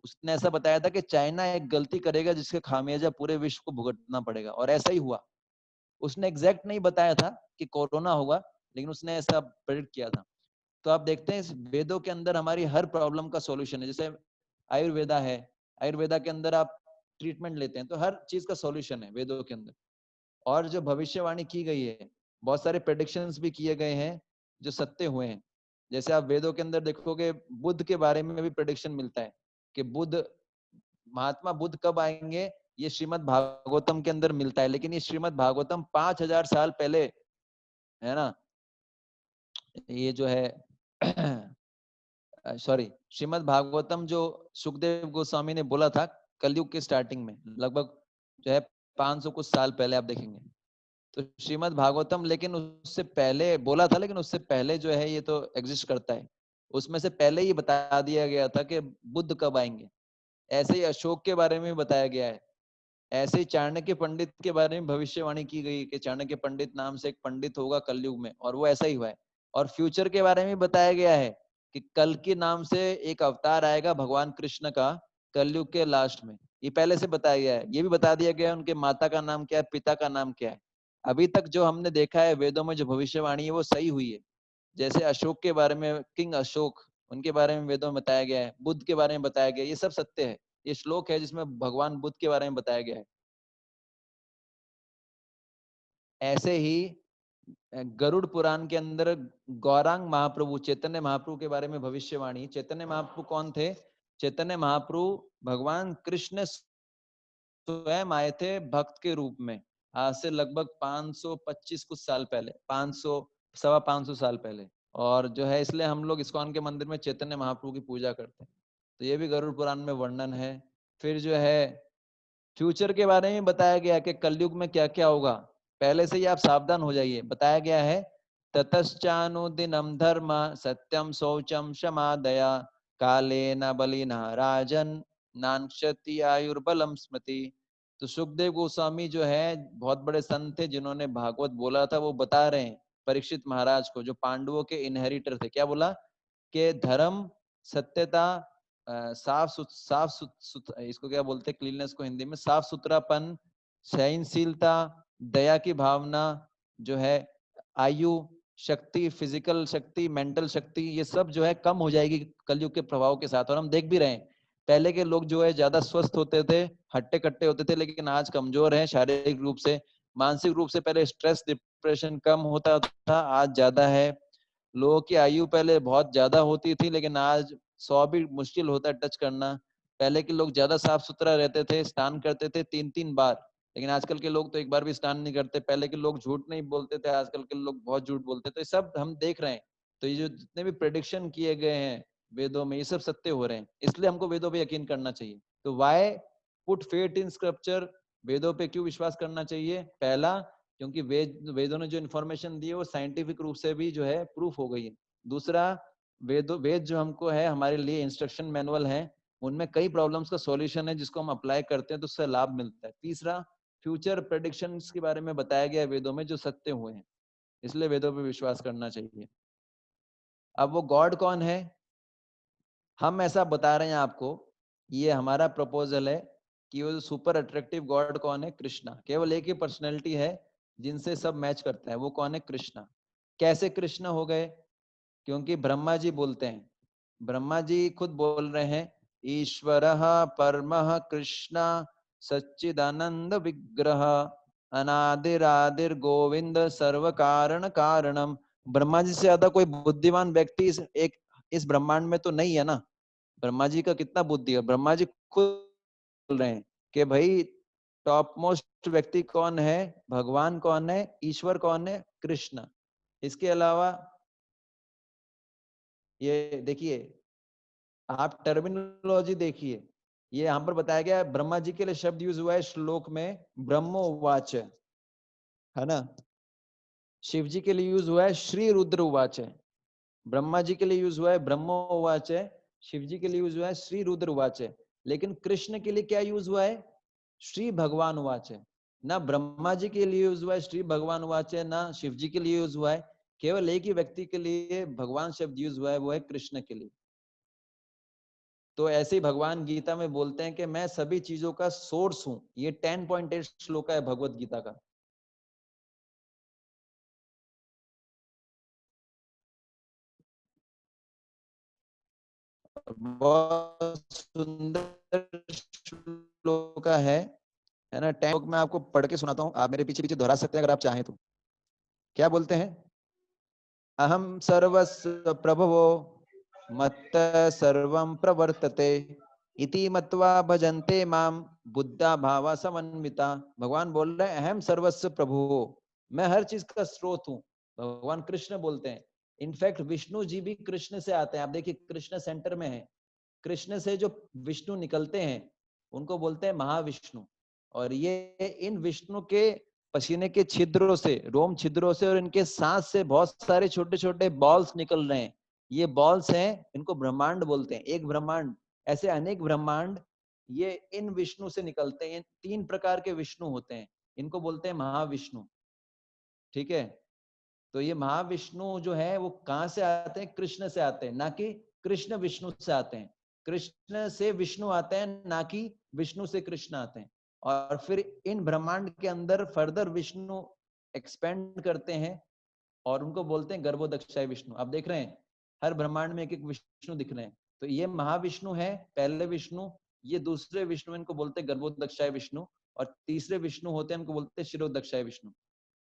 उसने ऐसा बताया था कि चाइना एक गलती करेगा जिसके खामियाजा पूरे विश्व को भुगतना पड़ेगा, और ऐसा ही हुआ। उसने एग्जैक्ट नहीं बताया था कि कोरोना होगा, लेकिन उसने ऐसा प्रेडिक्ट किया था। तो आप देखते हैं इस वेदों के अंदर हमारी हर प्रॉब्लम का सॉल्यूशन है। जैसे आयुर्वेदा है, आयुर्वेदा के अंदर आप ट्रीटमेंट लेते हैं तो हर चीज का सॉल्यूशन है वेदों के अंदर। और जो भविष्यवाणी की गई है, बहुत सारे प्रेडिक्शंस भी किए गए हैं जो सत्य हुए हैं। जैसे आप वेदों के अंदर देखोगे, बुद्ध के बारे में भी प्रेडिक्शन मिलता है कि महात्मा बुद्ध कब आएंगे, ये श्रीमद् भागवतम के अंदर मिलता है। लेकिन ये श्रीमद् भागवतम 5000 साल पहले, है ना, ये जो है सॉरी, श्रीमद् भागवतम जो सुखदेव गोस्वामी ने बोला था कलयुग के स्टार्टिंग में, लगभग जो है 500 कुछ साल पहले आप देखेंगे। तो श्रीमद् भागवतम लेकिन उससे पहले बोला था, लेकिन उससे पहले जो है ये तो एग्जिस्ट करता है। उसमें से पहले ही बता दिया गया था कि बुद्ध कब आएंगे। ऐसे ही अशोक के बारे में बताया गया है। ऐसे ही चाणक्य पंडित के बारे में भविष्यवाणी की गई कि चाणक्य पंडित नाम से एक पंडित होगा कलयुग में, और वो ऐसा ही हुआ है। और फ्यूचर के बारे में बताया गया है कि कल के नाम से एक अवतार आएगा भगवान कृष्ण का कलयुग के लास्ट में। ये पहले से बताया गया है। ये भी बता दिया गया है उनके माता का नाम क्या है, पिता का नाम क्या है। अभी तक जो हमने देखा है वेदों में जो भविष्यवाणी है वो सही हुई है। जैसे अशोक के बारे में, किंग अशोक, उनके बारे में वेदों में बताया गया है, बुद्ध के बारे में बताया गया है, ये सब सत्य है। ये श्लोक है जिसमें भगवान बुद्ध के बारे में बताया गया है। ऐसे ही गरुड़ पुराण के अंदर गौरांग महाप्रभु, चैतन्य महाप्रभु के बारे में भविष्यवाणी। चैतन्य महाप्रभु कौन थे? चैतन्य महाप्रभु भगवान कृष्ण स्वयं आए थे भक्त के रूप में, आज से लगभग 525 कुछ साल पहले, 500 सवा 500 साल पहले। और जो है इसलिए हम लोग इस्कॉन के मंदिर में चैतन्य महाप्रभु की पूजा करते हैं। तो ये भी गरुड़ पुराण में वर्णन है। फिर जो है फ्यूचर के बारे में बताया गया कि कलयुग में क्या क्या होगा, पहले से ही आप सावधान हो जाइए। बताया गया है ततश्चानुदिनम धर्म सत्यम शौचम क्षमा दया काले न बलिना राजन नानक्षति आयुर्बलम स्मृति। तो सुखदेव गोस्वामी जो है बहुत बड़े संत थे जिन्होंने भागवत बोला था, वो बता रहे हैं परीक्षित महाराज को, जो पांडवों के इनहेरिटर थे। क्या बोला कि धर्म, सत्यता, इसको क्या बोलते हैं क्लीननेस को हिंदी में, साफ सुथरापन, सहनशीलता, दया की भावना, जो है आयु, शक्ति, फिजिकल शक्ति, मेंटल शक्ति, ये सब जो है कम हो जाएगी कलयुग के प्रभाव के साथ। और हम देख भी रहे हैं पहले के लोग जो है ज्यादा स्वस्थ होते थे, हट्टे कट्टे होते थे, लेकिन आज कमजोर हैं शारीरिक रूप से, मानसिक रूप से। पहले स्ट्रेस डिप्रेशन कम होता था, आज ज्यादा है। लोगों की आयु पहले बहुत ज्यादा होती थी, लेकिन आज 100 भी मुश्किल होता है टच करना। पहले के लोग ज्यादा साफ सुथरा रहते थे, स्नान करते थे 3-3 बार, लेकिन आजकल के लोग तो एक बार भी स्नान नहीं करते। पहले के लोग झूठ नहीं बोलते थे, आजकल के लोग बहुत झूठ बोलते। तो ये सब हम देख रहे हैं। तो ये जो जितने भी प्रेडिक्शन किए गए हैं वेदों में, ये सब सत्य हो रहे हैं, इसलिए हमको वेदों पे यकीन करना चाहिए। तो why put faith in scripture, वेदों पे क्यों विश्वास करना चाहिए? पहला, क्योंकि वेदों ने जो इन्फॉर्मेशन दी है वो साइंटिफिक रूप से भी जो है प्रूफ हो गई है। दूसरा, वेद जो हमको है, हमारे लिए इंस्ट्रक्शन मैनुअल है, उनमें कई प्रॉब्लम्स का सॉल्यूशन है जिसको हम अप्लाई करते हैं तो उससे लाभ मिलता है। तीसरा, फ्यूचर प्रेडिक्शंस के बारे में बताया गया है वेदों में जो सत्य हुए हैं, इसलिए वेदों पे विश्वास करना चाहिए। अब वो गॉड कौन है, हम ऐसा बता रहे हैं आपको, ये हमारा प्रपोजल है कि वो सुपर अट्रैक्टिव गॉड कौन है? कृष्णा। केवल एक ही पर्सनैलिटी है जिनसे सब मैच करता है, वो कौन है? कृष्णा। कैसे कृष्ण हो गए? क्योंकि ब्रह्मा जी बोलते हैं, ब्रह्मा जी खुद बोल रहे हैं, ईश्वर परमः कृष्ण सच्चिदानंद विग्रह अनादिरादिर गोविंद सर्व कारण कारणम। ब्रह्मा जी से ज्यादा कोई बुद्धिमान व्यक्ति इस ब्रह्मांड में तो नहीं है ना। ब्रह्मा जी का कितना बुद्धि है, ब्रह्मा जी खुद बोल रहे हैं कि भाई टॉप मोस्ट व्यक्ति कौन है, भगवान कौन है, ईश्वर कौन है? कृष्ण। इसके अलावा ये देखिए, आप टर्मिनोलॉजी देखिए, ये यहाँ पर बताया गया है, ब्रह्मा जी के लिए शब्द यूज हुआ है श्लोक में ब्रह्मोवाच, है ना। शिव जी के लिए यूज हुआ है श्री रुद्र उवाच। ब्रह्मा जी के लिए यूज हुआ है ब्रह्मोवाच, शिव जी के लिए यूज हुआ है श्री रुद्र उवाच। लेकिन कृष्ण के लिए क्या यूज हुआ है? श्री भगवान उवाच। ना ब्रह्मा जी के लिए यूज हुआ है श्री भगवान उवाच, ना शिव जी के लिए यूज हुआ है। केवल एक ही व्यक्ति के लिए भगवान शब्द यूज हुआ है, वो है कृष्ण के लिए। तो ऐसे ही भगवान गीता में बोलते हैं कि मैं सभी चीजों का सोर्स हूं। ये 10.8 श्लोक है भगवत गीता का। बहुत सुंदर श्लोक है ना। 10 मैं आपको पढ़ के सुनाता हूँ, आप मेरे पीछे पीछे दोहरा सकते हैं अगर आप चाहें तो। क्या बोलते हैं? अहम सर्वस्व प्रभवो मत्त सर्वं प्रवर्तते इति मत्वा भजन्ते माम बुद्धा भावा समन्विता। भगवान बोल रहे हैं अहम सर्वस्व प्रभु, मैं हर चीज का स्रोत हूँ। भगवान कृष्ण बोलते हैं। इनफैक्ट विष्णु जी भी कृष्ण से आते हैं। आप देखिए कृष्ण सेंटर में है, कृष्ण से जो विष्णु निकलते हैं उनको बोलते हैं महाविष्णु। और ये इन विष्णु के पसीने के छिद्रों से, रोम छिद्रों से और इनके सांस से बहुत सारे छोटे छोटे बॉल्स निकल रहे हैं। ये बॉल्स हैं, इनको ब्रह्मांड बोलते हैं। एक ब्रह्मांड, ऐसे अनेक ब्रह्मांड ये इन विष्णु से निकलते हैं। 3 प्रकार के विष्णु होते हैं, इनको बोलते हैं महाविष्णु। ठीक है, तो ये महाविष्णु जो है वो कहां से आते हैं? कृष्ण से आते हैं, ना कि कृष्ण विष्णु से आते हैं। कृष्ण से विष्णु आते हैं, ना कि विष्णु से कृष्ण आते हैं। और फिर इन ब्रह्मांड के अंदर फर्दर विष्णु एक्सपेंड करते हैं और उनको बोलते हैं गर्भोदक्षाय विष्णु। आप देख रहे हैं हर ब्रह्मांड में एक एक विष्णु दिख रहे हैं। तो ये महाविष्णु है पहले विष्णु, ये दूसरे विष्णु, इनको बोलते हैं गर्भोदक्षाय विष्णु, और तीसरे विष्णु होते हैं इनको बोलते हैं शिरोदक्षाय विष्णु।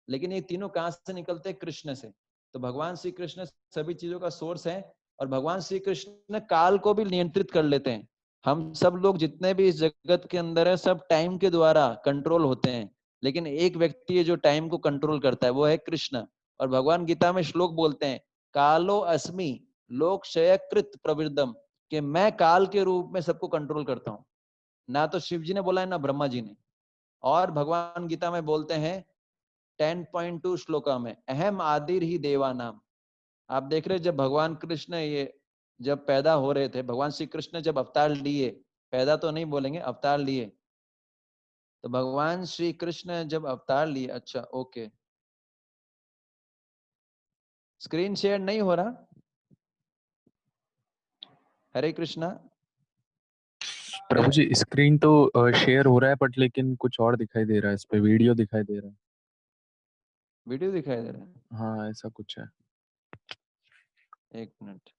लेकिन ये तीनों कहां से निकलते हैं? कृष्ण से। तो भगवान श्री कृष्ण सभी चीजों का सोर्स है, और भगवान श्री कृष्ण काल को भी नियंत्रित कर लेते हैं। हम सब लोग जितने भी इस जगत के अंदर है सब टाइम के द्वारा कंट्रोल होते हैं, लेकिन एक व्यक्ति है जो टाइम को कंट्रोल करता है, वो है कृष्ण। और भगवान गीता में श्लोक बोलते हैं, कालो अस्मि लोक क्षयकृत प्रवृद्धम, कि मैं काल के रूप में सबको कंट्रोल करता हूं। ना तो शिव जी ने बोला है ना ब्रह्मा जी ने। और भगवान गीता में बोलते हैं 10.2 श्लोका में, अहम आदिर ही देवा नाम। आप देख रहे जब भगवान कृष्ण ये जब पैदा हो रहे थे, भगवान श्री कृष्ण जब अवतार लिए, पैदा तो नहीं बोलेंगे, अवतार लिए, तो भगवान श्री कृष्ण जब अवतार लिए, अच्छा ओके, स्क्रीन शेयर नहीं हो रहा? हरे कृष्णा। प्रभु जी स्क्रीन तो शेयर हो रहा है, बट लेकिन कुछ और दिखाई दे रहा है, इस पे वीडियो दिखाई दे रहा है। वीडियो दिखाई दे रहा है? हाँ ऐसा कुछ है। एक मिनट,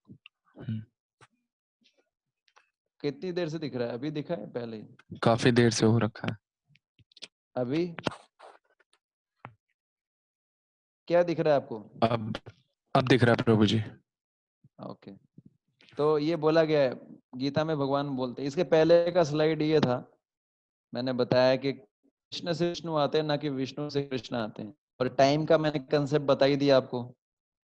कितनी देर से दिख रहा है? अभी दिखा है पहले? काफी देर से हो रखा है। अभी क्या दिख रहा है आपको? अब दिख रहा है प्रभु जी। ओके, तो ये बोला गया है गीता में, भगवान बोलते हैं। इसके पहले का स्लाइड ये था, मैंने बताया कि कृष्ण से विष्णु आते हैं, ना कि विष्णु से कृष्ण आते हैं। और टाइम का मैंने कंसेप्ट बता ही दिया आपको,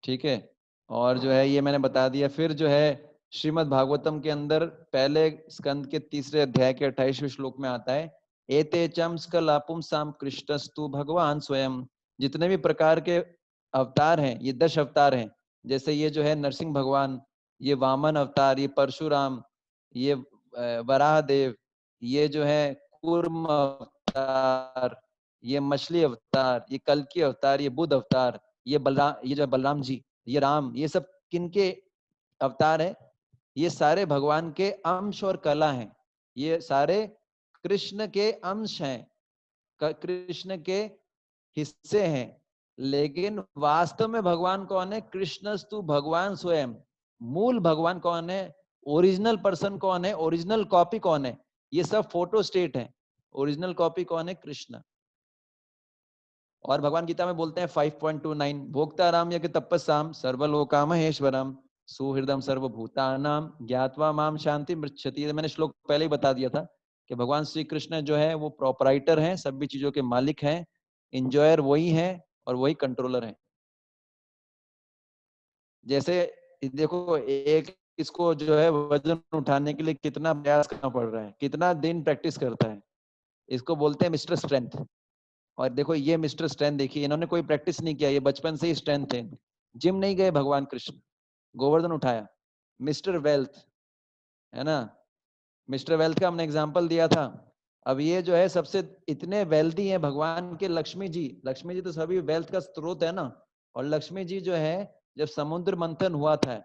ठीक है। और जो है ये मैंने बता दिया। फिर जो है श्रीमद् भागवतम के अंदर पहले स्कंद के 3 अध्याय के 28वें श्लोक में आता है, एते चम स्कलापुम साम कृष्णस्तु भगवान स्वयं। जितने भी प्रकार के अवतार हैं, ये 10 अवतार हैं। जैसे ये जो है नरसिंह भगवान, ये वामन अवतार, ये परशुराम, ये वराह देव, ये जो है कूर्म अवतार, ये मछली अवतार, ये कल्कि अवतार, ये बुद्ध अवतार, ये जो बलराम जी, ये राम, ये सब किनके अवतार है? ये सारे भगवान के अंश और कला हैं। ये सारे कृष्ण के अंश हैं, कृष्ण के हिस्से हैं। लेकिन वास्तव में भगवान कौन है? कृष्णस्तु भगवान स्वयं। मूल भगवान कौन है? ओरिजिनल पर्सन कौन है? ओरिजिनल कॉपी कौन है? ये सब फोटो स्टेट है। ओरिजिनल कॉपी कौन है? कृष्ण। और भगवान गीता में बोलते हैं 5.29, भोक्ता राम यज्ञ तपस्साम सर्वलोका महेश्वरम सुहृदम सर्वभूतानाम ज्ञात्वा माम शांति मृच्छति। मैंने श्लोक पहले ही बता दिया था कि भगवान श्री कृष्ण जो है वो प्रोपराइटर हैं, सभी चीजों के मालिक हैं, इंजॉयर वही हैं और वही कंट्रोलर हैं। जैसे देखो, एक इसको जो है वजन उठाने के लिए कितना प्रयास करना पड़ रहा है, कितना दिन प्रैक्टिस करता है, इसको बोलते हैं मिस्टर स्ट्रेंथ। और देखो ये मिस्टर स्ट्रेंथ देखिए, इन्होंने कोई प्रैक्टिस नहीं किया, ये बचपन से ही स्ट्रेंथ थे, जिम नहीं गए भगवान कृष्ण, गोवर्धन उठाया। मिस्टर वेल्थ है ना, मिस्टर वेल्थ का हमने एग्जांपल दिया था। अब ये जो है सबसे इतने वेल्थी हैं भगवान के लक्ष्मी जी। लक्ष्मी जी तो सभी वेल्थ का स्रोत है ना। और लक्ष्मी जी जो है, जब समुद्र मंथन हुआ था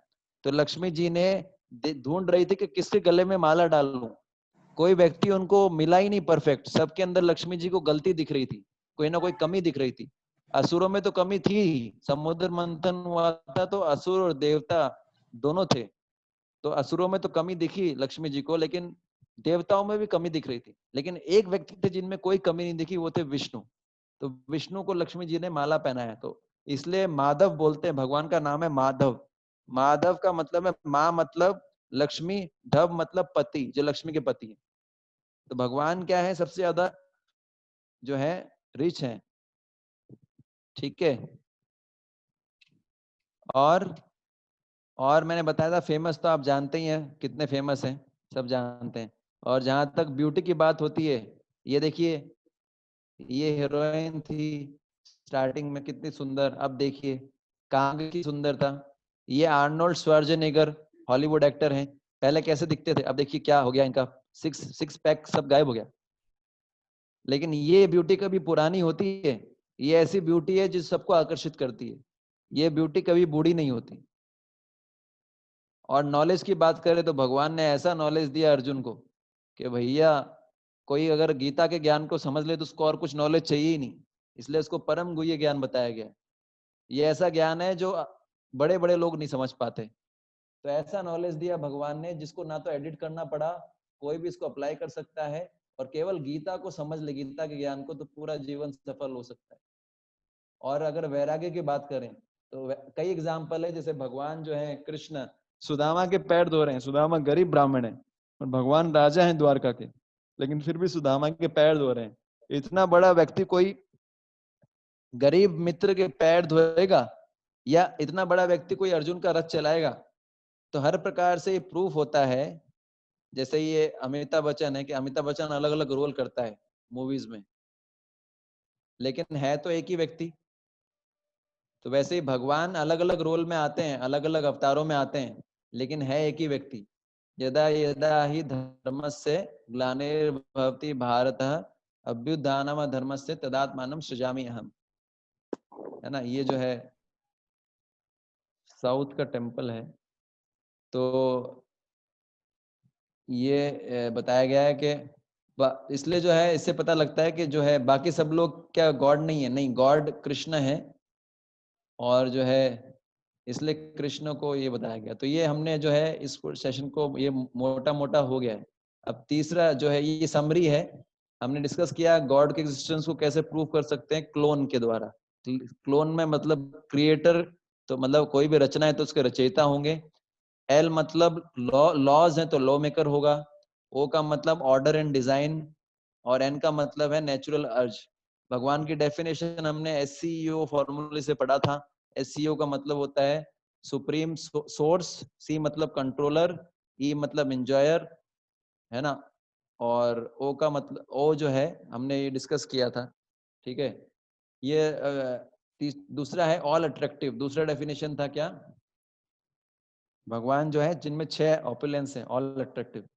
तो लक्ष्मी जी ने ढूंढ रही थी कि किसके गले में माला डालूं। कोई व्यक्ति उनको मिला ही नहीं परफेक्ट, सबके अंदर लक्ष्मी जी को गलती दिख रही थी, कोई ना कोई कमी दिख रही थी। असुरों में तो कमी थी ही, समुद्र मंथन हुआ था तो असुर और देवता दोनों थे, तो असुरों में तो कमी दिखी लक्ष्मी जी को, लेकिन देवताओं में भी कमी दिख रही थी। लेकिन एक व्यक्ति थे जिनमें कोई कमी नहीं दिखी, वो थे विष्णु। तो विष्णु को लक्ष्मी जी ने माला पहनाया, तो इसलिए माधव बोलते हैं, भगवान का नाम है माधव। माधव का मतलब है माँ मतलब लक्ष्मी, धव मतलब पति, जो लक्ष्मी के पति है। तो भगवान क्या है? सबसे ज्यादा जो है रिच है, ठीक है। और मैंने बताया था फेमस, तो आप जानते ही हैं कितने फेमस हैं, सब जानते हैं। और जहां तक ब्यूटी की बात होती है, ये देखिए, ये हीरोइन थी स्टार्टिंग में कितनी सुंदर, अब देखिए कहाँ की सुंदरता। ये आर्नोल्ड श्वार्ज़नेगर हॉलीवुड एक्टर हैं, पहले कैसे दिखते थे, अब देखिए क्या हो गया इनका, सिक्स पैक सब गायब हो गया। लेकिन ये ब्यूटी कभी पुरानी होती है? ये ऐसी ब्यूटी है जो सबको आकर्षित करती है। ये ब्यूटी कभी बूढ़ी नहीं होती। और नॉलेज की बात करें तो भगवान ने ऐसा नॉलेज दिया अर्जुन को कि भैया, कोई अगर गीता के ज्ञान को समझ ले तो उसको और कुछ नॉलेज चाहिए ही नहीं। इसलिए इसको परम गुह्य ज्ञान बताया गया। ये ऐसा ज्ञान है जो बड़े बड़े लोग नहीं समझ पाते। तो ऐसा नॉलेज दिया भगवान ने जिसको ना तो एडिट करना पड़ा, कोई भी इसको अप्लाई कर सकता है, और केवल गीता को समझ ले, गीता के ज्ञान को, तो पूरा जीवन सफल हो सकता है। और अगर वैराग्य की बात करें तो कई एग्जाम्पल है, जैसे भगवान जो है कृष्ण सुदामा के पैर धो रहे हैं। सुदामा गरीब ब्राह्मण है और भगवान राजा हैं द्वारका के, लेकिन फिर भी सुदामा के पैर धो रहे हैं। इतना बड़ा व्यक्ति कोई गरीब मित्र के पैर धोएगा, या इतना बड़ा व्यक्ति कोई अर्जुन का रथ चलाएगा? तो हर प्रकार से ये प्रूफ होता है। जैसे ये अमिताभ बच्चन है कि अमिताभ बच्चन अलग अलग रोल करता है मूवीज में, लेकिन है तो एक ही व्यक्ति। तो वैसे ही भगवान अलग अलग रोल में आते हैं, अलग अलग अवतारों में आते हैं, लेकिन है एक ही व्यक्ति। यदा यदा ही धर्मस्य ग्लानिर्भवति भारत अभ्युत्थानम धर्मस्य तदात्मानं सृजामि अहम्। है ना, ये जो है साउथ का टेम्पल है। तो ये बताया गया है कि इसलिए जो है इससे पता लगता है कि जो है बाकी सब लोग क्या गॉड नहीं है? नहीं, गॉड कृष्ण है। और जो है इसलिए कृष्ण को ये बताया गया। तो ये हमने जो है इस सेशन को ये मोटा मोटा हो गया है। अब तीसरा जो है ये समरी है। हमने डिस्कस किया गॉड के एग्जिस्टेंस को कैसे प्रूव कर सकते हैं, क्लोन के द्वारा। क्लोन में मतलब क्रिएटर, तो मतलब कोई भी रचना है तो उसके रचयिता होंगे। एल मतलब लॉज है तो लॉ मेकर होगा। ओ का मतलब ऑर्डर एंड डिजाइन, और एन का मतलब है नेचुरल अर्ज। भगवान की डेफिनेशन हमने SCEO फॉर्मूले से पढ़ा था। SCEO का मतलब होता है सुप्रीम सोर्स, सी मतलब कंट्रोलर, ई मतलब इंजॉयर, है ना, और ओ का मतलब ओ जो है हमने ये डिस्कस किया था। ठीक है, ये दूसरा है ऑल अट्रैक्टिव। दूसरा डेफिनेशन था क्या? भगवान जो है जिनमें 6 ऑपुलेंस हैं, ऑल अट्रैक्टिव।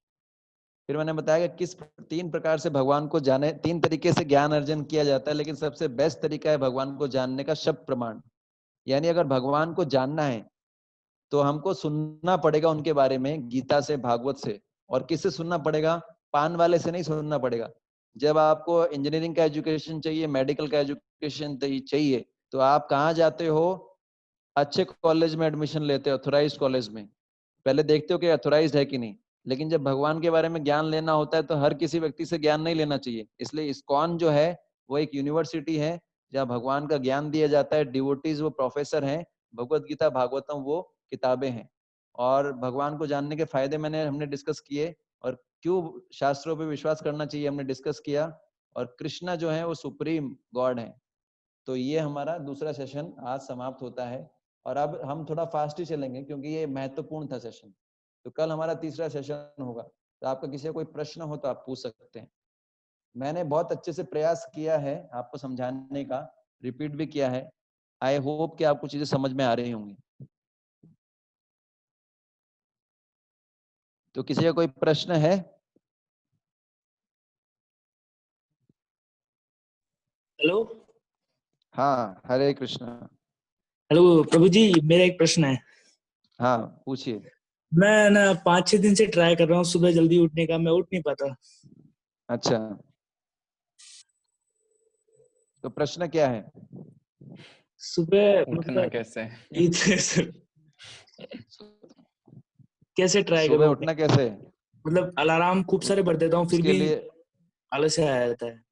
फिर मैंने बताया कि किस 3 प्रकार से भगवान को जाने, 3 तरीके से ज्ञान अर्जन किया जाता है, लेकिन सबसे बेस्ट तरीका है भगवान को जानने का शब्द प्रमाण। यानी अगर भगवान को जानना है तो हमको सुनना पड़ेगा उनके बारे में गीता से, भागवत से। और किससे सुनना पड़ेगा? पान वाले से नहीं सुनना पड़ेगा। जब आपको इंजीनियरिंग का एजुकेशन चाहिए, मेडिकल का एजुकेशन चाहिए, तो आप कहाँ जाते हो? अच्छे कॉलेज में एडमिशन लेते हो, ऑथोराइज्ड कॉलेज में। पहले देखते हो कि ऑथोराइज्ड है कि नहीं। लेकिन जब भगवान के बारे में ज्ञान लेना होता है तो हर किसी व्यक्ति से ज्ञान नहीं लेना चाहिए। इसलिए इस्कॉन जो है वो एक यूनिवर्सिटी है जहाँ भगवान का ज्ञान दिया जाता है। डिवोटीज वो प्रोफेसर हैं, भगवत गीता भागवतम वो किताबें हैं। और भगवान को जानने के फायदे हमने डिस्कस किए, और क्यों शास्त्रों पे विश्वास करना चाहिए हमने डिस्कस किया। और कृष्णा जो है वो सुप्रीम गॉड है। तो ये हमारा दूसरा सेशन आज समाप्त होता है। और अब हम थोड़ा फास्ट ही चलेंगे क्योंकि ये महत्वपूर्ण था सेशन। तो कल हमारा तीसरा सेशन होगा। तो आपका किसी का कोई प्रश्न हो तो आप पूछ सकते हैं। मैंने बहुत अच्छे से प्रयास किया है आपको समझाने का, रिपीट भी किया है। आई होप कि आपको चीजें समझ में आ रही होंगी। तो किसी का कोई प्रश्न है? हेलो। हाँ, हरे कृष्ण। हेलो प्रभु जी, मेरा एक प्रश्न है। हाँ पूछिए। मैं ना 5-6 दिन से ट्राई कर रहा हूँ सुबह जल्दी उठने का, मैं उठ नहीं पाता। अच्छा, तो प्रश्न क्या है? सुबह उठना कैसे? कैसे ट्राई सुबह करूँ? उठना कैसे? मतलब अलार्म खूब सारे भर देता हूँ फिर उसके भी लिए आलस आ जाता है।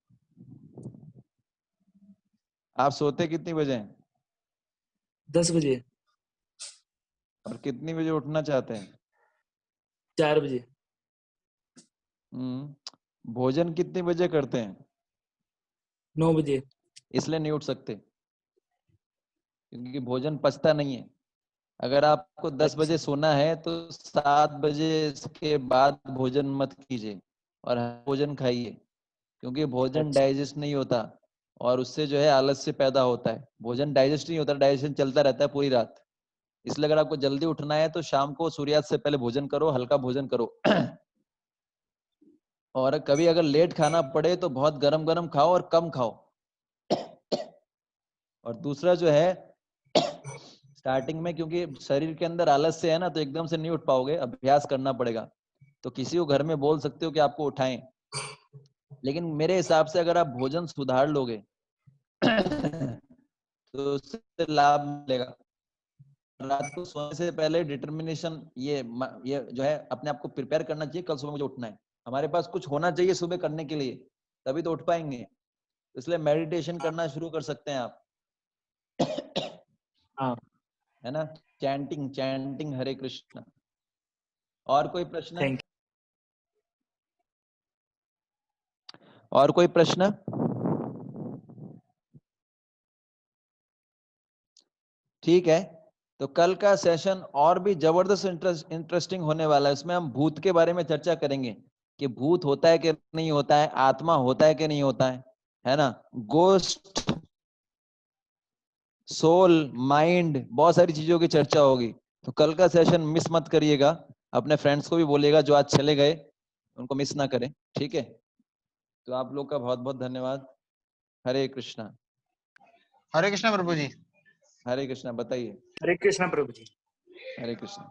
आप सोते कितनी बजे हैं? 10 बजे। और कितनी बजे उठना चाहते हैं? 4 बजे। भोजन कितनी बजे करते हैं? 9 बजे। इसलिए नहीं उठ सकते क्योंकि भोजन पचता नहीं है। अगर आपको 10 बजे सोना है तो 7 बजे के बाद भोजन मत कीजिए और भोजन खाइए, क्योंकि भोजन डाइजेस्ट नहीं होता और उससे जो है आलस्य पैदा होता है। भोजन डाइजेस्ट नहीं होता, डाइजेशन चलता रहता है पूरी रात। इसलिए अगर आपको जल्दी उठना है तो शाम को सूर्यास्त से पहले भोजन करो, हल्का भोजन करो। और कभी अगर लेट खाना पड़े तो बहुत गरम गरम खाओ और कम खाओ। और दूसरा जो है स्टार्टिंग में, क्योंकि शरीर के अंदर आलस्य है ना, तो एकदम से नहीं उठ पाओगे, अभ्यास करना पड़ेगा। तो किसी को घर में बोल सकते हो कि आपको उठाएं, लेकिन मेरे हिसाब से अगर आप भोजन सुधार लोगे तो उससे लाभ मिलेगा। रात को सोने से पहले डिटर्मिनेशन ये जो है अपने आप को प्रिपेयर करना चाहिए, कल सुबह मुझे उठना है, हमारे पास कुछ होना चाहिए सुबह करने के लिए, तभी तो उठ पाएंगे। इसलिए मेडिटेशन करना शुरू कर सकते हैं आप। हाँ। है ना, चैंटिंग चैंटिंग हरे कृष्ण। और कोई प्रश्न? थैंक और कोई प्रश्न? ठीक है, तो कल का सेशन और भी जबरदस्त इंटरेस्टिंग होने वाला है। इसमें हम भूत के बारे में चर्चा करेंगे कि भूत होता है कि नहीं होता है, आत्मा होता है कि नहीं होता है ना, गोस्ट, सोल, माइंड, बहुत सारी चीजों की चर्चा होगी। तो कल का सेशन मिस मत करिएगा, अपने फ्रेंड्स को भी बोलिएगा जो आज चले गए उनको मिस ना करें, ठीक है। तो आप लोग का बहुत बहुत धन्यवाद। हरे कृष्णा। हरे कृष्णा प्रभु जी। हरे कृष्णा। बताइए। हरे कृष्णा प्रभु जी। हरे कृष्णा।